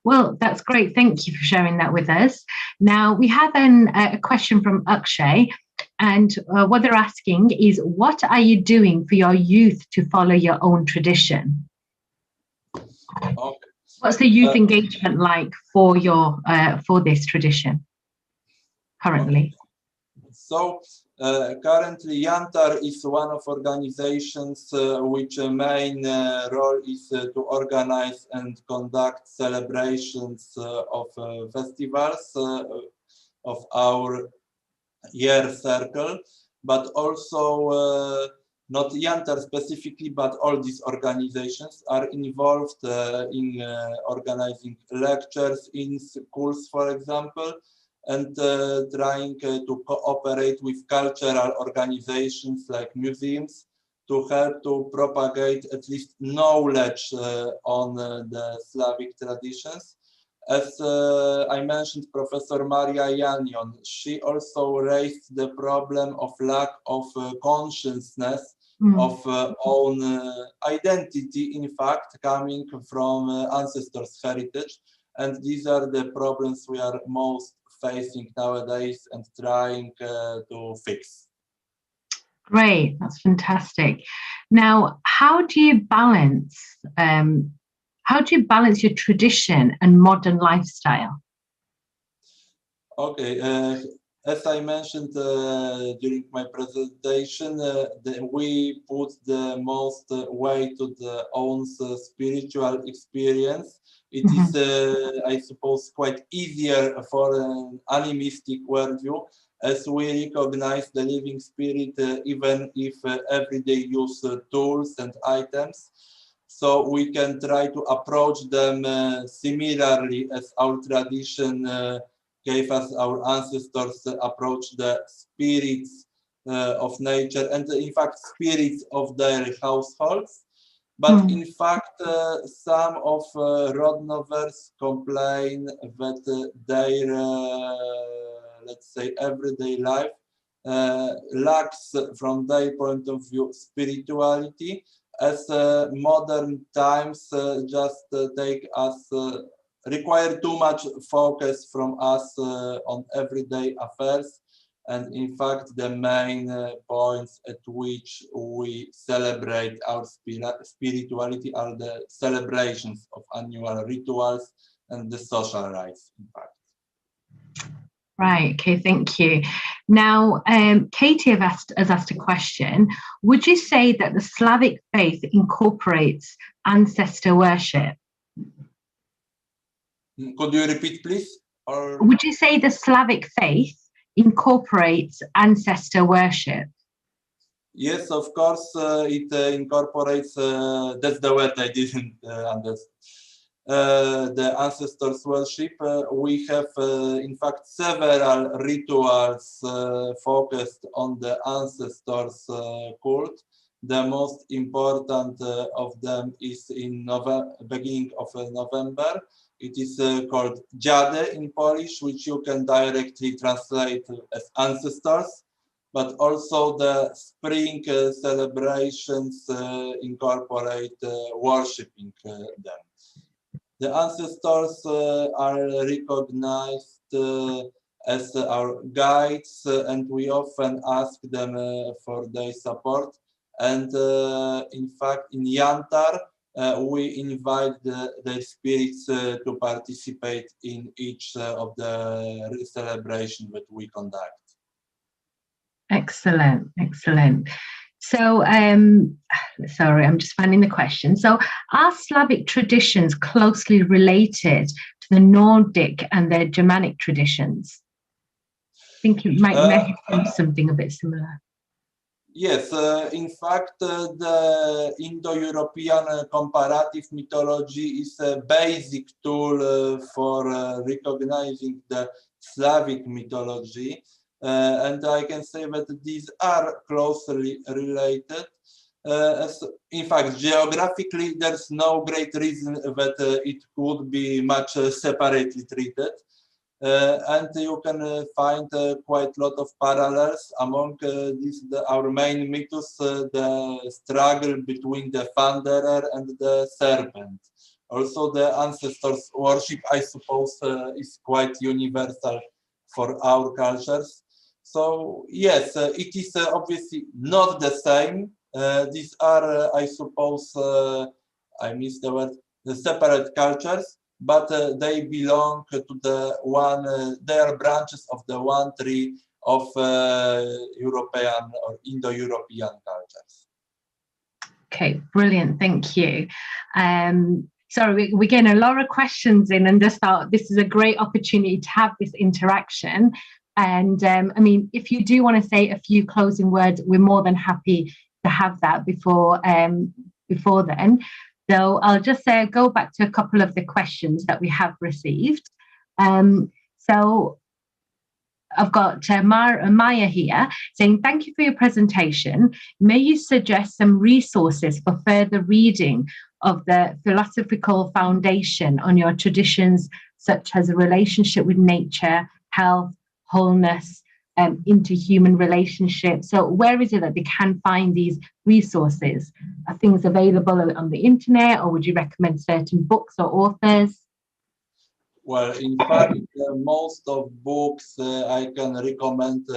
Well, that's great. Thank you for sharing that with us. Now, we have a question from Akshay, and what they're asking is, what are you doing for your youth to follow your own tradition? okay. What's the youth engagement like for your for this tradition currently? Okay. So currently, Yantar is one of organizations which main role is to organize and conduct celebrations of festivals of our year circle, but also not Yantar specifically, but all these organizations are involved in organizing lectures in schools, for example, and trying to cooperate with cultural organizations like museums to help to propagate at least knowledge on the Slavic traditions. As I mentioned, Professor Maria Janion, she also raised the problem of lack of consciousness of own identity, in fact, coming from ancestors' heritage. And these are the problems we are most facing nowadays and trying to fix. Great, that's fantastic. Now, how do you balance your tradition and modern lifestyle? Okay, as I mentioned during my presentation, we put the most weight to the own spiritual experience. It is, I suppose, quite easier for an animistic worldview, as we recognize the living spirit even if everyday use tools and items. So we can try to approach them similarly as our tradition gave us our ancestors approach the spirits of nature and in fact spirits of their households. But in fact, some of Rodnovers complain that their, let's say, everyday life lacks, from their point of view, spirituality, as modern times just take us, require too much focus from us on everyday affairs. And in fact, the main points at which we celebrate our spirituality are the celebrations of annual rituals and the social rites, in fact. Right, okay, thank you. Now, Katie has asked a question. Would you say that the Slavic faith incorporates ancestor worship? Could you repeat, please? Or... Would you say the Slavic faith incorporates ancestor worship? Yes, of course, it incorporates, that's the word I didn't understand. the ancestors worship. We have, in fact, several rituals focused on the ancestors cult. The most important of them is in beginning of November. It is called Dziady in Polish, which you can directly translate as ancestors, but also the spring celebrations incorporate worshipping them. The ancestors are recognized as our guides, and we often ask them for their support. And in fact, in Yantar, we invite the spirits to participate in each of the celebration that we conduct. Excellent, excellent. So, sorry, I'm just finding the question. So, are Slavic traditions closely related to the Nordic and the Germanic traditions? I think it might have something a bit similar. Yes, in fact, the Indo-European comparative mythology is a basic tool for recognizing the Slavic mythology. And I can say that these are closely related. In fact, geographically, there's no great reason that it could be much separately treated. And you can find quite a lot of parallels among our main mythos, the struggle between the Thunderer and the Serpent. Also, the ancestors worship, I suppose, is quite universal for our cultures. So, yes, it is obviously not the same. These are, I suppose, I missed the word, the separate cultures, but they belong to the one, they are branches of the one tree of European or Indo-European cultures. Okay, brilliant, thank you. Sorry, we're getting a lot of questions in, and just thought this is a great opportunity to have this interaction. And I mean, if you do want to say a few closing words, we're more than happy to have that before then. So I'll just go back to a couple of the questions that we have received. So I've got Maya here saying, thank you for your presentation. May you suggest some resources for further reading of the philosophical foundation on your traditions, such as a relationship with nature, health, wholeness, interhuman relationships. So where is it that they can find these resources? Are things available on the internet, or would you recommend certain books or authors? Well, in fact, most of books I can recommend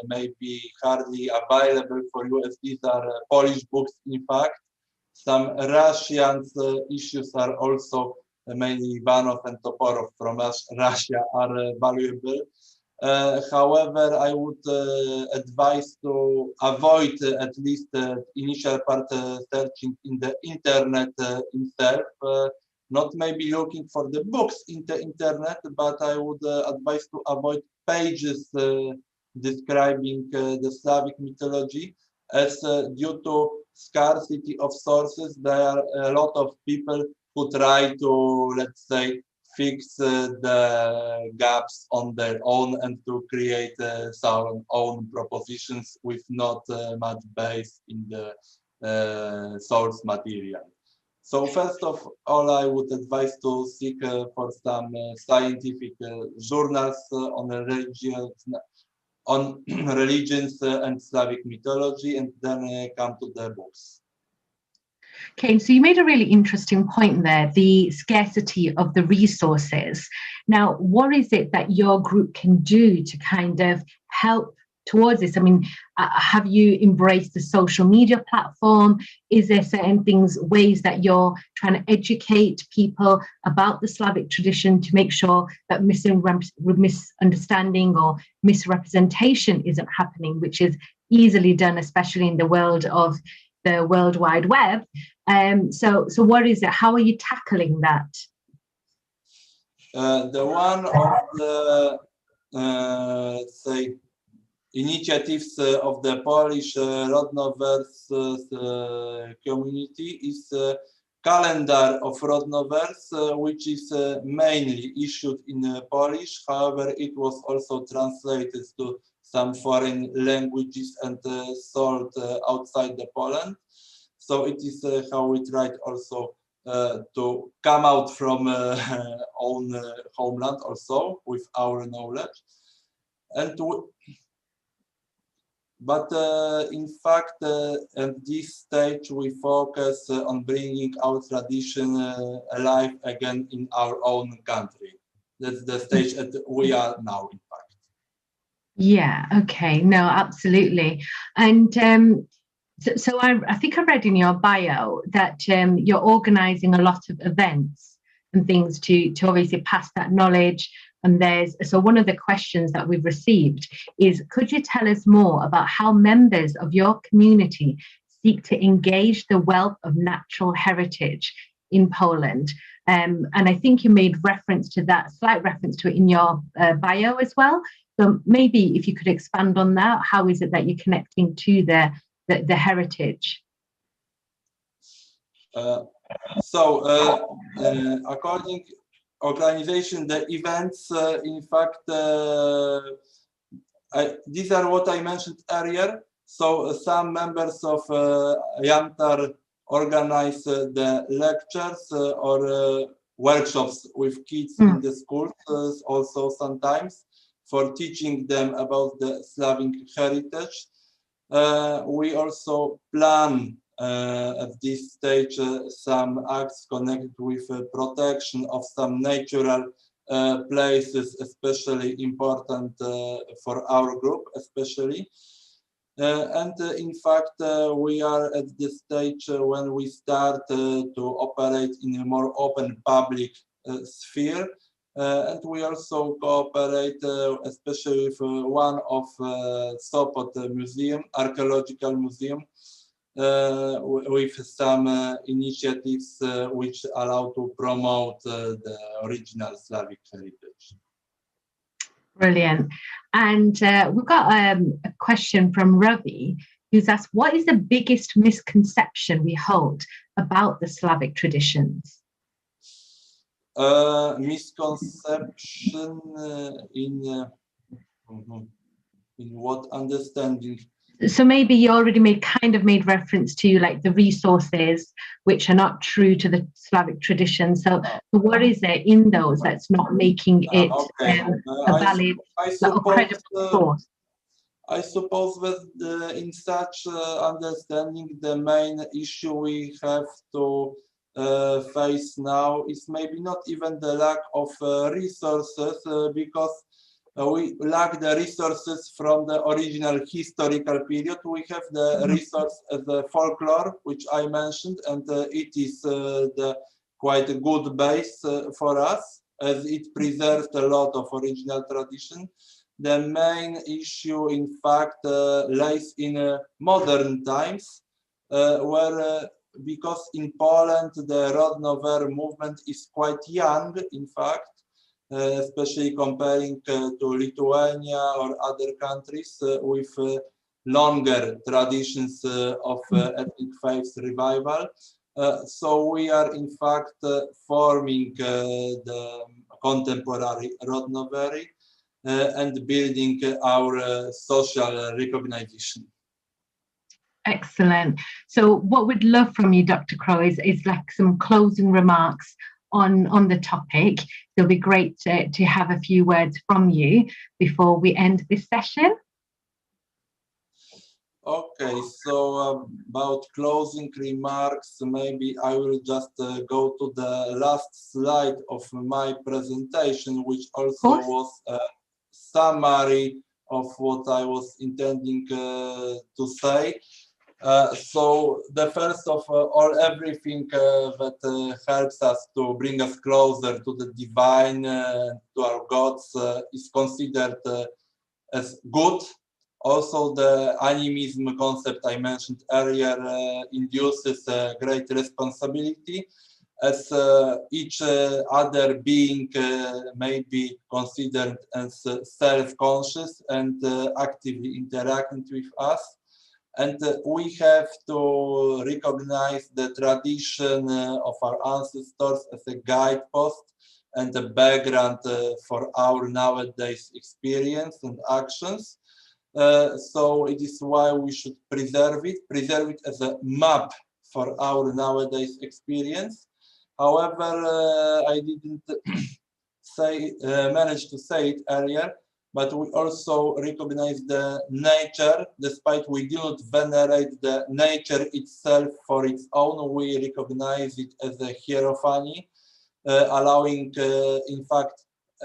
may be hardly available for you, as these are Polish books, in fact. Some Russian issues are also, mainly Ivanov and Toporov from Russia are valuable. However, I would advise to avoid at least initial part searching in the internet itself, not maybe looking for the books in the internet, but I would advise to avoid pages describing the Slavic mythology, as due to scarcity of sources, there are a lot of people who try to, let's say, fix the gaps on their own and to create some own propositions with not much base in the source material. So first of all, I would advise to seek for some scientific journals on religions and Slavic mythology, and then come to the books. Okay, so you made a really interesting point there, the scarcity of the resources. Now, what is it that your group can do to kind of help towards this? I mean, have you embraced the social media platform? Is there certain things, ways that you're trying to educate people about the Slavic tradition to make sure that misunderstanding or misrepresentation isn't happening, which is easily done, especially in the world of the World Wide Web? So what is it? How are you tackling that? The one of the, let's say, initiatives of the Polish Rodnoverse community is calendar of Rodnovers, which is mainly issued in Polish. However, it was also translated to some foreign languages and sold outside the Poland. So it is how we tried also to come out from own homeland also with our knowledge. And but in fact, at this stage, we focus on bringing our tradition alive again in our own country. That's the stage that we are now, in fact. Yeah, okay, no, absolutely. And so I think I read in your bio that you're organizing a lot of events and things to obviously pass that knowledge. And so one of the questions that we've received is, could you tell us more about how members of your community seek to engage the wealth of natural heritage in Poland? And I think you made reference to that, slight reference to it in your bio as well. So maybe if you could expand on that, how is it that you're connecting to the heritage? According organization, the events, in fact, these are what I mentioned earlier. So some members of Yantar organize the lectures or workshops with kids in the schools, also sometimes for teaching them about the Slavic heritage. We also plan at this stage some acts connected with protection of some natural places, especially important for our group, especially. And in fact, we are at the stage when we start to operate in a more open public sphere. And we also cooperate, especially with one of Sopot museum, archaeological museum, with some initiatives which allow to promote the original Slavic heritage. Brilliant. And we've got a question from Ravi, who's asked, what is the biggest misconception we hold about the Slavic traditions? Misconception in what understanding? So maybe you already made reference to like the resources which are not true to the Slavic tradition. So what is there in those that's not making it a valid or credible source? I suppose that in such understanding, the main issue we have to face now is maybe not even the lack of resources, because we lack the resources from the original historical period. We have the resource as the folklore, which I mentioned, and it is quite a good base for us, as it preserves a lot of original tradition. The main issue, in fact, lies in modern times, where because in Poland the Rodnover movement is quite young, in fact, especially comparing to Lithuania or other countries with longer traditions of ethnic faith revival. So we are in fact forming the contemporary Rodnovery and building our social recognition. Excellent. So what we'd love from you, Dr. Crow, is like some closing remarks on the topic. It'll be great to have a few words from you before we end this session. Okay, so about closing remarks, maybe I will just go to the last slide of my presentation, which also was a summary of what I was intending to say. So the first of all, everything that helps us to bring us closer to the divine, to our gods, is considered as good. Also, the animism concept I mentioned earlier induces a great responsibility, as each other being may be considered as self-conscious and actively interacting with us. And we have to recognize the tradition of our ancestors as a guidepost and a background for our nowadays experience and actions. So it is why we should preserve it as a map for our nowadays experience. However, I didn't manage to say it earlier, but we also recognize the nature. Despite we do not venerate the nature itself for its own, we recognize it as a hierophany, allowing, in fact,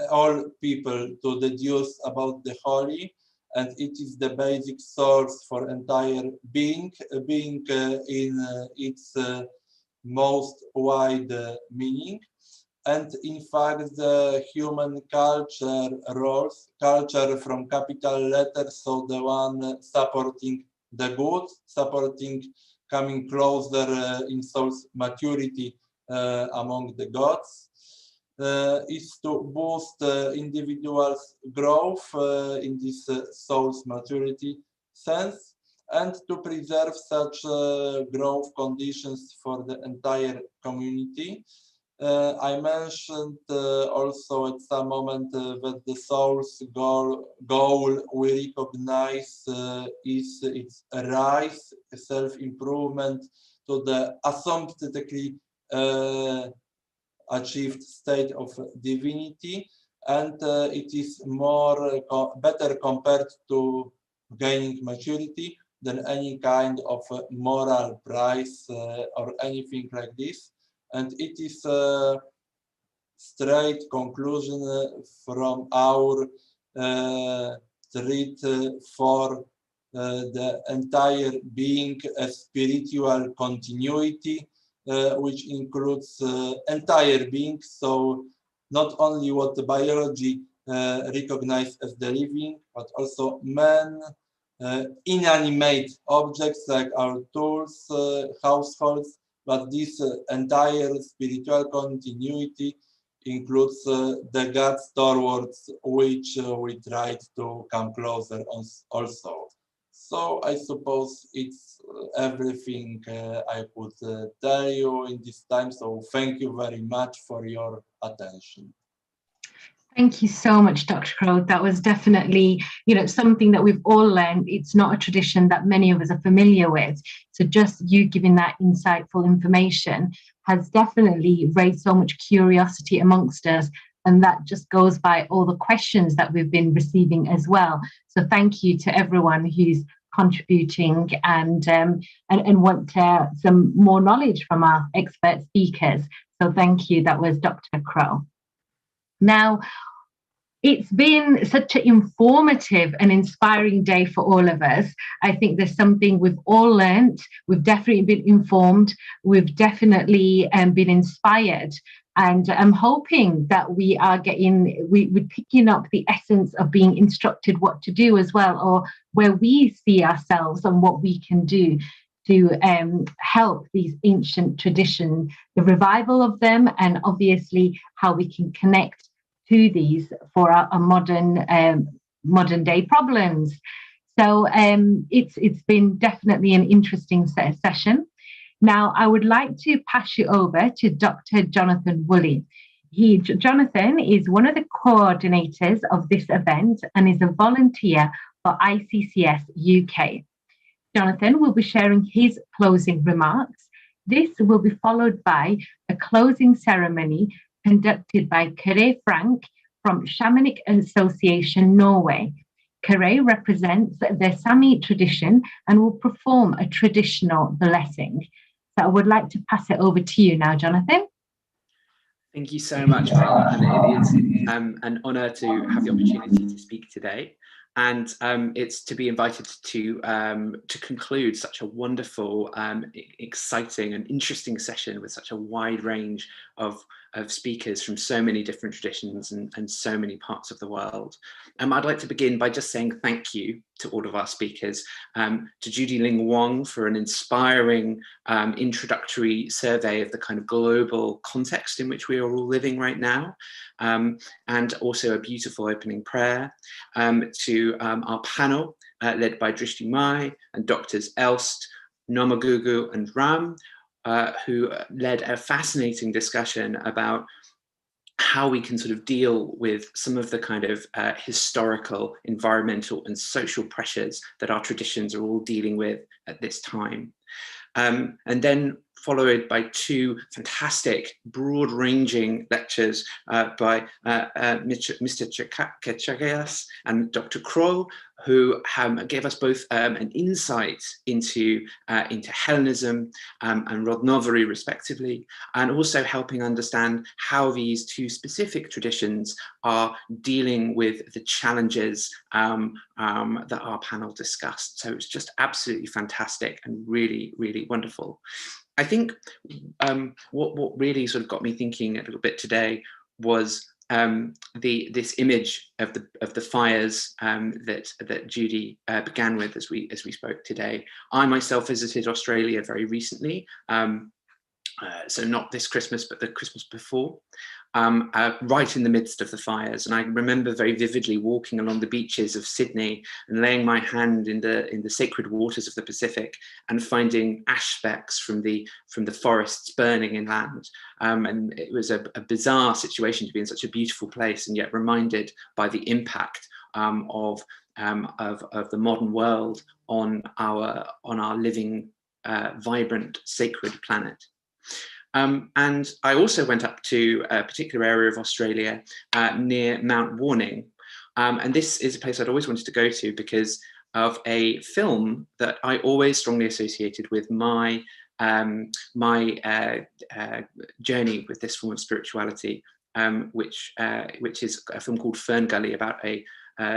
all people to deduce about the holy, and it is the basic source for entire being in its most wide meaning. And in fact, the human culture roles, culture from capital letters, so the one supporting the good, supporting coming closer in soul's maturity among the gods, is to boost individuals' growth in this soul's maturity sense, and to preserve such growth conditions for the entire community. I mentioned also at some moment that the soul's goal we recognize is its rise, self-improvement to the asymptotically achieved state of divinity, and it is better compared to gaining maturity than any kind of moral prize or anything like this. And it is a straight conclusion from our treat for the entire being, a spiritual continuity, which includes entire being. So not only what the biology recognizes as the living, but also man, inanimate objects like our tools, households, but this entire spiritual continuity includes the gods towards which we tried to come closer also. So I suppose it's everything I could tell you in this time. So thank you very much for your attention. Thank you so much, Dr. Crow. That was definitely, something that we've all learned. It's not a tradition that many of us are familiar with. So just you giving that insightful information has definitely raised so much curiosity amongst us. And that just goes by all the questions that we've been receiving as well. So thank you to everyone who's contributing and want some more knowledge from our expert speakers. So thank you. That was Dr. Crow. Now, it's been such an informative and inspiring day for all of us. I think there's something we've all learned. We've definitely been informed. We've definitely been inspired. And I'm hoping that we're picking up the essence of being instructed what to do as well, or where we see ourselves and what we can do to help these ancient traditions, the revival of them, and obviously how we can connect to these for our modern day problems. So it's been definitely an interesting session. Now, I would like to pass you over to Dr. Jonathan Woolley. Jonathan is one of the coordinators of this event and is a volunteer for ICCS UK. Jonathan will be sharing his closing remarks. This will be followed by a closing ceremony conducted by Kere Frank from Shamanic Association Norway. Kere represents the Sami tradition and will perform a traditional blessing. So I would like to pass it over to you now, Jonathan. Thank you so much, and it is an honour to have the opportunity to speak today. And it's to be invited to conclude such a wonderful, exciting and interesting session with such a wide range of speakers from so many different traditions and so many parts of the world. I'd like to begin by just saying thank you to all of our speakers, to Judy Ling Wong for an inspiring introductory survey of the kind of global context in which we are all living right now, and also a beautiful opening prayer, to our panel, led by Drishti Mai and doctors Elst, Nomagugu and Ram, who led a fascinating discussion about how we can sort of deal with some of the kind of historical, environmental and social pressures that our traditions are all dealing with at this time. And then followed by two fantastic, broad-ranging lectures by Mr. Chagas and Dr. Kroll, who gave us both an insight into Hellenism and Rodnovery, respectively, and also helping understand how these two specific traditions are dealing with the challenges that our panel discussed. So it's just absolutely fantastic and really, really wonderful. I think what really sort of got me thinking a little bit today was this image of the fires that Judy began with as we spoke today. I myself visited Australia very recently, so not this Christmas, but the Christmas before, right in the midst of the fires. And I remember very vividly walking along the beaches of Sydney and laying my hand in the sacred waters of the Pacific and finding ash specks from the forests burning inland. And it was a bizarre situation to be in such a beautiful place and yet reminded by the impact of the modern world on our living, vibrant, sacred planet. And I also went up to a particular area of Australia near Mount Warning. And this is a place I'd always wanted to go to because of a film that I always strongly associated with my journey with this form of spirituality, which is a film called Fern Gully, about a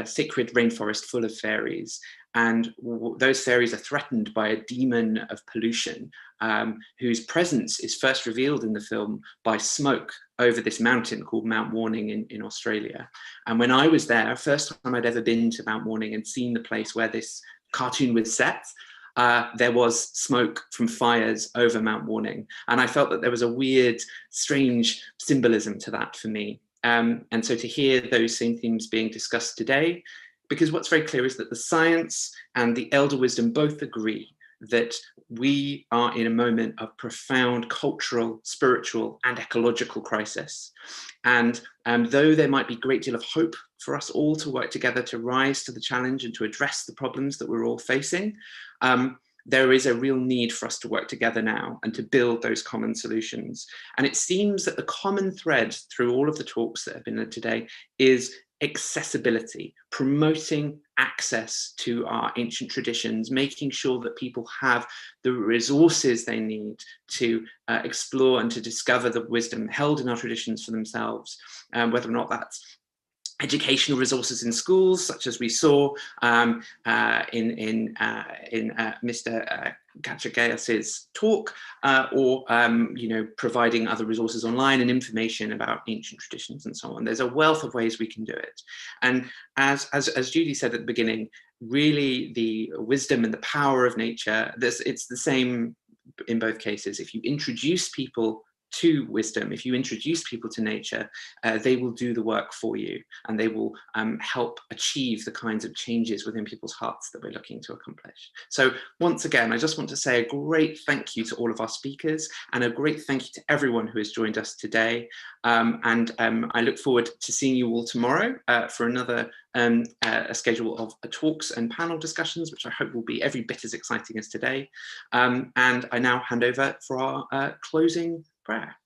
sacred rainforest full of fairies. And those fairies are threatened by a demon of pollution, whose presence is first revealed in the film by smoke over this mountain called Mount Warning in Australia. And when I was there, first time I'd ever been to Mount Warning and seen the place where this cartoon was set, there was smoke from fires over Mount Warning. And I felt that there was a weird, strange symbolism to that for me. And so to hear those same themes being discussed today, because what's very clear is that the science and the elder wisdom both agree that we are in a moment of profound cultural, spiritual, and ecological crisis. And though there might be a great deal of hope for us all to work together to rise to the challenge and to address the problems that we're all facing, there is a real need for us to work together now and to build those common solutions. And it seems that the common thread through all of the talks that have been led today is accessibility, promoting access to our ancient traditions, making sure that people have the resources they need to explore and to discover the wisdom held in our traditions for themselves, whether or not that's educational resources in schools, such as we saw in Mr. Katsagayas's talk, or providing other resources online and information about ancient traditions and so on. There's a wealth of ways we can do it. And as Judy said at the beginning, really the wisdom and the power of nature, it's the same in both cases. If you introduce people to wisdom, if you introduce people to nature, they will do the work for you, and they will help achieve the kinds of changes within people's hearts that we're looking to accomplish. So once again, I just want to say a great thank you to all of our speakers, and a great thank you to everyone who has joined us today. I look forward to seeing you all tomorrow for another a schedule of talks and panel discussions, which I hope will be every bit as exciting as today. And I now hand over for our closing prayer.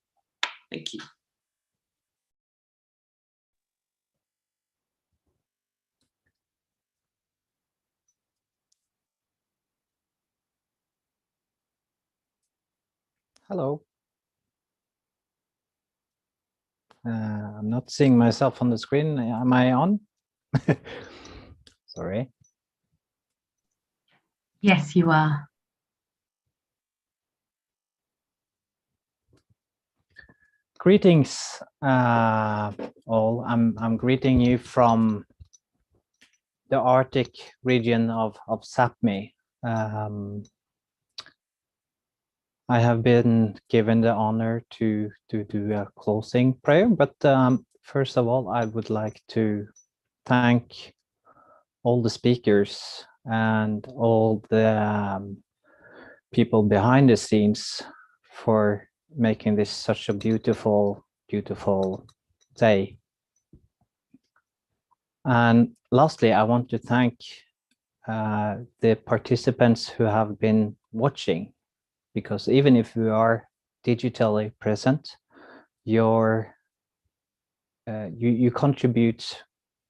Thank you. Hello. I'm not seeing myself on the screen. Am I on? Sorry. Yes, you are. Greetings, all. I'm greeting you from the Arctic region of Sapmi. I have been given the honor to do a closing prayer, but first of all, I would like to thank all the speakers and all the people behind the scenes for making this such a beautiful, beautiful day. And lastly, I want to thank the participants who have been watching, because even if you are digitally present, you contribute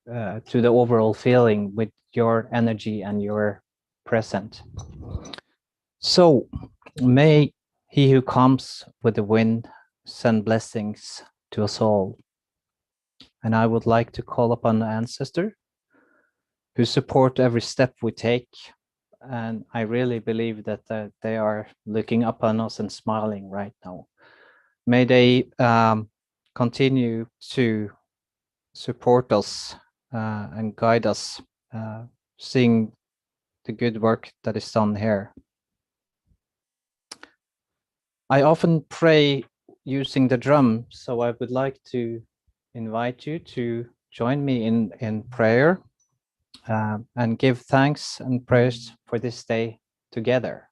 to the overall feeling with your energy and your present. So may he who comes with the wind send blessings to us all. And I would like to call upon the ancestor who support every step we take. And I really believe that they are looking upon us and smiling right now. May they continue to support us and guide us, seeing the good work that is done here. I often pray using the drum, so I would like to invite you to join me in prayer and give thanks and praise for this day together.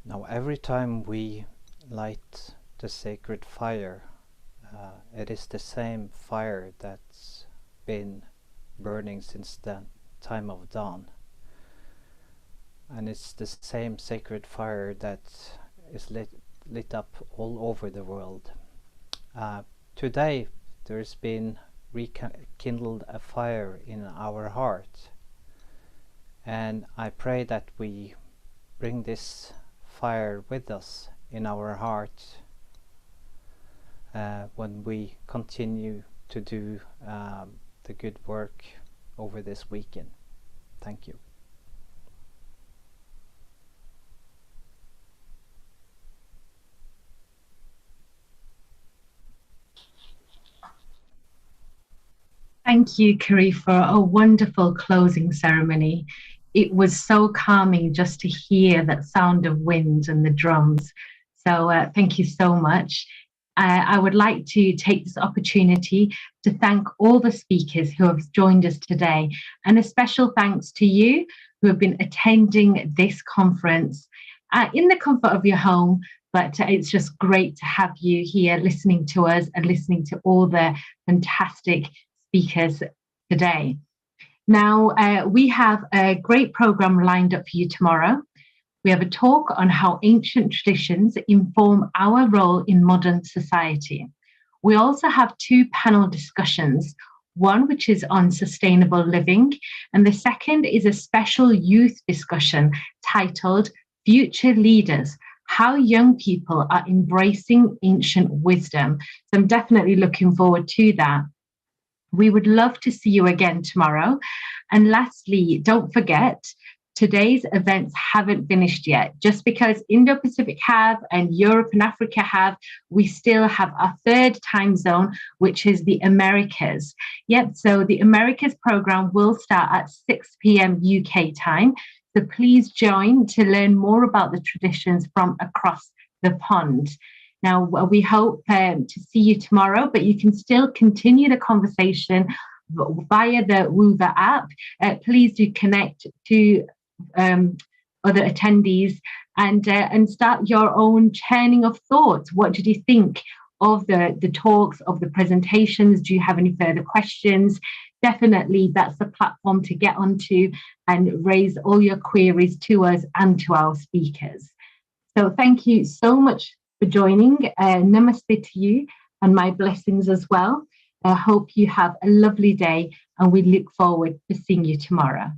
Now, every time we light the sacred fire, it is the same fire that's been burning since the time of dawn. And it's the same sacred fire that is lit up all over the world. Today, there's been rekindled a fire in our heart. And I pray that we bring this fire with us in our heart when we continue to do the good work over this weekend. Thank you. Thank you, Kari, for a wonderful closing ceremony. It was so calming just to hear that sound of wind and the drums. So thank you so much. I would like to take this opportunity to thank all the speakers who have joined us today, and a special thanks to you who have been attending this conference in the comfort of your home. But it's just great to have you here listening to us and listening to all the fantastic speakers today. Now, we have a great program lined up for you tomorrow. We have a talk on how ancient traditions inform our role in modern society. We also have 2 panel discussions, one which is on sustainable living, and the second is a special youth discussion titled Future Leaders, How Young People Are Embracing Ancient Wisdom. So I'm definitely looking forward to that. We would love to see you again tomorrow. And lastly, don't forget today's events haven't finished yet. Just because Indo-Pacific have and Europe and Africa have, we still have our third time zone, which is the Americas. Yep, so the Americas program will start at 6 p.m. UK time. So please join to learn more about the traditions from across the pond. Now, we hope to see you tomorrow, but you can still continue the conversation via the Woover app. Please do connect to other attendees and start your own churning of thoughts. What did you think of the talks, of the presentations? Do you have any further questions? Definitely, that's the platform to get onto and raise all your queries to us and to our speakers. So thank you so much for joining. Namaste to you and my blessings as well. I hope you have a lovely day and we look forward to seeing you tomorrow.